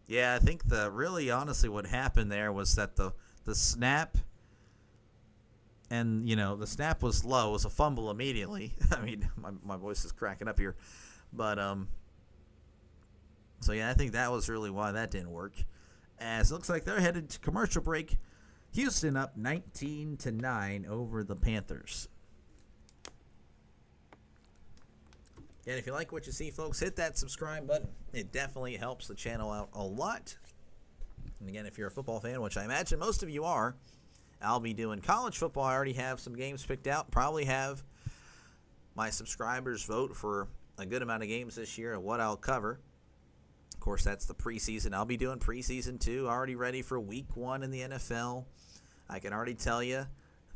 Yeah, I think honestly what happened there was that the snap, and, the snap was low. It was a fumble immediately. I mean, my voice is cracking up here. But, so yeah, I think that was really why that didn't work. As it looks like they're headed to commercial break. Houston up 19-9 over the Panthers. And if you like what you see, folks, hit that subscribe button. It definitely helps the channel out a lot. And again, if you're a football fan, which I imagine most of you are, I'll be doing college football. I already have some games picked out. Probably have my subscribers vote for a good amount of games this year and what I'll cover. Of course, that's the preseason. I'll be doing preseason too. Already ready for week 1 in the NFL. I can already tell you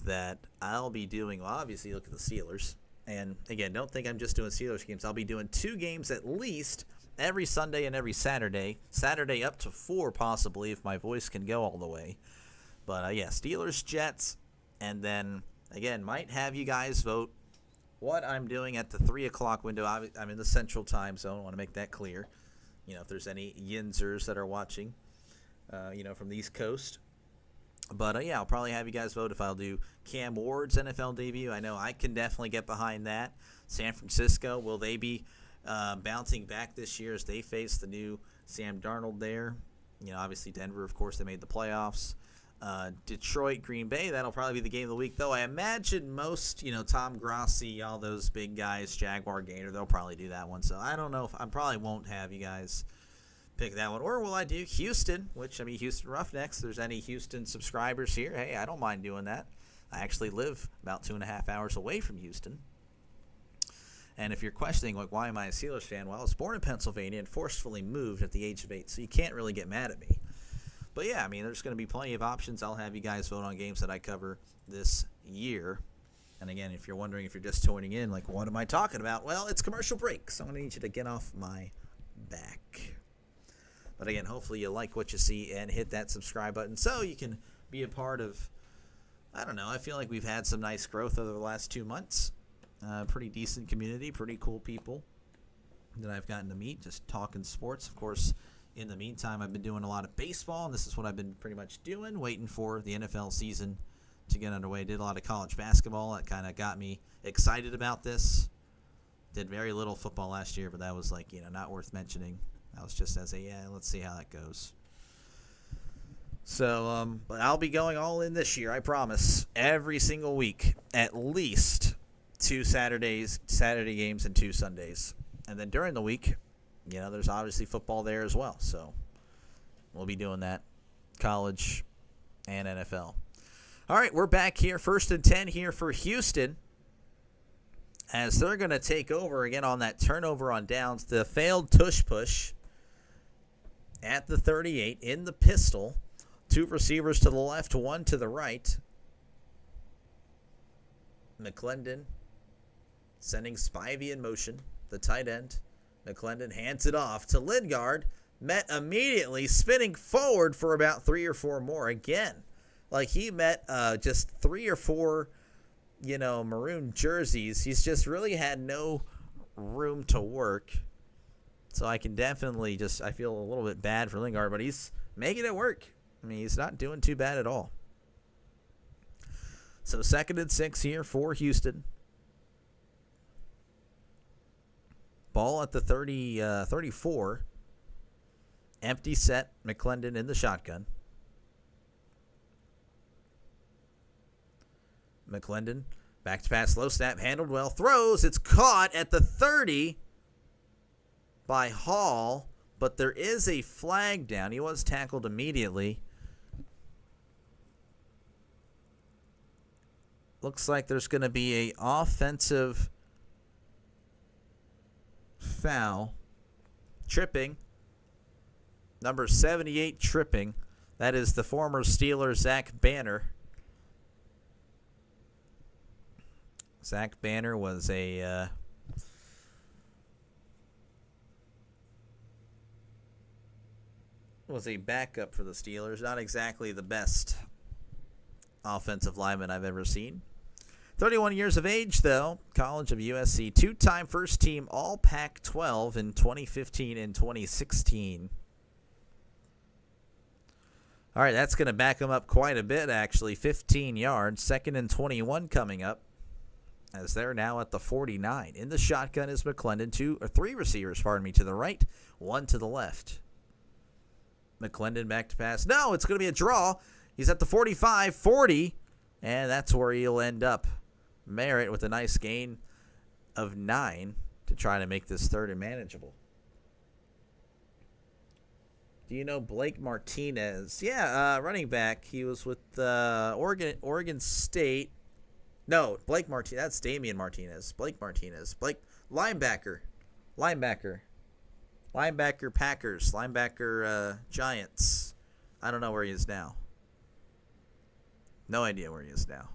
that I'll be doing, well, obviously, look at the Steelers. And again, don't think I'm just doing Steelers games. I'll be doing 2 games at least every Sunday and every Saturday. Saturday up to 4 possibly if my voice can go all the way. But yeah, Steelers, Jets, and then again, might have you guys vote what I'm doing at the 3 o'clock window. I'm in the Central Time Zone. I want to make that clear. If there's any Yinzers that are watching, from the East Coast. But, yeah, I'll probably have you guys vote if I'll do Cam Ward's NFL debut. I know I can definitely get behind that. San Francisco, will they be bouncing back this year as they face the new Sam Darnold there? Obviously Denver, of course, they made the playoffs. Detroit, Green Bay, that'll probably be the game of the week, though. I imagine most, Tom Grossi, all those big guys, Jaguar, Gator, they'll probably do that one. So I don't know if I probably won't have you guys pick that one. Or will I do Houston, Houston Roughnecks? If there's any Houston subscribers here, hey, I don't mind doing that. I actually live about 2.5 hours away from Houston. And if you're questioning, why am I a Steelers fan? Well, I was born in Pennsylvania and forcefully moved at the age of 8, so you can't really get mad at me. But yeah, there's going to be plenty of options. I'll have you guys vote on games that I cover this year. And again, if you're wondering, if you're just tuning in, what am I talking about? Well, it's commercial break, so I'm going to need you to get off my back. But again, hopefully you like what you see and hit that subscribe button so you can be a part of, I don't know, I feel like we've had some nice growth over the last 2 months. Pretty decent community, pretty cool people that I've gotten to meet, just talking sports. Of course, in the meantime, I've been doing a lot of baseball, and this is what I've been pretty much doing, waiting for the NFL season to get underway. Did a lot of college basketball. That kind of got me excited about this. Did very little football last year, but that was not worth mentioning. That was just as let's see how that goes. So, but I'll be going all in this year, I promise. Every single week, at least 2 Saturday games and 2 Sundays. And then during the week, there's obviously football there as well. So we'll be doing that, college and NFL. All right, we're back here. 1st and 10 here for Houston, as they're going to take over again on that turnover on downs. The failed tush push at the 38 in the pistol. 2 receivers to the left, 1 to the right. McClendon sending Spivey in motion, the tight end. McClendon hands it off to Lingard. Met immediately, spinning forward for about 3 or 4 more. Again, he met just 3 or 4, maroon jerseys. He's just really had no room to work. So I can definitely I feel a little bit bad for Lingard, but he's making it work. He's not doing too bad at all. So 2nd and 6 here for Houston. Ball at the 34. Empty set. McClendon in the shotgun. McClendon back to pass. Low snap. Handled well. Throws. It's caught at the 30 by Hall. But there is a flag down. He was tackled immediately. Looks like there's going to be an offensive foul. Tripping. Number 78 tripping. That is the former Steeler Zach Banner. Zach Banner was a backup for the Steelers. Not exactly the best offensive lineman I've ever seen. 31 years of age, though. College of USC. Two-time first-team All-Pac-12 in 2015 and 2016. All right, that's going to back him up quite a bit, actually. 15 yards. 2nd and 21 coming up, as they're now at the 49. In the shotgun is McClendon. Three receivers, to the right, one to the left. McClendon back to pass. No, it's going to be a draw. He's at the 45, 40, and that's where he'll end up. Merritt with a nice gain of 9 to try to make this third and manageable. Do you know Blake Martinez? Yeah, running back. He was with Oregon State. No, Blake Martinez. That's Damian Martinez. Blake Martinez. Linebacker. Linebacker Packers. Linebacker Giants. I don't know where he is now. No idea where he is now.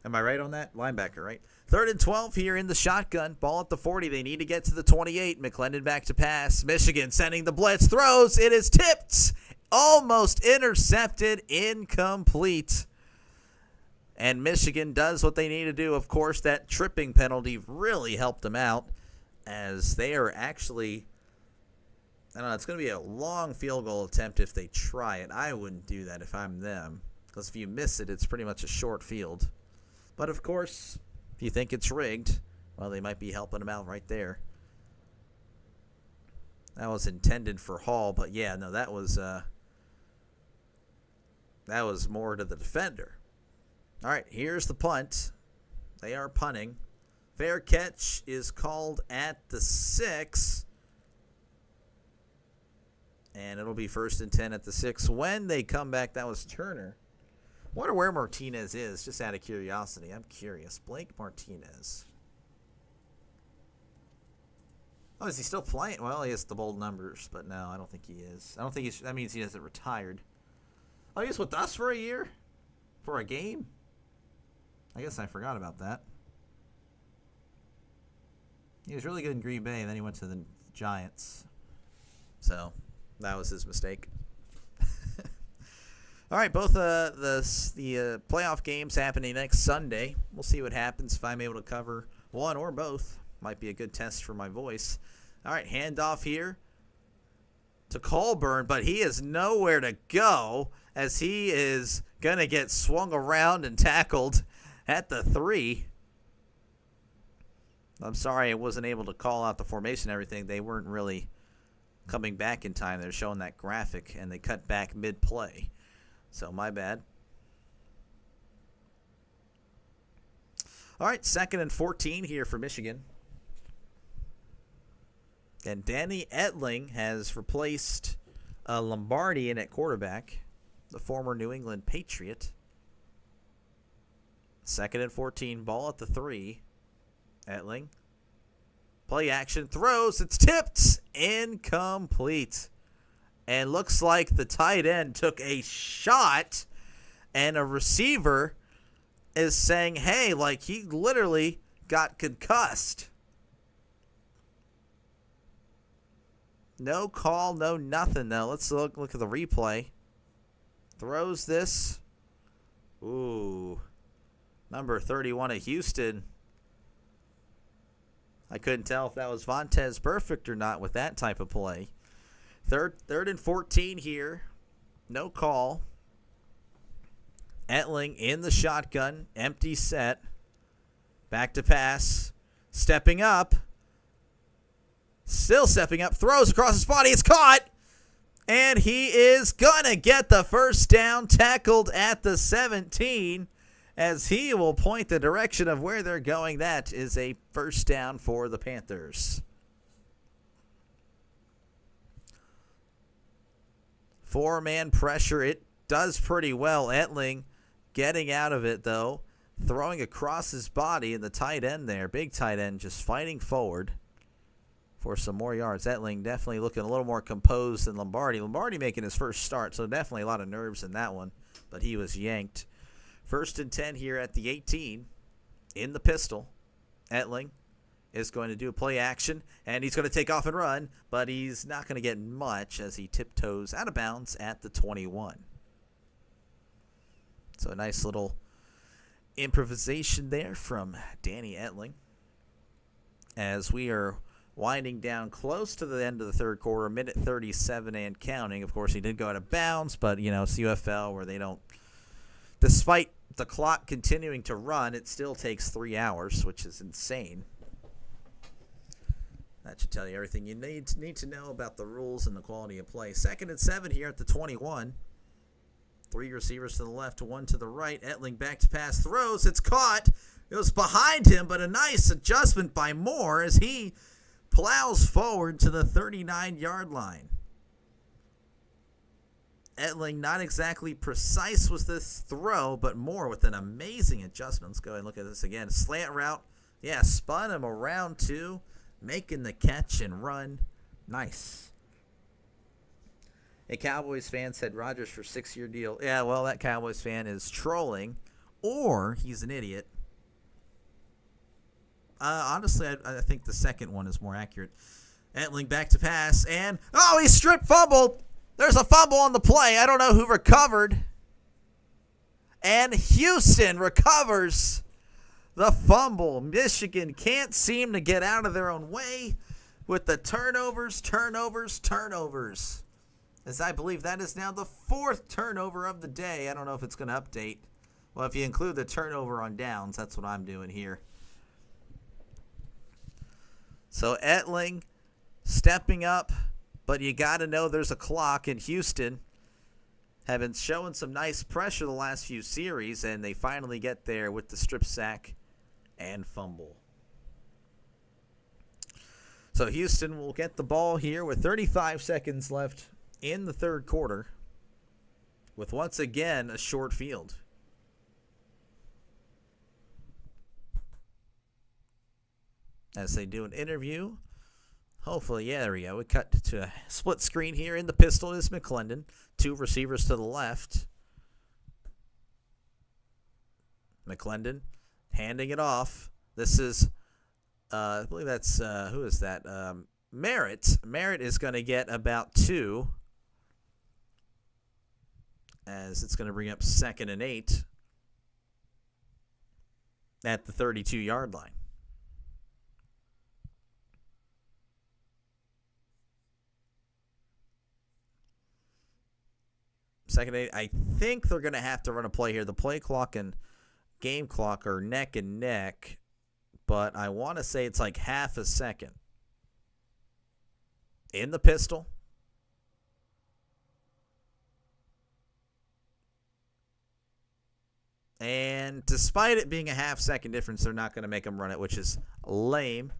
Am I right on that? Linebacker, right? 3rd and 12 here in the shotgun. Ball at the 40. They need to get to the 28. McClendon back to pass. Michigan sending the blitz. Throws. It is tipped. Almost intercepted. Incomplete. And Michigan does what they need to do. Of course, that tripping penalty really helped them out, as they are actually, I don't know, it's going to be a long field goal attempt if they try it. I wouldn't do that if I'm them, because if you miss it, it's pretty much a short field. But, of course, if you think it's rigged, well, they might be helping them out right there. That was intended for Hall, but, yeah, no, that was more to the defender. All right, here's the punt. They are punting. Fair catch is called at the 6. And it'll be 1st and 10 at the 6. When they come back, that was Turner. Wonder where Martinez is, just out of curiosity. I'm curious. Blake Martinez. Oh, is he still playing? Well, he has the bold numbers, but no, I don't think he is. I don't think that means he hasn't retired. Oh, he was with us for a year? For a game? I guess I forgot about that. He was really good in Green Bay, and then he went to the Giants. So, that was his mistake. All right, both the playoff games happening next Sunday. We'll see what happens if I'm able to cover one or both. Might be a good test for my voice. All right, handoff here to Colburn, but he is nowhere to go, as he is going to get swung around and tackled at the 3. I'm sorry I wasn't able to call out the formation and everything. They weren't really coming back in time. They're showing that graphic, and they cut back mid-play. So, my bad. All right, 2nd and 14 here for Michigan. And Danny Etling has replaced Lombardi in at quarterback, the former New England Patriot. 2nd and 14, ball at the 3. Etling. Play action, throws, it's tipped, incomplete. And looks like the tight end took a shot, and a receiver is saying, hey, like he literally got concussed. No call, no nothing, though. Let's look at the replay. Throws this. Ooh. Number 31 of Houston. I couldn't tell if that was Vontez Perfect or not with that type of play. Third and 14 here. No call. Etling in the shotgun. Empty set. Back to pass. Stepping up. Still stepping up. Throws across his body. It's caught. And he is going to get the first down, tackled at the 17, as he will point the direction of where they're going. That is a first down for the Panthers. 4-man pressure. It does pretty well. Etling getting out of it, though. Throwing across his body, and the tight end there, big tight end, just fighting forward for some more yards. Etling definitely looking a little more composed than Lombardi. Lombardi making his first start, so definitely a lot of nerves in that one, but he was yanked. First and 10 here at the 18 in the pistol. Etling is going to do a play action, and he's going to take off and run, but he's not going to get much as he tiptoes out of bounds at the 21. So a nice little improvisation there from Danny Etling as we are winding down close to the end of the third quarter, minute 37 and counting. Of course, he did go out of bounds, but, it's UFL where they don't, despite the clock continuing to run, it still takes 3 hours, which is insane. That should tell you everything you need to know about the rules and the quality of play. 2nd and 7 here at the 21. 3 receivers to the left, 1 to the right. Etling back to pass, throws. It's caught. It was behind him, but a nice adjustment by Moore as he plows forward to the 39-yard line. Etling not exactly precise with this throw, but Moore with an amazing adjustment. Let's go ahead and look at this again. Slant route. Yeah, spun him around too. Making the catch and run. Nice. A Cowboys fan said Rodgers for 6-year deal. Yeah, well, that Cowboys fan is trolling, or he's an idiot. Honestly, I think the second one is more accurate. Etling back to pass, and he strip fumbled. There's a fumble on the play. I don't know who recovered. And Houston recovers the fumble. Michigan can't seem to get out of their own way with the turnovers. As I believe that is now the 4th turnover of the day. I don't know if it's going to update. Well, if you include the turnover on downs, that's what I'm doing here. So Etling stepping up, but you got to know there's a clock. In Houston have been showing some nice pressure the last few series, and they finally get there with the strip sack and fumble. So Houston will get the ball here with 35 seconds left in the third quarter with once again a short field. As they do an interview. Hopefully, yeah, there we go. We cut to a split screen here. In the pistol is McClendon. 2 receivers to the left. McClendon handing it off. This is, I believe that's, who is that? Merritt. Merritt is going to get about 2. As it's going to bring up 2nd and 8 at the 32-yard line. Second 8. I think they're going to have to run a play here. The play clock and game clock are neck and neck, but I want to say it's like half a second. In the pistol. And despite it being a half-second difference, they're not going to make them run it, which is lame.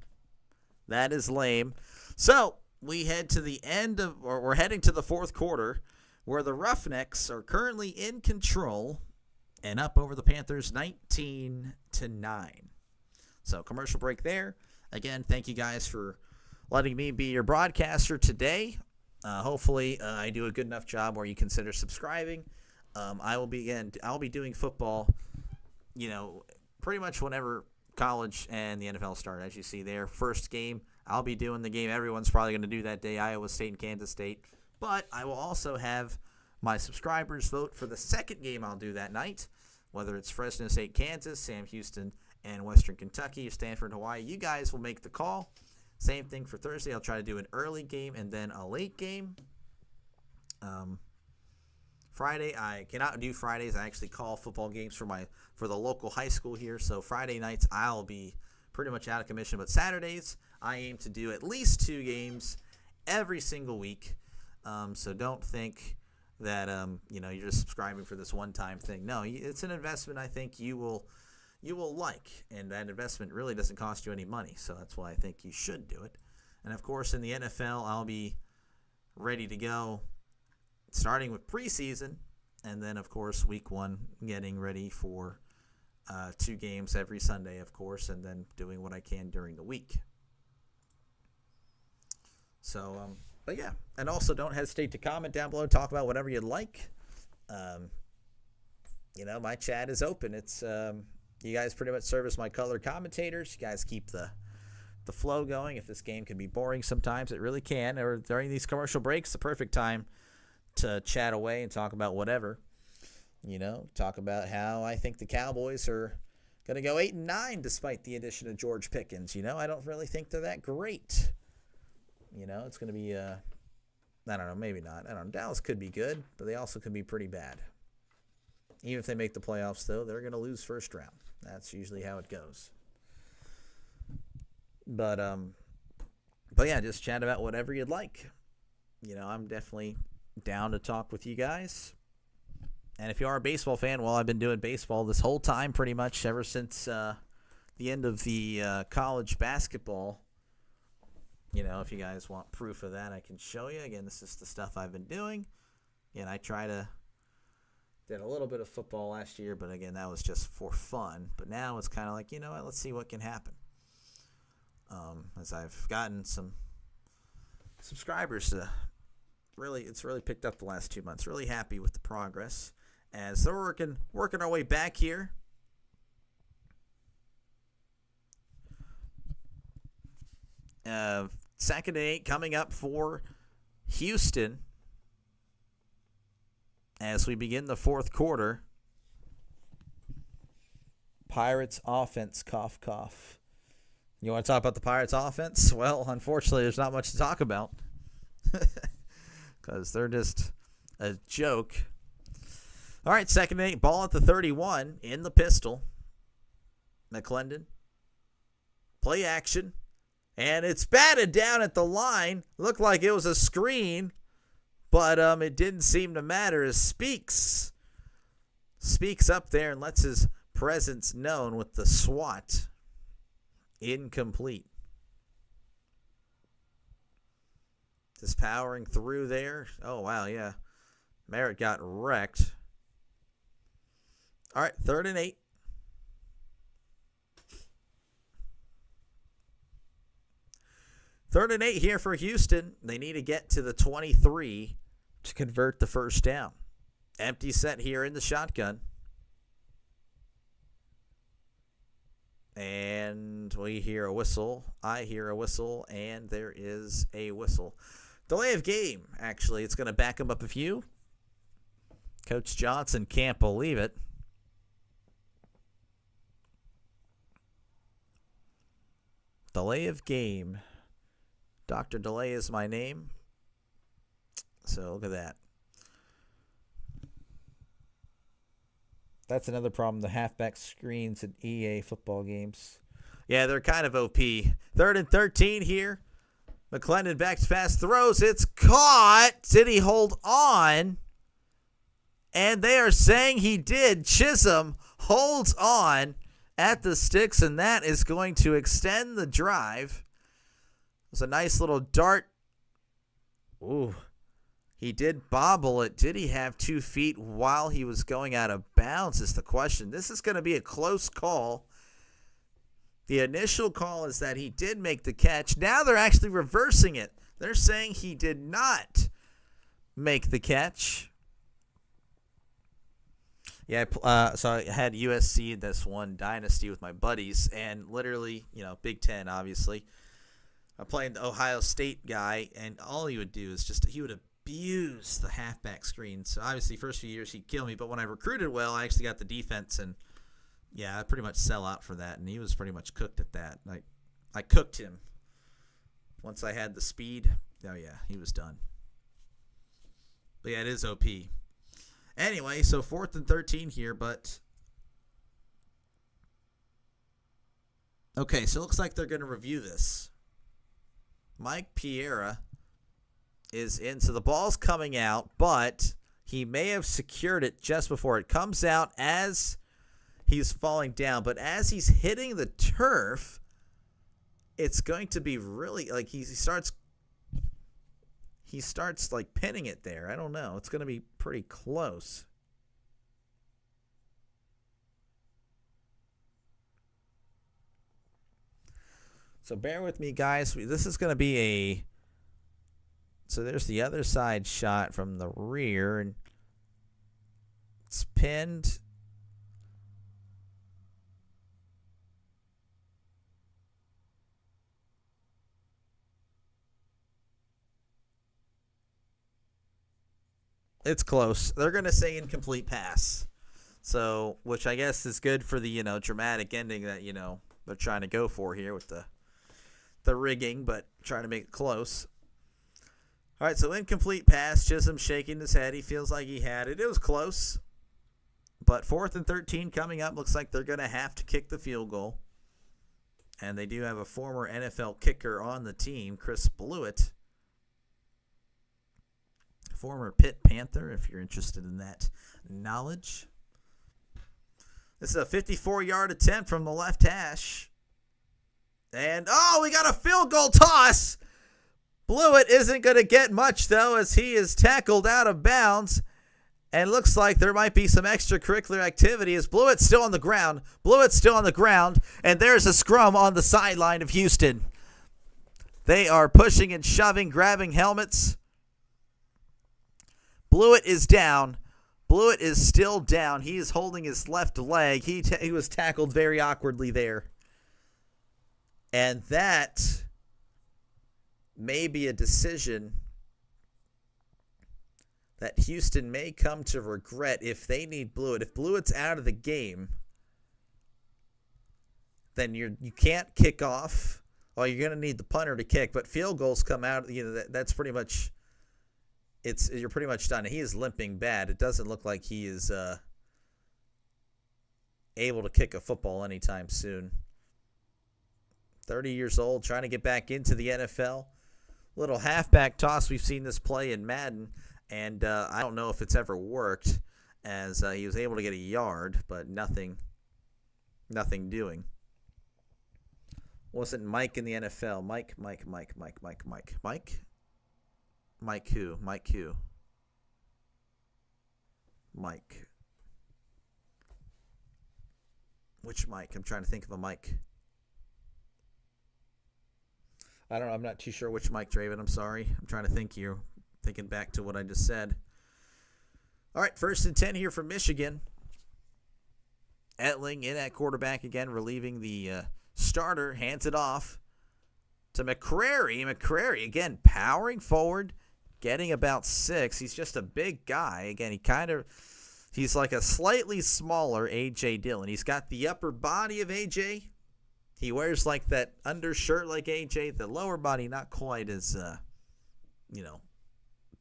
That is lame. So we head to the end of, or we're heading to the fourth quarter, where the Roughnecks are currently in control and up over the Panthers 19-9. So commercial break there. Again, thank you guys for letting me be your broadcaster today. Hopefully, I do a good enough job where you consider subscribing. I'll be doing football, pretty much whenever college and the NFL start. As you see there, first game, I'll be doing the game everyone's probably going to do that day, Iowa State and Kansas State. But I will also have my subscribers vote for the second game I'll do that night, whether it's Fresno State, Kansas, Sam Houston, and Western Kentucky, Stanford, Hawaii. You guys will make the call. Same thing for Thursday. I'll try to do an early game and then a late game. Friday, I cannot do Fridays. I actually call football games for the local high school here. So Friday nights, I'll be pretty much out of commission. But Saturdays, I aim to do at least 2 games every single week. So don't think that you're just subscribing for this one-time thing. No, it's an investment I think you will like, and that investment really doesn't cost you any money. So that's why I think you should do it. And of course, in the NFL, I'll be ready to go, starting with preseason, and then of course week 1, getting ready for 2 games every Sunday, of course, and then doing what I can during the week. So, but yeah, and also don't hesitate to comment down below, talk about whatever you'd like. my chat is open. It's you guys pretty much serve as my color commentators. You guys keep the flow going. If this game can be boring sometimes, it really can. Or during these commercial breaks, the perfect time to chat away and talk about whatever. Talk about how I think the Cowboys are going to go 8-9 despite the addition of George Pickens. I don't really think they're that great. It's going to be, I don't know, maybe not. I don't know. Dallas could be good, but they also could be pretty bad. Even if they make the playoffs, though, they're going to lose first round. That's usually how it goes. But yeah, just chat about whatever you'd like. I'm definitely down to talk with you guys. And if you are a baseball fan, well, I've been doing baseball this whole time pretty much ever since the end of the college basketball. If you guys want proof of that, I can show you. Again, this is the stuff I've been doing. And I did a little bit of football last year, but again, that was just for fun. But now it's kind of like, let's see what can happen. As I've gotten some subscribers it's really picked up the last 2 months. Really happy with the progress. As they're working our way back here. Second and 8 coming up for Houston as we begin the fourth quarter. Pirates offense, cough, cough. You want to talk about the Pirates offense? Well, unfortunately, there's not much to talk about because they're just a joke. All right, second and 8, ball at the 31 in the pistol. McClendon. Play action. And it's batted down at the line. Looked like it was a screen, but it didn't seem to matter as Speaks up there and lets his presence known with the swat. Incomplete. Just powering through there. Oh, wow, yeah. Merritt got wrecked. All right, third and 8. Third and 8 here for Houston. They need to get to the 23 to convert the first down. Empty set here in the shotgun. And we hear a whistle. I hear a whistle, and there is a whistle. Delay of game, actually. It's going to back him up a few. Coach Johnson can't believe it. Delay of game. Dr. Delay is my name. So look at that. That's another problem, the halfback screens at EA football games. Yeah, they're kind of OP. Third and 13 here. McClendon backs fast, throws. It's caught. Did he hold on? And they are saying he did. Chisholm holds on at the sticks, and that is going to extend the drive. It was a nice little dart. Ooh. He did bobble it. Did he have 2 feet while he was going out of bounds is the question. This is going to be a close call. The initial call is that he did make the catch. Now they're actually reversing it. They're saying he did not make the catch. Yeah, so I had USC this one dynasty with my buddies, and literally, Big Ten, obviously. I played the Ohio State guy, and all he would do is he would abuse the halfback screen. So obviously, first few years he'd kill me, but when I recruited well, I actually got the defense, and yeah, I pretty much sell out for that, and he was pretty much cooked at that. I cooked him. Once I had the speed, oh yeah, he was done. But yeah, it is OP. Anyway, so 4th and 13 here, but okay, so it looks like they're going to review this. Mike Piera is in, so the ball's coming out, but he may have secured it just before it comes out as he's falling down. But as he's hitting the turf, it's going to be really, like, he starts like pinning it there. I don't know. It's going to be pretty close. So bear with me, guys. This is going to be so there's the other side shot from the rear, and it's pinned. It's close. They're going to say incomplete pass. So, which I guess is good for the, dramatic ending that, they're trying to go for here with the rigging, but trying to make it close. All right, so incomplete pass. Chisholm shaking his head. He feels like he had it. It was close. But 4th and 13 coming up. Looks like they're going to have to kick the field goal. And they do have a former NFL kicker on the team, Chris Blewett. Former Pitt Panther, if you're interested in that knowledge. This is a 54-yard attempt from the left hash. And, we got a field goal toss. Blewett isn't going to get much, though, as he is tackled out of bounds. And looks like there might be some extracurricular activity as Blewett's still on the ground. And there's a scrum on the sideline of Houston. They are pushing and shoving, grabbing helmets. Blewett is down. Blewett is still down. He is holding his left leg. He was tackled very awkwardly there. And that may be a decision that Houston may come to regret if they need Blewett. If Blewett's out of the game, then you can't kick off. Well, you're going to need the punter to kick, but field goals come out. That's pretty much. You're pretty much done. He is limping bad. It doesn't look like he is able to kick a football anytime soon. 30 years old, trying to get back into the NFL. Little halfback toss. We've seen this play in Madden, and I don't know if it's ever worked, as he was able to get a yard, but nothing doing. Wasn't Mike in the NFL? Mike who? Mike. Which Mike? I'm trying to think of a Mike. I don't know. I'm not too sure which Mike, Draven. I'm sorry. I'm trying to think here. Thinking back to what I just said. All right, 1st and 10 here for Michigan. Etling in at quarterback again, relieving the starter. Hands it off to McCrary. McCrary, again, powering forward, getting about 6. He's just a big guy. Again, he's like a slightly smaller A.J. Dillon. He's got the upper body of A.J. He wears like that undershirt like A.J. The lower body not quite as,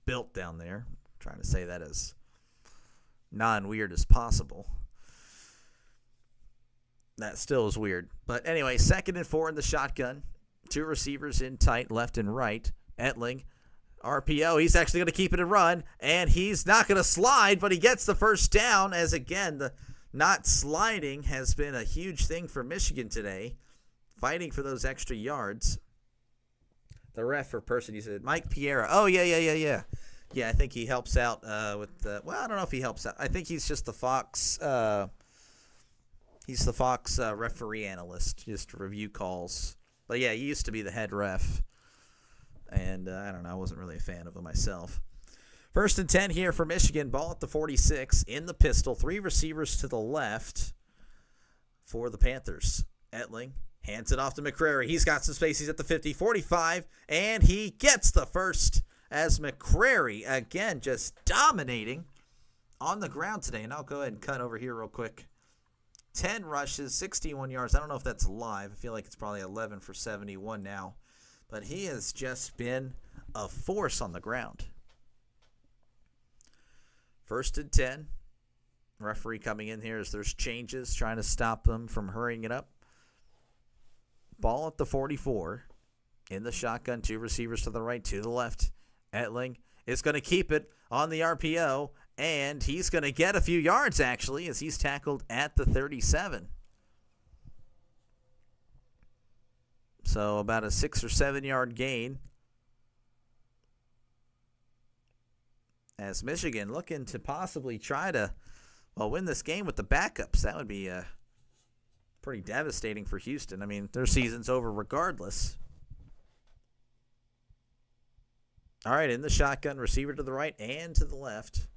built down there. I'm trying to say that as non-weird as possible. That still is weird. But anyway, 2nd and 4 in the shotgun. 2 receivers in tight, left and right. Etling, RPO. He's actually going to keep it and run. And he's not going to slide, but he gets the first down as, again, the not sliding has been a huge thing for Michigan today. Fighting for those extra yards. The ref or person, he said, Mike Piera. Oh, yeah. Yeah, I think he helps out with the, well, I don't know if he helps out. I think he's just the Fox, referee analyst, just to review calls. But yeah, he used to be the head ref. And I don't know, I wasn't really a fan of him myself. 1st and 10 here for Michigan. Ball at the 46 in the pistol. 3 receivers to the left for the Panthers. Etling hands it off to McCrary. He's got some space. He's at the 50, 45, and he gets the first as McCrary, again, just dominating on the ground today. And I'll go ahead and cut over here real quick. 10 rushes, 61 yards. I don't know if that's live. I feel like it's probably 11 for 71 now. But he has just been a force on the ground. 1st and 10. Referee coming in here as there's changes, trying to stop them from hurrying it up. Ball at the 44. In the shotgun, 2 receivers to the right, 2 to the left. Etling is going to keep it on the RPO, and he's going to get a few yards, actually, as he's tackled at the 37. So about a 6 or 7 yard gain. As Michigan looking to possibly try to win this game with the backups. That would be pretty devastating for Houston. I mean, their season's over regardless. All right, in the shotgun, receiver to the right and to the left.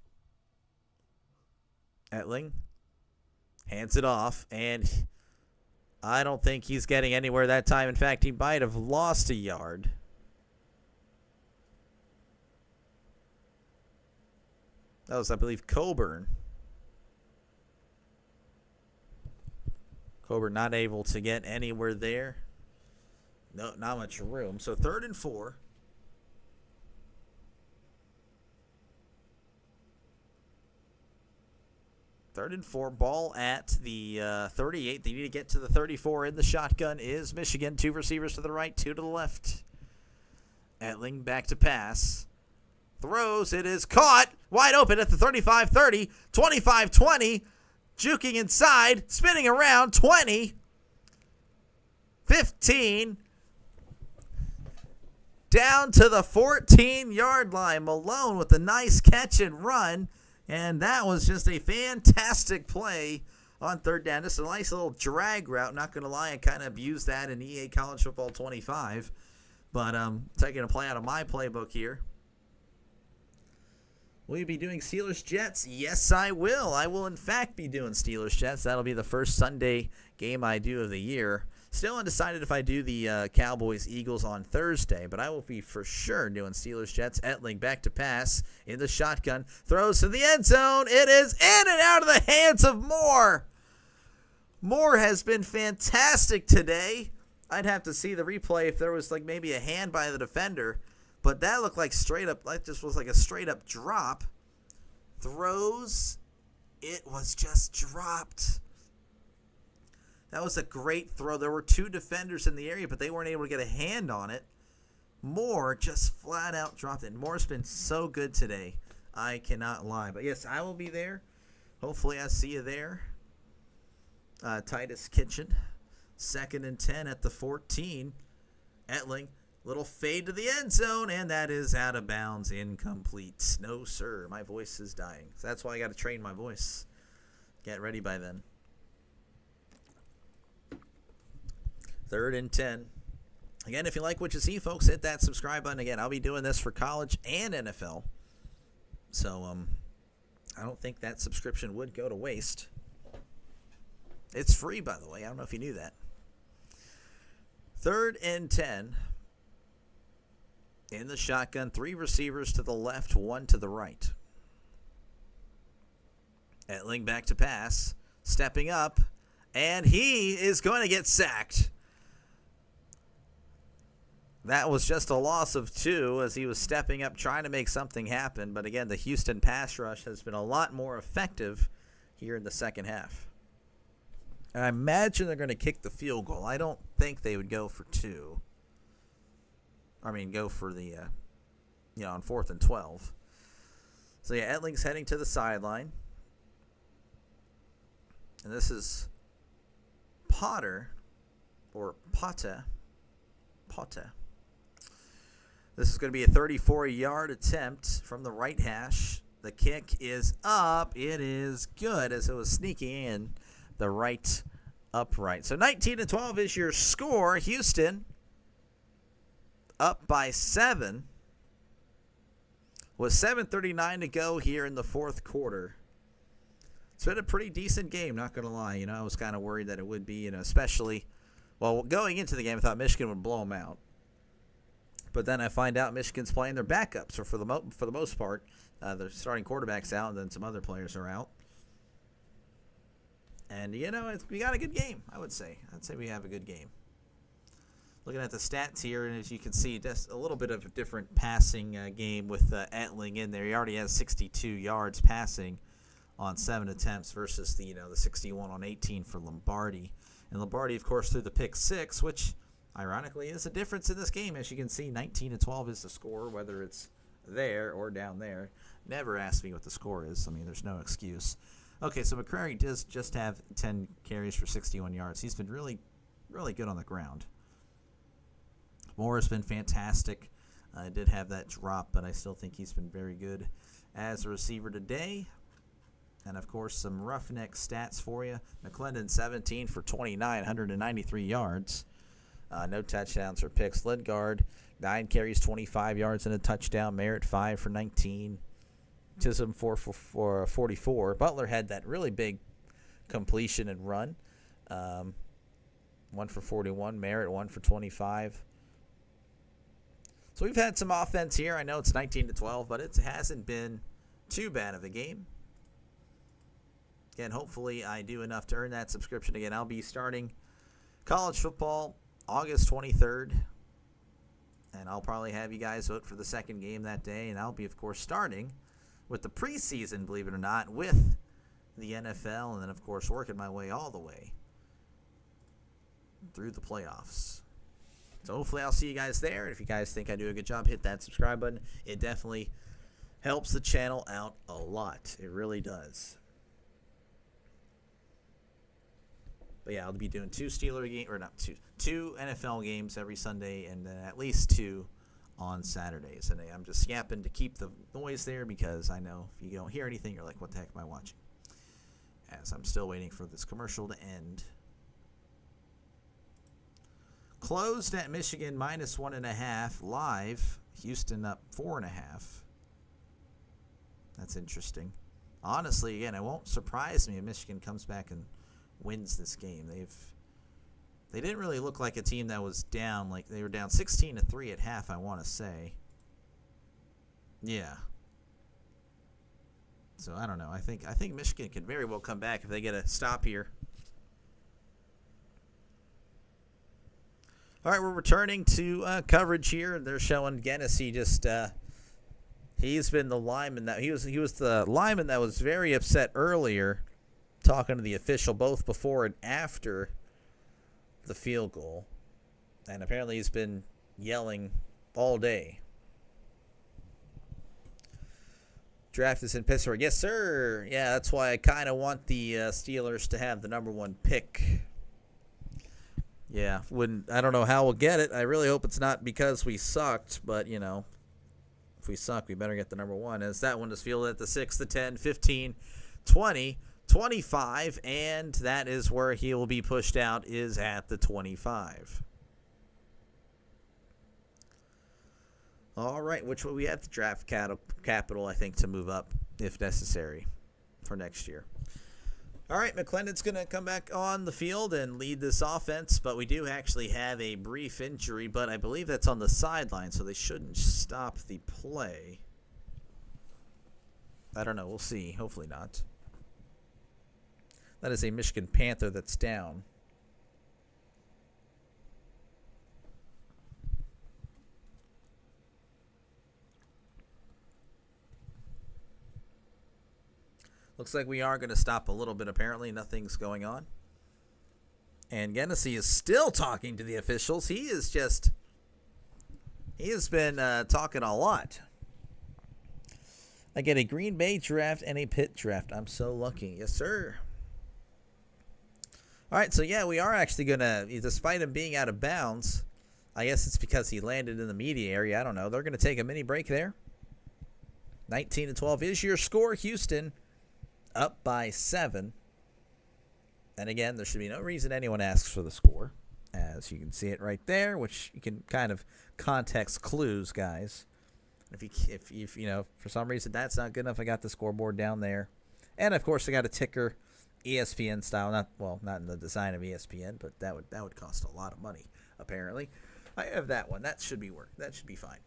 Etling hands it off, and I don't think he's getting anywhere that time. In fact, he might have lost a yard. That was, I believe, Coburn. Coburn not able to get anywhere there. No, not much room. So 3rd and 4. Third and 4, ball at the 38. They need to get to the 34. In the shotgun is Michigan. 2 receivers to the right, 2 to the left. Etling back to pass. Throws. It is caught. Wide open at the 35-30. 25-20. Juking inside. Spinning around. 20. 15. Down to the 14-yard line. Malone with a nice catch and run. And that was just a fantastic play on 3rd down. Just a nice little drag route. Not going to lie, I kind of abused that in EA College Football 25. But taking a play out of my playbook here. Will you be doing Steelers-Jets? Yes, I will. I will, in fact, be doing Steelers-Jets. That'll be the first Sunday game I do of the year. Still undecided if I do the Cowboys-Eagles on Thursday, but I will be for sure doing Steelers-Jets. Etling back to pass in the shotgun. Throws to the end zone. It is in and out of the hands of Moore. Moore has been fantastic today. I'd have to see the replay if there was like maybe a hand by the defender. But that looked like straight up, like this was like a straight up drop. Throws. It was just dropped. That was a great throw. There were 2 defenders in the area, but they weren't able to get a hand on it. Moore just flat out dropped it. Moore's been so good today. I cannot lie. But yes, I will be there. Hopefully I see you there. Titus Kitchen. 2nd and 10 at the 14. Etling. Little fade to the end zone, and that is out of bounds, incomplete. No, sir. My voice is dying. So that's why I got to train my voice. Get ready by then. 3rd and 10. Again, if you like what you see, folks, hit that subscribe button. Again, I'll be doing this for college and NFL. So, I don't think that subscription would go to waste. It's free, by the way. I don't know if you knew that. 3rd and 10. In the shotgun, 3 receivers to the left, 1 to the right. Etling back to pass, stepping up, and he is going to get sacked. That was just a loss of 2 as he was stepping up, trying to make something happen. But again, the Houston pass rush has been a lot more effective here in the second half. And I imagine they're going to kick the field goal. I don't think they would go for 2. I mean, go for the, on 4th and 12. So, yeah, Etling's heading to the sideline. And this is Potter, or Potta. This is going to be a 34-yard attempt from the right hash. The kick is up. It is good as it was sneaking in the right upright. So 19-12 is your score. Houston up by 7 with 7:39 to go here in the 4th quarter. It's been a pretty decent game, not going to lie. I was kind of worried that it would be, especially, well, going into the game, I thought Michigan would blow them out. But then I find out Michigan's playing their backups, or for the most part, their starting quarterback's out, and then some other players are out. And, we got a good game, I would say. I'd say we have a good game. Looking at the stats here, and as you can see, just a little bit of a different passing game with Etling in there. He already has 62 yards passing on 7 attempts versus the 61 on 18 for Lombardi. And Lombardi, of course, threw the pick 6, which ironically is a difference in this game. As you can see, 19-12 is the score, whether it's there or down there. Never ask me what the score is. I mean, there's no excuse. Okay, so McCrary does just have 10 carries for 61 yards. He's been really, really good on the ground. Moore has been fantastic. I did have that drop, but I still think he's been very good as a receiver today. And, of course, some Roughneck stats for you. McClendon, 17 for 29, 193 yards. No touchdowns or picks. Lidgard, 9 carries, 25 yards and a touchdown. Merritt, 5 for 19. Chisholm, 4 for 44. Butler had that really big completion and run. 1 for 41. Merritt, 1 for 25. So we've had some offense here. I know it's 19-12, but it hasn't been too bad of a game. Again, hopefully I do enough to earn that subscription. Again, I'll be starting college football August 23rd. And I'll probably have you guys vote for the second game that day. And I'll be, of course, starting with the preseason, believe it or not, with the NFL. And then, of course, working my way all the way through the playoffs. So hopefully I'll see you guys there. And if you guys think I do a good job, hit that subscribe button. It definitely helps the channel out a lot. It really does. But yeah, I'll be doing two NFL games every Sunday, and then at least 2 on Saturdays. And I'm just yapping to keep the noise there because I know if you don't hear anything, you're like, what the heck am I watching? As I'm still waiting for this commercial to end. Closed at Michigan -1.5. Live, Houston up 4.5. That's interesting. Honestly, again, it won't surprise me if Michigan comes back and wins this game. They didn't really look like a team that was down. Like they were down 16-3 at half, I want to say. Yeah. So I don't know. I think Michigan could very well come back if they get a stop here. All right, we're returning to coverage here. They're showing Genesee just he's been the lineman that he was the lineman that was very upset earlier, talking to the official both before and after the field goal. And apparently he's been yelling all day. Draft is in Pittsburgh. Yes, sir. Yeah, that's why I kind of want the Steelers to have the number 1 pick. Yeah, I don't know how we'll get it. I really hope it's not because we sucked, but, you know, if we suck, we better get the number 1. As that one is fielded at the 6, the 10, 15, 20, 25, and that is where he will be pushed out, is at the 25. All right, which will we have to draft capital, I think, to move up if necessary for next year. All right, McClendon's going to come back on the field and lead this offense, but we do actually have a brief injury, but I believe that's on the sideline, so they shouldn't stop the play. I don't know. We'll see. Hopefully not. That is a Michigan Panther that's down. Looks like we are going to stop a little bit, apparently. Nothing's going on. And Genesee is still talking to the officials. He has been talking a lot. I get a Green Bay draft and a Pitt draft. I'm so lucky. Yes, sir. All right, so yeah, we are actually going to, despite him being out of bounds, I guess it's because he landed in the media area. I don't know. They're going to take a mini break there. 19-12 is your score, Houston. Up by 7. And again, there should be no reason anyone asks for the score, as you can see it right there, which you can kind of context clues, guys. If you know, for some reason that's not good enough, I got the scoreboard down there. And of course I got a ticker, ESPN style, not in the design of ESPN, but that would cost a lot of money, apparently. I have that one. That should be fine.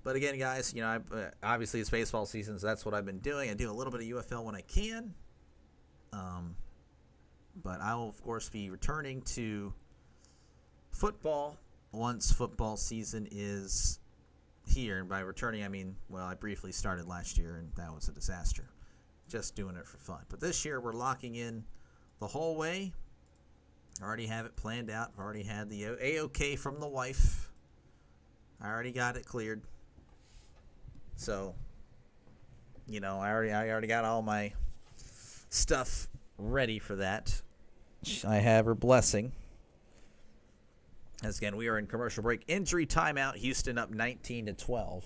But again, guys, you know, obviously it's baseball season, so that's what I've been doing. I do a little bit of UFL when I can. But I will, of course, be returning to football once football season is here. And by returning, I mean, well, I briefly started last year, and that was a disaster. Just doing it for fun. But this year, we're locking in the whole way. I already have it planned out. I've already had the A-OK from the wife. I already got it cleared. So, you know, I already got all my stuff ready for that. I have her blessing. As again, we are in commercial break. Injury timeout. Houston up 19-12.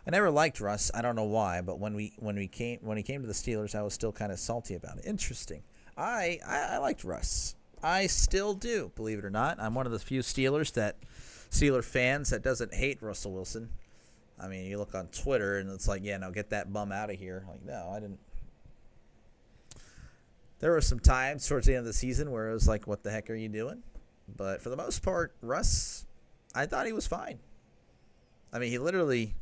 I never liked Russ. I don't know why, but when he came to the Steelers, I was still kind of salty about it. Interesting. I liked Russ. I still do, believe it or not. I'm one of the few Steeler fans that doesn't hate Russell Wilson. I mean, you look on Twitter, and it's like, yeah, no, get that bum out of here. Like, no, I didn't. There were some times towards the end of the season where it was like, what the heck are you doing? But for the most part, Russ, I thought he was fine. I mean, he literally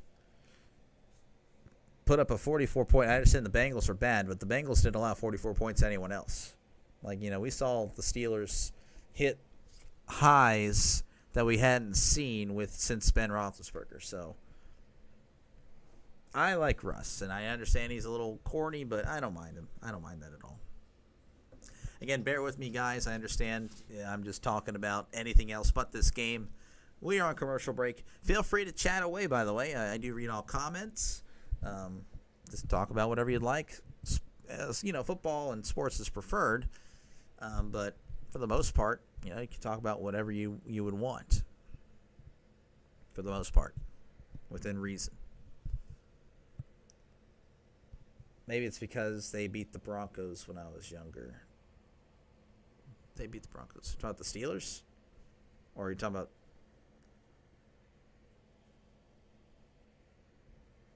put up a 44-point. I understand the Bengals are bad, but the Bengals didn't allow 44 points to anyone else. Like, we saw the Steelers hit highs that we hadn't seen since Ben Roethlisberger. So I like Russ, and I understand he's a little corny, but I don't mind him. I don't mind that at all. Again, bear with me, guys. I understand I'm just talking about anything else but this game. We are on commercial break. Feel free to chat away, by the way. I do read all comments. Just talk about whatever you'd like. As, football and sports is preferred. But for the most part, you can talk about whatever you would want. For the most part. Within reason. Maybe it's because they beat the Broncos when I was younger. They beat the Broncos. You talking about the Steelers? Or are you talking about...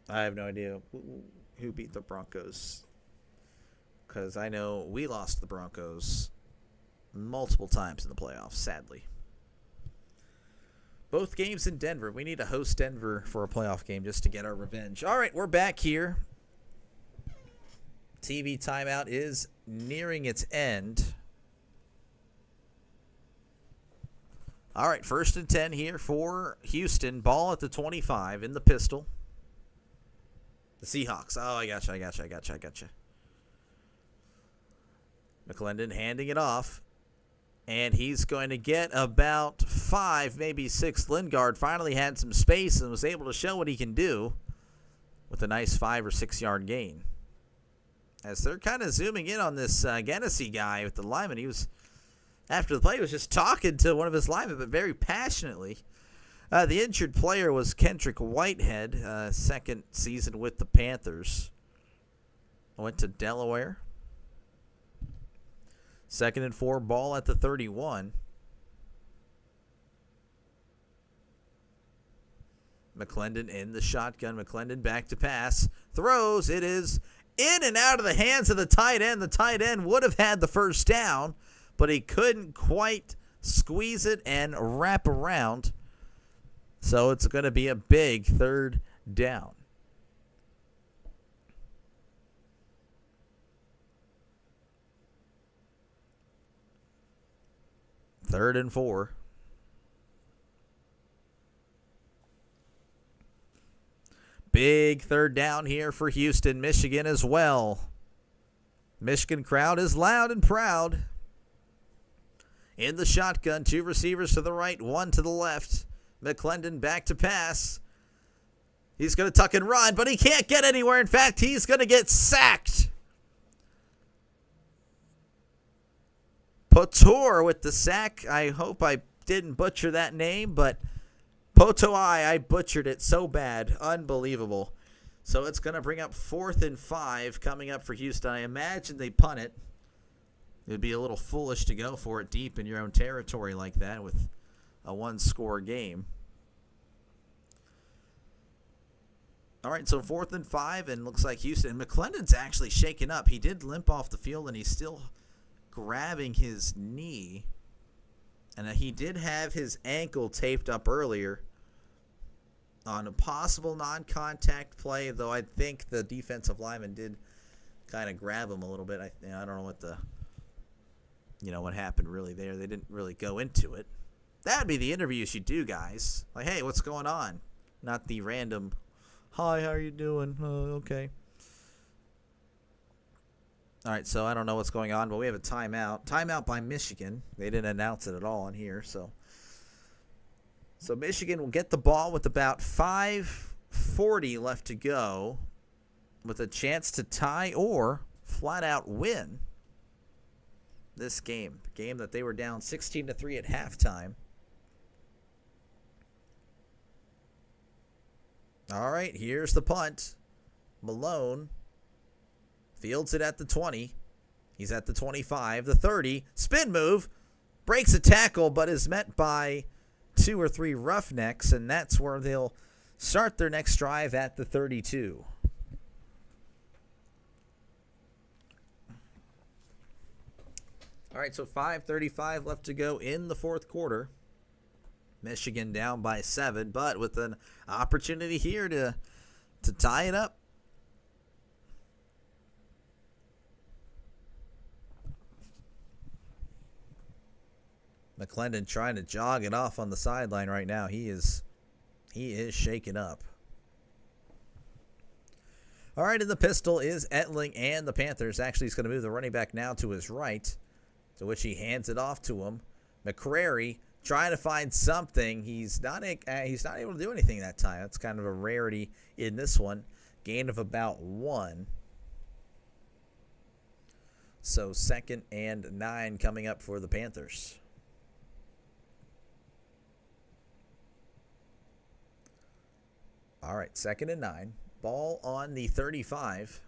I have no idea who beat the Broncos. Because I know we lost the Broncos multiple times in the playoffs, sadly. Both games in Denver. We need to host Denver for a playoff game just to get our revenge. All right, we're back here. TV timeout is nearing its end. All right, 1st and 10 here for Houston. Ball at the 25 in the pistol. The Seahawks. Oh, I gotcha. McClendon handing it off. And he's going to get about 5, maybe 6. Lingard finally had some space and was able to show what he can do with a nice 5 or 6 yard gain. As they're kind of zooming in on this Genesee guy with the lineman. He was, after the play, he was just talking to one of his linemen, but very passionately. The injured player was Kendrick Whitehead, second season with the Panthers. Went to Delaware. 2nd and 4, ball at the 31. McClendon in the shotgun. McClendon back to pass. Throws. It is in and out of the hands of the tight end. The tight end would have had the first down, but he couldn't quite squeeze it and wrap around. So it's going to be a big 3rd down. Third and 4. Big 3rd down here for Houston, Michigan as well. Michigan crowd is loud and proud. In the shotgun, 2 receivers to the right, 1 to the left. McClendon back to pass. He's going to tuck and run, but he can't get anywhere. In fact, he's going to get sacked. Potor with the sack. I hope I didn't butcher that name, but Potoi, I butchered it so bad. Unbelievable. So it's going to bring up 4th and 5 coming up for Houston. I imagine they punt it. It would be a little foolish to go for it deep in your own territory like that with a 1-score game. All right, so 4th and 5, and looks like Houston. McClendon's actually shaken up. He did limp off the field, and he's still grabbing his knee. And he did have his ankle taped up earlier on a possible non-contact play, though I think the defensive lineman did kind of grab him a little bit. I don't know what what happened really there. They didn't really go into it. That'd be the interviews you do, guys. Like, hey, what's going on? Not the random, hi, how are you doing? Okay. All right, so I don't know what's going on, but we have a timeout. Timeout by Michigan. They didn't announce it at all on here. So Michigan will get the ball with about 5:40 left to go with a chance to tie or flat out win this game. A game that they were down 16-3 at halftime. All right, here's the punt. Malone fields it at the 20. He's at the 25, the 30. Spin move. Breaks a tackle, but is met by 2 or 3 Roughnecks, and that's where they'll start their next drive at the 32. All right, so 5:35 left to go in the 4th quarter. Michigan down by 7, but with an opportunity here to tie it up. McClendon trying to jog it off on the sideline right now. He is shaken up. All right, and the pistol is Etling and the Panthers. Actually, he's going to move the running back now to his right, to which he hands it off to him. McCrary trying to find something. He's not able to do anything that time. That's kind of a rarity in this one. Gain of about 1. So 2nd and 9 coming up for the Panthers. All right, 2nd and 9. Ball on the 35.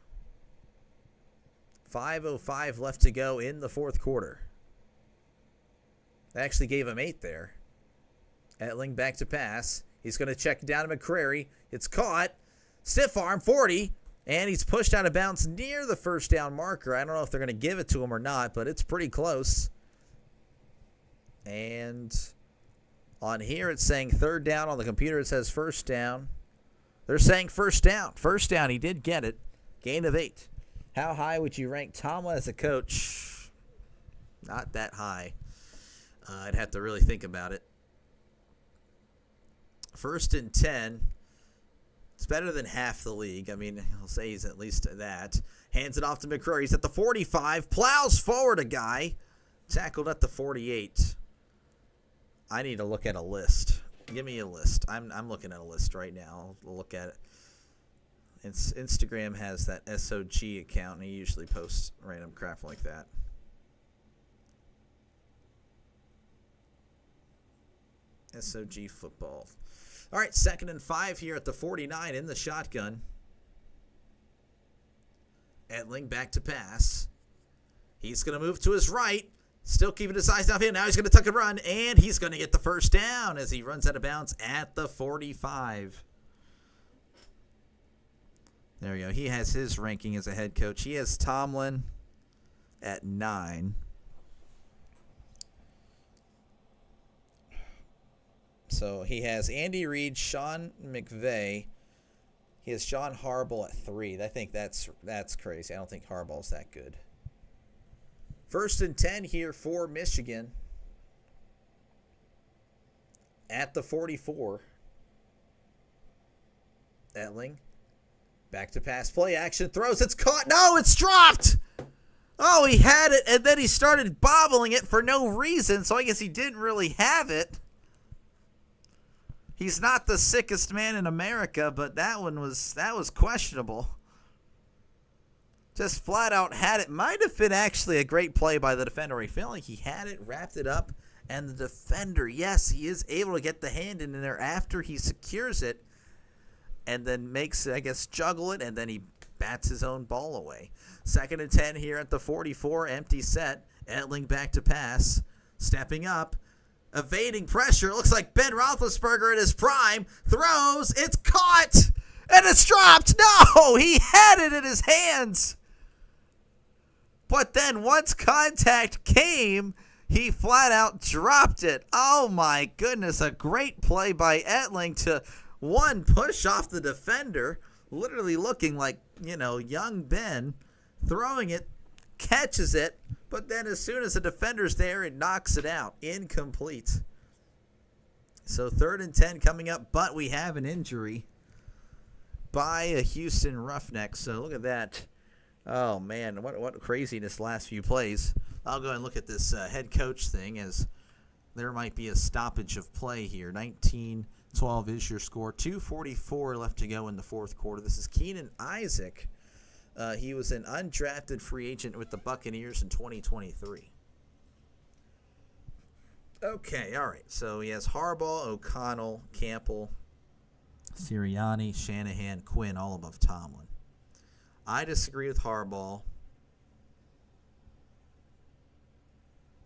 5:05 left to go in the fourth quarter. They actually gave him 8 there. Etling back to pass. He's going to check down to McCrary. It's caught. Stiff arm, 40. And he's pushed out of bounds near the first down marker. I don't know if they're going to give it to him or not, but it's pretty close. And on here it's saying 3rd down. On the computer it says 1st down. They're saying 1st down. 1st down, he did get it. Gain of 8. How high would you rank Tomlin as a coach? Not that high. I'd have to really think about it. 1st and 10. It's better than half the league. I mean, I'll say he's at least that. Hands it off to McCrary. He's at the 45. Plows forward a guy. Tackled at the 48. I need to look at a list. Give me a list. I'm looking at a list right now. I'll look at it. Instagram has that SOG account, and he usually posts random crap like that. SOG football. All right, 2nd and 5 here at the 49 in the shotgun. Etling back to pass. He's going to move to his right. Still keeping his eyes downfield. Now he's going to tuck and run, and he's going to get the 1st down as he runs out of bounds at the 45. There we go. He has his ranking as a head coach. He has Tomlin at 9. So he has Andy Reid, Sean McVay. He has John Harbaugh at 3. I think that's crazy. I don't think Harbaugh's that good. 1st and 10 here for Michigan. At the 44. Etling. Back to pass play action. Throws. It's caught. No, it's dropped. Oh, he had it, and then he started bobbling it for no reason, so I guess he didn't really have it. He's not the sickest man in America, but that was questionable. Just flat out had it. Might have been actually a great play by the defender. I felt like he had it, wrapped it up, and the defender, yes, he is able to get the hand in there after he secures it and then makes, I guess, juggle it, and then he bats his own ball away. 2nd and 10 here at the 44, empty set. Etling back to pass, stepping up. Evading pressure. It looks like Ben Roethlisberger at his prime. Throws. It's caught. And it's dropped. No, he had it in his hands. But then once contact came, he flat out dropped it. Oh, my goodness. A great play by Etling to, one, push off the defender. Literally looking like, young Ben. Throwing it. Catches it. But then as soon as the defender's there, it knocks it out. Incomplete. So 3rd and 10 coming up, but we have an injury by a Houston Roughnecks. So look at that. Oh, man, what craziness last few plays. I'll go and look at this head coach thing, as there might be a stoppage of play here. 19-12 is your score. 2:44 left to go in the fourth quarter. This is Keenan Isaac. He was an undrafted free agent with the Buccaneers in 2023. Okay, all right. So he has Harbaugh, O'Connell, Campbell, Sirianni, Shanahan, Quinn, all above Tomlin. I disagree with Harbaugh.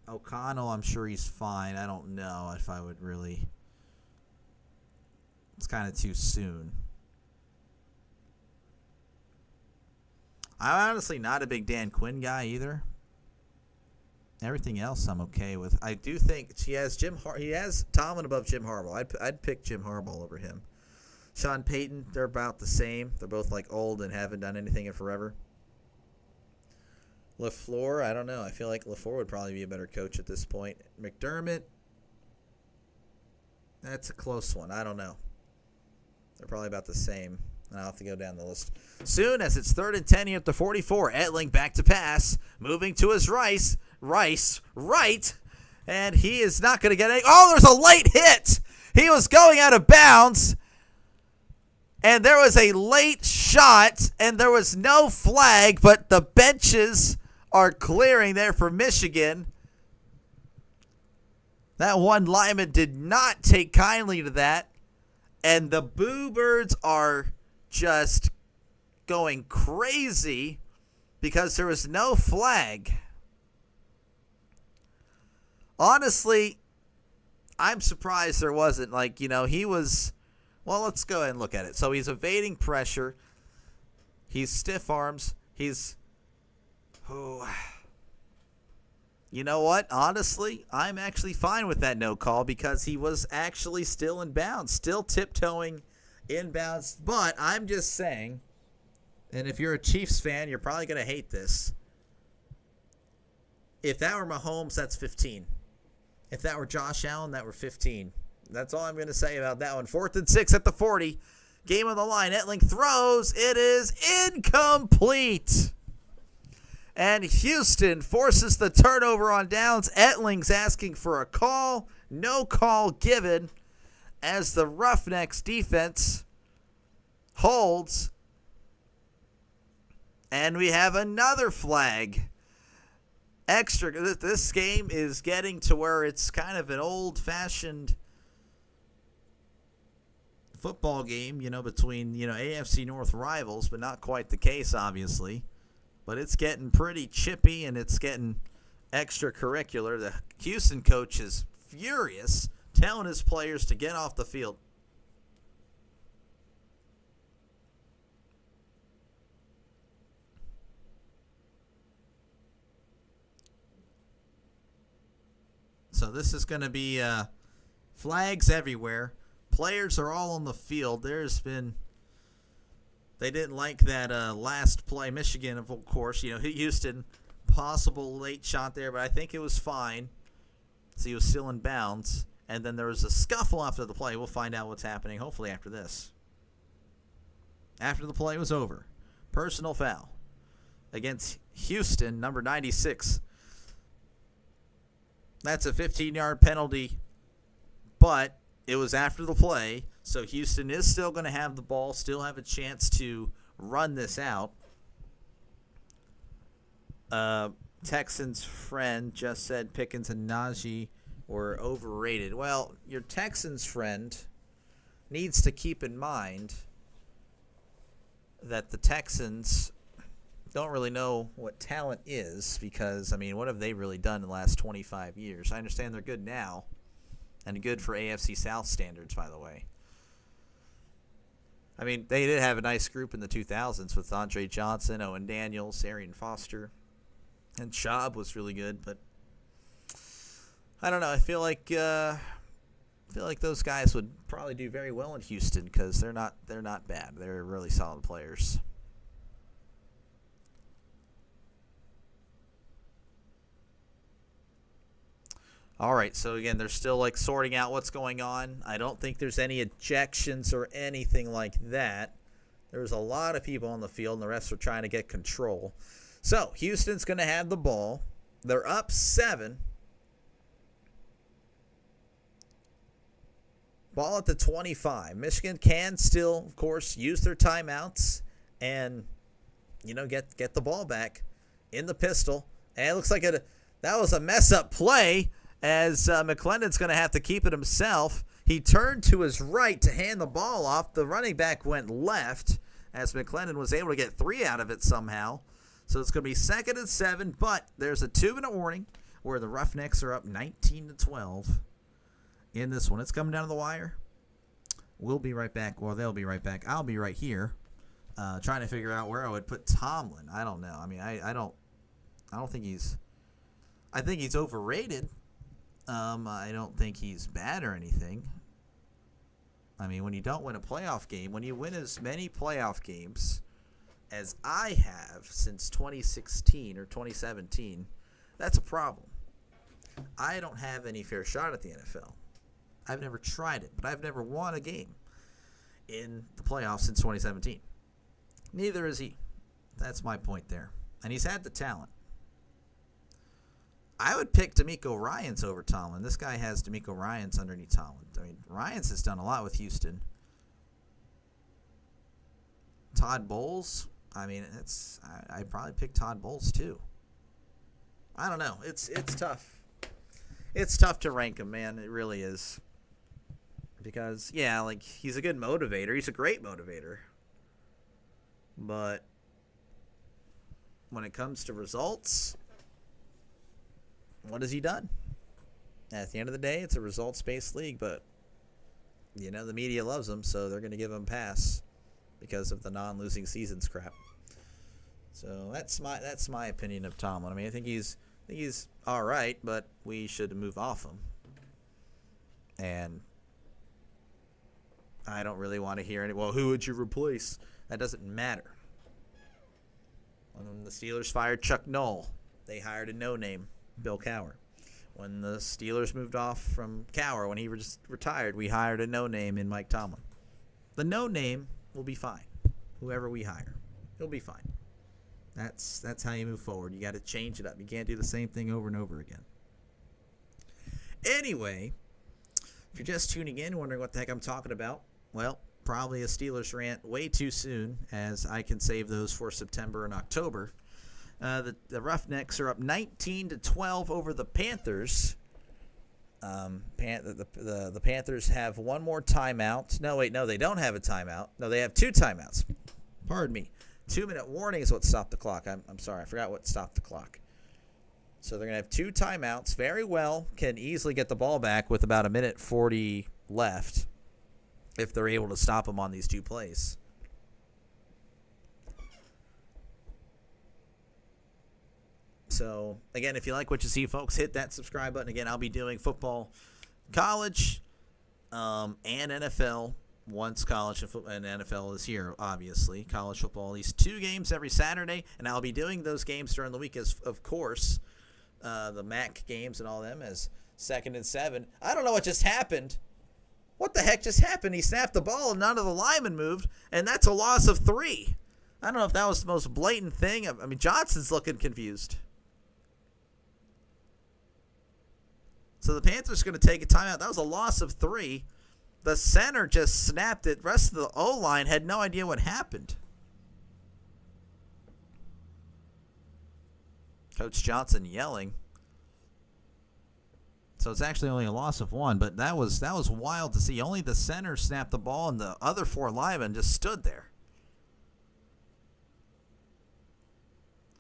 O'Connell, I'm sure he's fine. I don't know if I would really. It's kind of too soon. I'm honestly not a big Dan Quinn guy either. Everything else I'm okay with. I do think he has Tomlin above Jim Harbaugh. I'd pick Jim Harbaugh over him. Sean Payton, they're about the same. They're both like old and haven't done anything in forever. LaFleur, I don't know. I feel like LaFleur would probably be a better coach at this point. McDermott, That's a close one. I don't know. They're probably about the same. I'll have to go down the list. Soon as it's 3rd and 10 here at the 44, Etling back to pass, moving to his right, and he is not going to get any. Oh, there's a late hit. He was going out of bounds, and there was a late shot, and there was no flag, but the benches are clearing there for Michigan. That one lineman did not take kindly to that, and the Boo Birds are just going crazy because there was no flag. Honestly, I'm surprised there wasn't. He was... Well, let's go ahead and look at it. So he's evading pressure. He's stiff arms. He's... Oh. You know what? Honestly, I'm actually fine with that no call because he was actually still in bounds, still tiptoeing inbounds. But I'm just saying, and if you're a Chiefs fan, you're probably going to hate this. If that were Mahomes, that's 15. If that were Josh Allen, that were 15. That's all I'm going to say about that one. 4th and 6 at the 40. Game on the line. Etling throws. It is incomplete. And Houston forces the turnover on downs. Etling's asking for a call. No call given as the Roughnecks defense holds. And we have another flag. Extra. This game is getting to where it's kind of an old-fashioned football game, between, AFC North rivals, but not quite the case, obviously. But it's getting pretty chippy, and it's getting extracurricular. The Houston coach is furious, telling his players to get off the field. So this is going to be flags everywhere. Players are all on the field. They didn't like that last play. Michigan, of course, Houston, possible late shot there, but I think it was fine. So he was still in bounds. And then there was a scuffle after the play. We'll find out what's happening, hopefully, after this. After the play was over. Personal foul against Houston, number 96. That's a 15-yard penalty, but it was after the play, so Houston is still going to have the ball, still have a chance to run this out. Texans friend just said Pickens and Najee were overrated. Well, your Texans friend needs to keep in mind that the Texans don't really know what talent is because, what have they really done in the last 25 years? I understand they're good now and good for AFC South standards, by the way. They did have a nice group in the 2000s with Andre Johnson, Owen Daniels, Arian Foster, and Schaub was really good, but I don't know. I feel like those guys would probably do very well in Houston because they're not bad. They're really solid players. All right, so again, they're still sorting out what's going on. I don't think there's any ejections or anything like that. There's a lot of people on the field, and the rest are trying to get control. So Houston's going to have the ball. They're up 7. Ball at the 25. Michigan can still, of course, use their timeouts and, get the ball back in the pistol. And it looks like that was a mess-up play, as McClendon's going to have to keep it himself. He turned to his right to hand the ball off. The running back went left as McClendon was able to get 3 out of it somehow. So it's going to be 2nd and 7, but there's a 2-minute warning where the Roughnecks are up 19-12 in this one. It's coming down to the wire. We'll be right back. Well, they'll be right back. I'll be right here trying to figure out where I would put Tomlin. I don't know. I don't think he's – I think he's overrated. I don't think he's bad or anything. When you don't win a playoff game, when you win as many playoff games as I have since 2016 or 2017, that's a problem. I don't have any fair shot at the NFL. I've never tried it, but I've never won a game in the playoffs since 2017. Neither is he. That's my point there. And he's had the talent. I would pick D'Amico Ryans over Tomlin. This guy has D'Amico Ryans underneath Tomlin. I mean, Ryans has done a lot with Houston. Todd Bowles, I mean, I'd probably pick Todd Bowles too. I don't know. It's tough. It's tough to rank him, man. It really is. Because, yeah, like, he's a good motivator. He's a great motivator. But when it comes to results, what has he done? At the end of the day, it's a results-based league, but, you know, the media loves him, so they're going to give him a pass because of the non-losing seasons crap. So that's my opinion of Tomlin. I mean, I think he's all right, but we should move off him. And I don't really want to hear any, well, who would you replace? That doesn't matter. When the Steelers fired Chuck Noll, they hired a no-name, Bill Cowher. When the Steelers moved off from Cowher, when he retired, we hired a no-name in Mike Tomlin. The no-name will be fine. Whoever we hire, he'll be fine. That's how you move forward. You got to change it up. You can't do the same thing over and over again. Anyway, if you're just tuning in, wondering what the heck I'm talking about, well, probably a Steelers rant way too soon, as I can save those for September and October. The Roughnecks are up 19-12 over the Panthers. The Panthers have one more timeout. No, they don't have a timeout. No, they have two timeouts. Pardon me. 2-minute warning is what stopped the clock. I'm sorry. I forgot what stopped the clock. So they're going to have two timeouts. Very well. Can easily get the ball back with about 1:40 left if they're able to stop them on these two plays. So, again, if you like what you see, folks, hit that subscribe button. Again, I'll be doing football, college, and NFL once college and NFL is here, obviously. College football, at least 2 games every Saturday, and I'll be doing those games during the week as, of course, the MAC games and all them as 2nd and 7. I don't know what just happened. What the heck just happened? He snapped the ball and none of the linemen moved, and that's a loss of 3. I don't know if that was the most blatant thing. I mean, Johnson's looking confused. So the Panthers are going to take a timeout. That was a loss of 3. The center just snapped it. The rest of the O-line had no idea what happened. Coach Johnson yelling. So it's actually only a loss of 1, but that was wild to see. Only the center snapped the ball, and the other 4 linemen just stood there.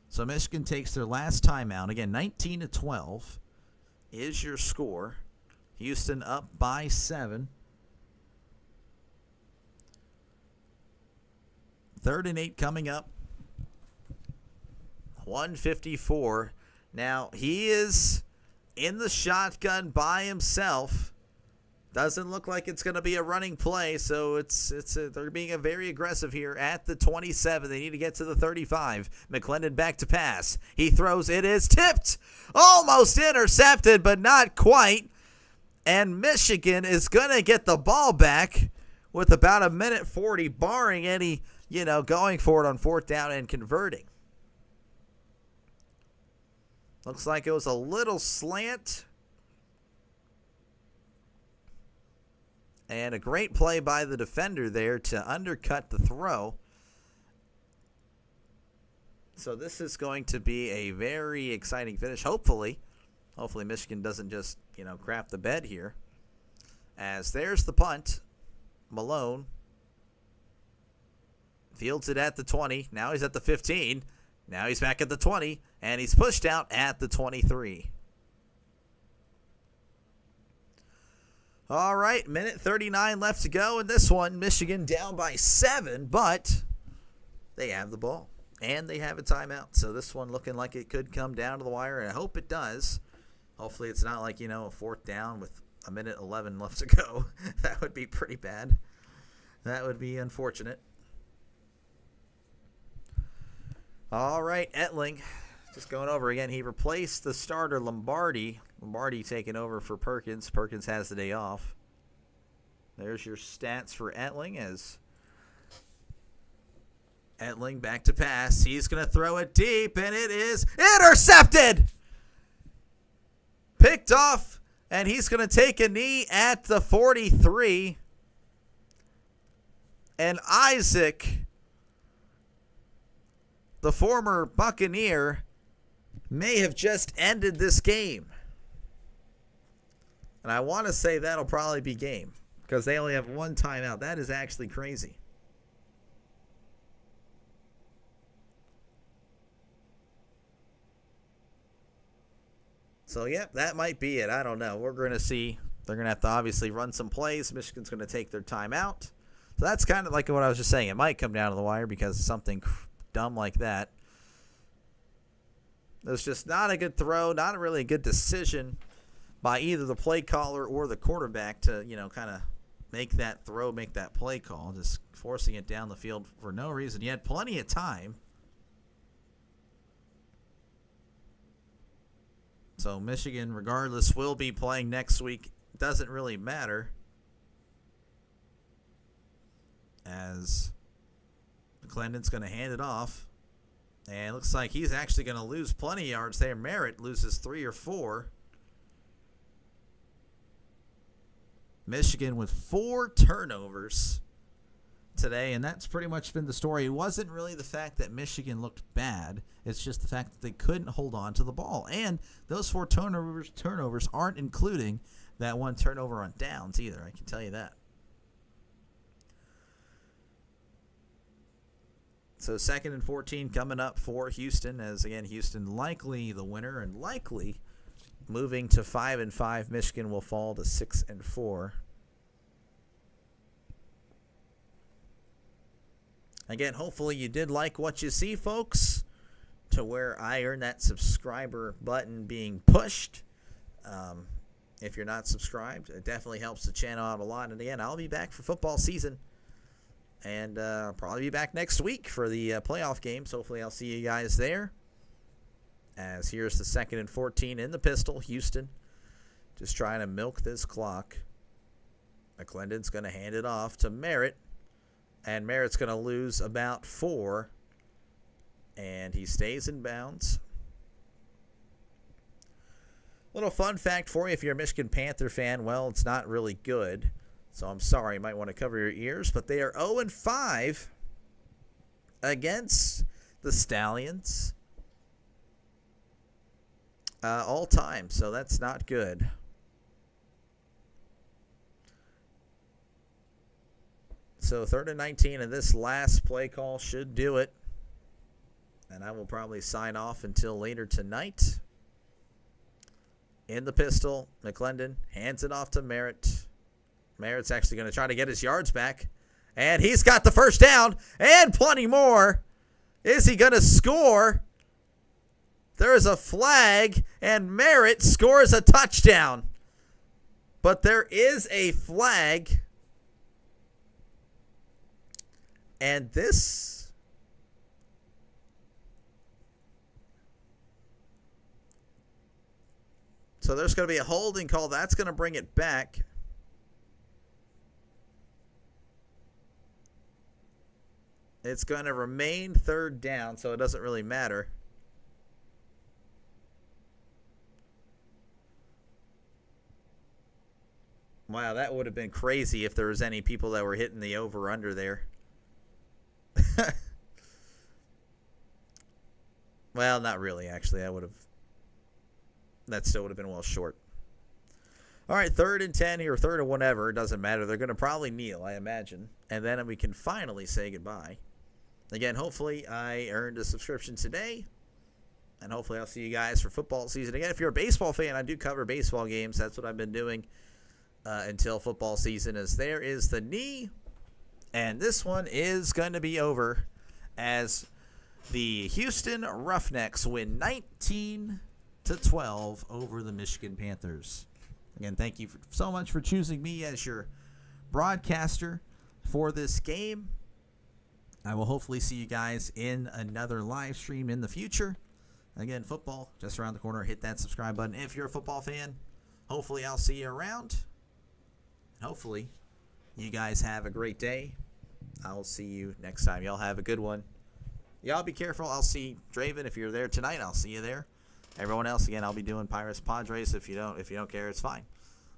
So Michigan takes their last timeout. Again, 19-12 is your score. Houston up by 7. 3rd and 8 coming up. 1:54. Now, he is in the shotgun by himself. Doesn't look like it's going to be a running play, so they're being very aggressive here at the 27. They need to get to the 35. McClendon back to pass. He throws. It is tipped. Almost intercepted, but not quite. And Michigan is going to get the ball back with about 1:40, barring any, going for it on 4th down and converting. Looks like it was a little slant. And a great play by the defender there to undercut the throw. So this is going to be a very exciting finish. Hopefully Michigan doesn't just, crap the bed here. As there's the punt. Malone fields it at the 20. Now he's at the 15. Now he's back at the 20. And he's pushed out at the 23. All right, 1:39 left to go in this one. Michigan down by 7, but they have the ball. And they have a timeout. So this one looking like it could come down to the wire, and I hope it does. Hopefully it's not like, a 4th down with 1:11 left to go. That would be pretty bad. That would be unfortunate. All right, Etling. Just going over again. He replaced the starter Lombardi. Lombardi taking over for Perkins. Perkins has the day off. There's your stats for Etling as Etling back to pass. He's going to throw it deep, and it is intercepted! Picked off, and he's going to take a knee at the 43. And Isaac, the former Buccaneer, may have just ended this game. And I want to say that'll probably be game because they only have one timeout. That is actually crazy. So, yep, that might be it. I don't know. We're going to see. They're going to have to obviously run some plays. Michigan's going to take their timeout. So that's kind of like what I was just saying. It might come down to the wire because of something dumb like that. It was just not a good throw, not really a good decision by either the play caller or the quarterback to, kind of make that throw, make that play call, just forcing it down the field for no reason. You had plenty of time. So Michigan, regardless, will be playing next week. Doesn't really matter. As McClendon's going to hand it off. And it looks like he's actually going to lose plenty of yards there. Merritt loses 3 or 4. Michigan with 4 turnovers today, and that's pretty much been the story. It wasn't really the fact that Michigan looked bad. It's just the fact that they couldn't hold on to the ball. And those 4 turnovers aren't including that 1 turnover on downs either. I can tell you that. So 2nd and 14 coming up for Houston, as again Houston likely the winner and likely moving to 5-5. Michigan will fall to 6-4. Again, hopefully you did like what you see, folks, to where I earn that subscriber button being pushed. If you're not subscribed, it definitely helps the channel out a lot. And again, I'll be back for football season. And I'll probably be back next week for the playoff games. Hopefully I'll see you guys there. As here's the 2nd and 14 in the pistol. Houston just trying to milk this clock. McClendon's going to hand it off to Merritt. And Merritt's going to lose about 4. And he stays in bounds. Little fun fact for you, if you're a Michigan Panther fan, well, it's not really good. So I'm sorry, you might want to cover your ears. But they are 0-5 against the Stallions all time. So that's not good. So 3rd and 19, and this last play call should do it. And I will probably sign off until later tonight. In the pistol, McClendon hands it off to Merritt. Merritt's actually going to try to get his yards back. And he's got the first down and plenty more. Is he going to score? There is a flag, and Merritt scores a touchdown. But there is a flag. And this... So there's going to be a holding call. That's going to bring it back. It's going to remain 3rd down, so it doesn't really matter. Wow, that would have been crazy if there was any people that were hitting the over-under there. Well, not really, actually. That still would have been well short. All right, 3rd and 10 here, 3rd and whatever. It doesn't matter. They're going to probably kneel, I imagine. And then we can finally say goodbye. Again, hopefully I earned a subscription today. And hopefully I'll see you guys for football season. Again, if you're a baseball fan, I do cover baseball games. That's what I've been doing until football season. As there is the knee. And this one is going to be over as the Houston Roughnecks win 19-12 over the Michigan Panthers. Again, thank you so much for choosing me as your broadcaster for this game. I will hopefully see you guys in another live stream in the future. Again, football just around the corner. Hit that subscribe button if you're a football fan. Hopefully I'll see you around. Hopefully You guys have a great day. I'll see you next time. Y'all have a good one. Y'all be careful. I'll see Draven if you're there tonight. I'll see you there. Everyone else, again, I'll be doing Pirates Padres. If you don't care, it's fine.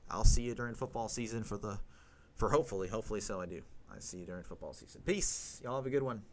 I'll see you during football season for hopefully so I do. I see you during football season. Peace. Y'all have a good one.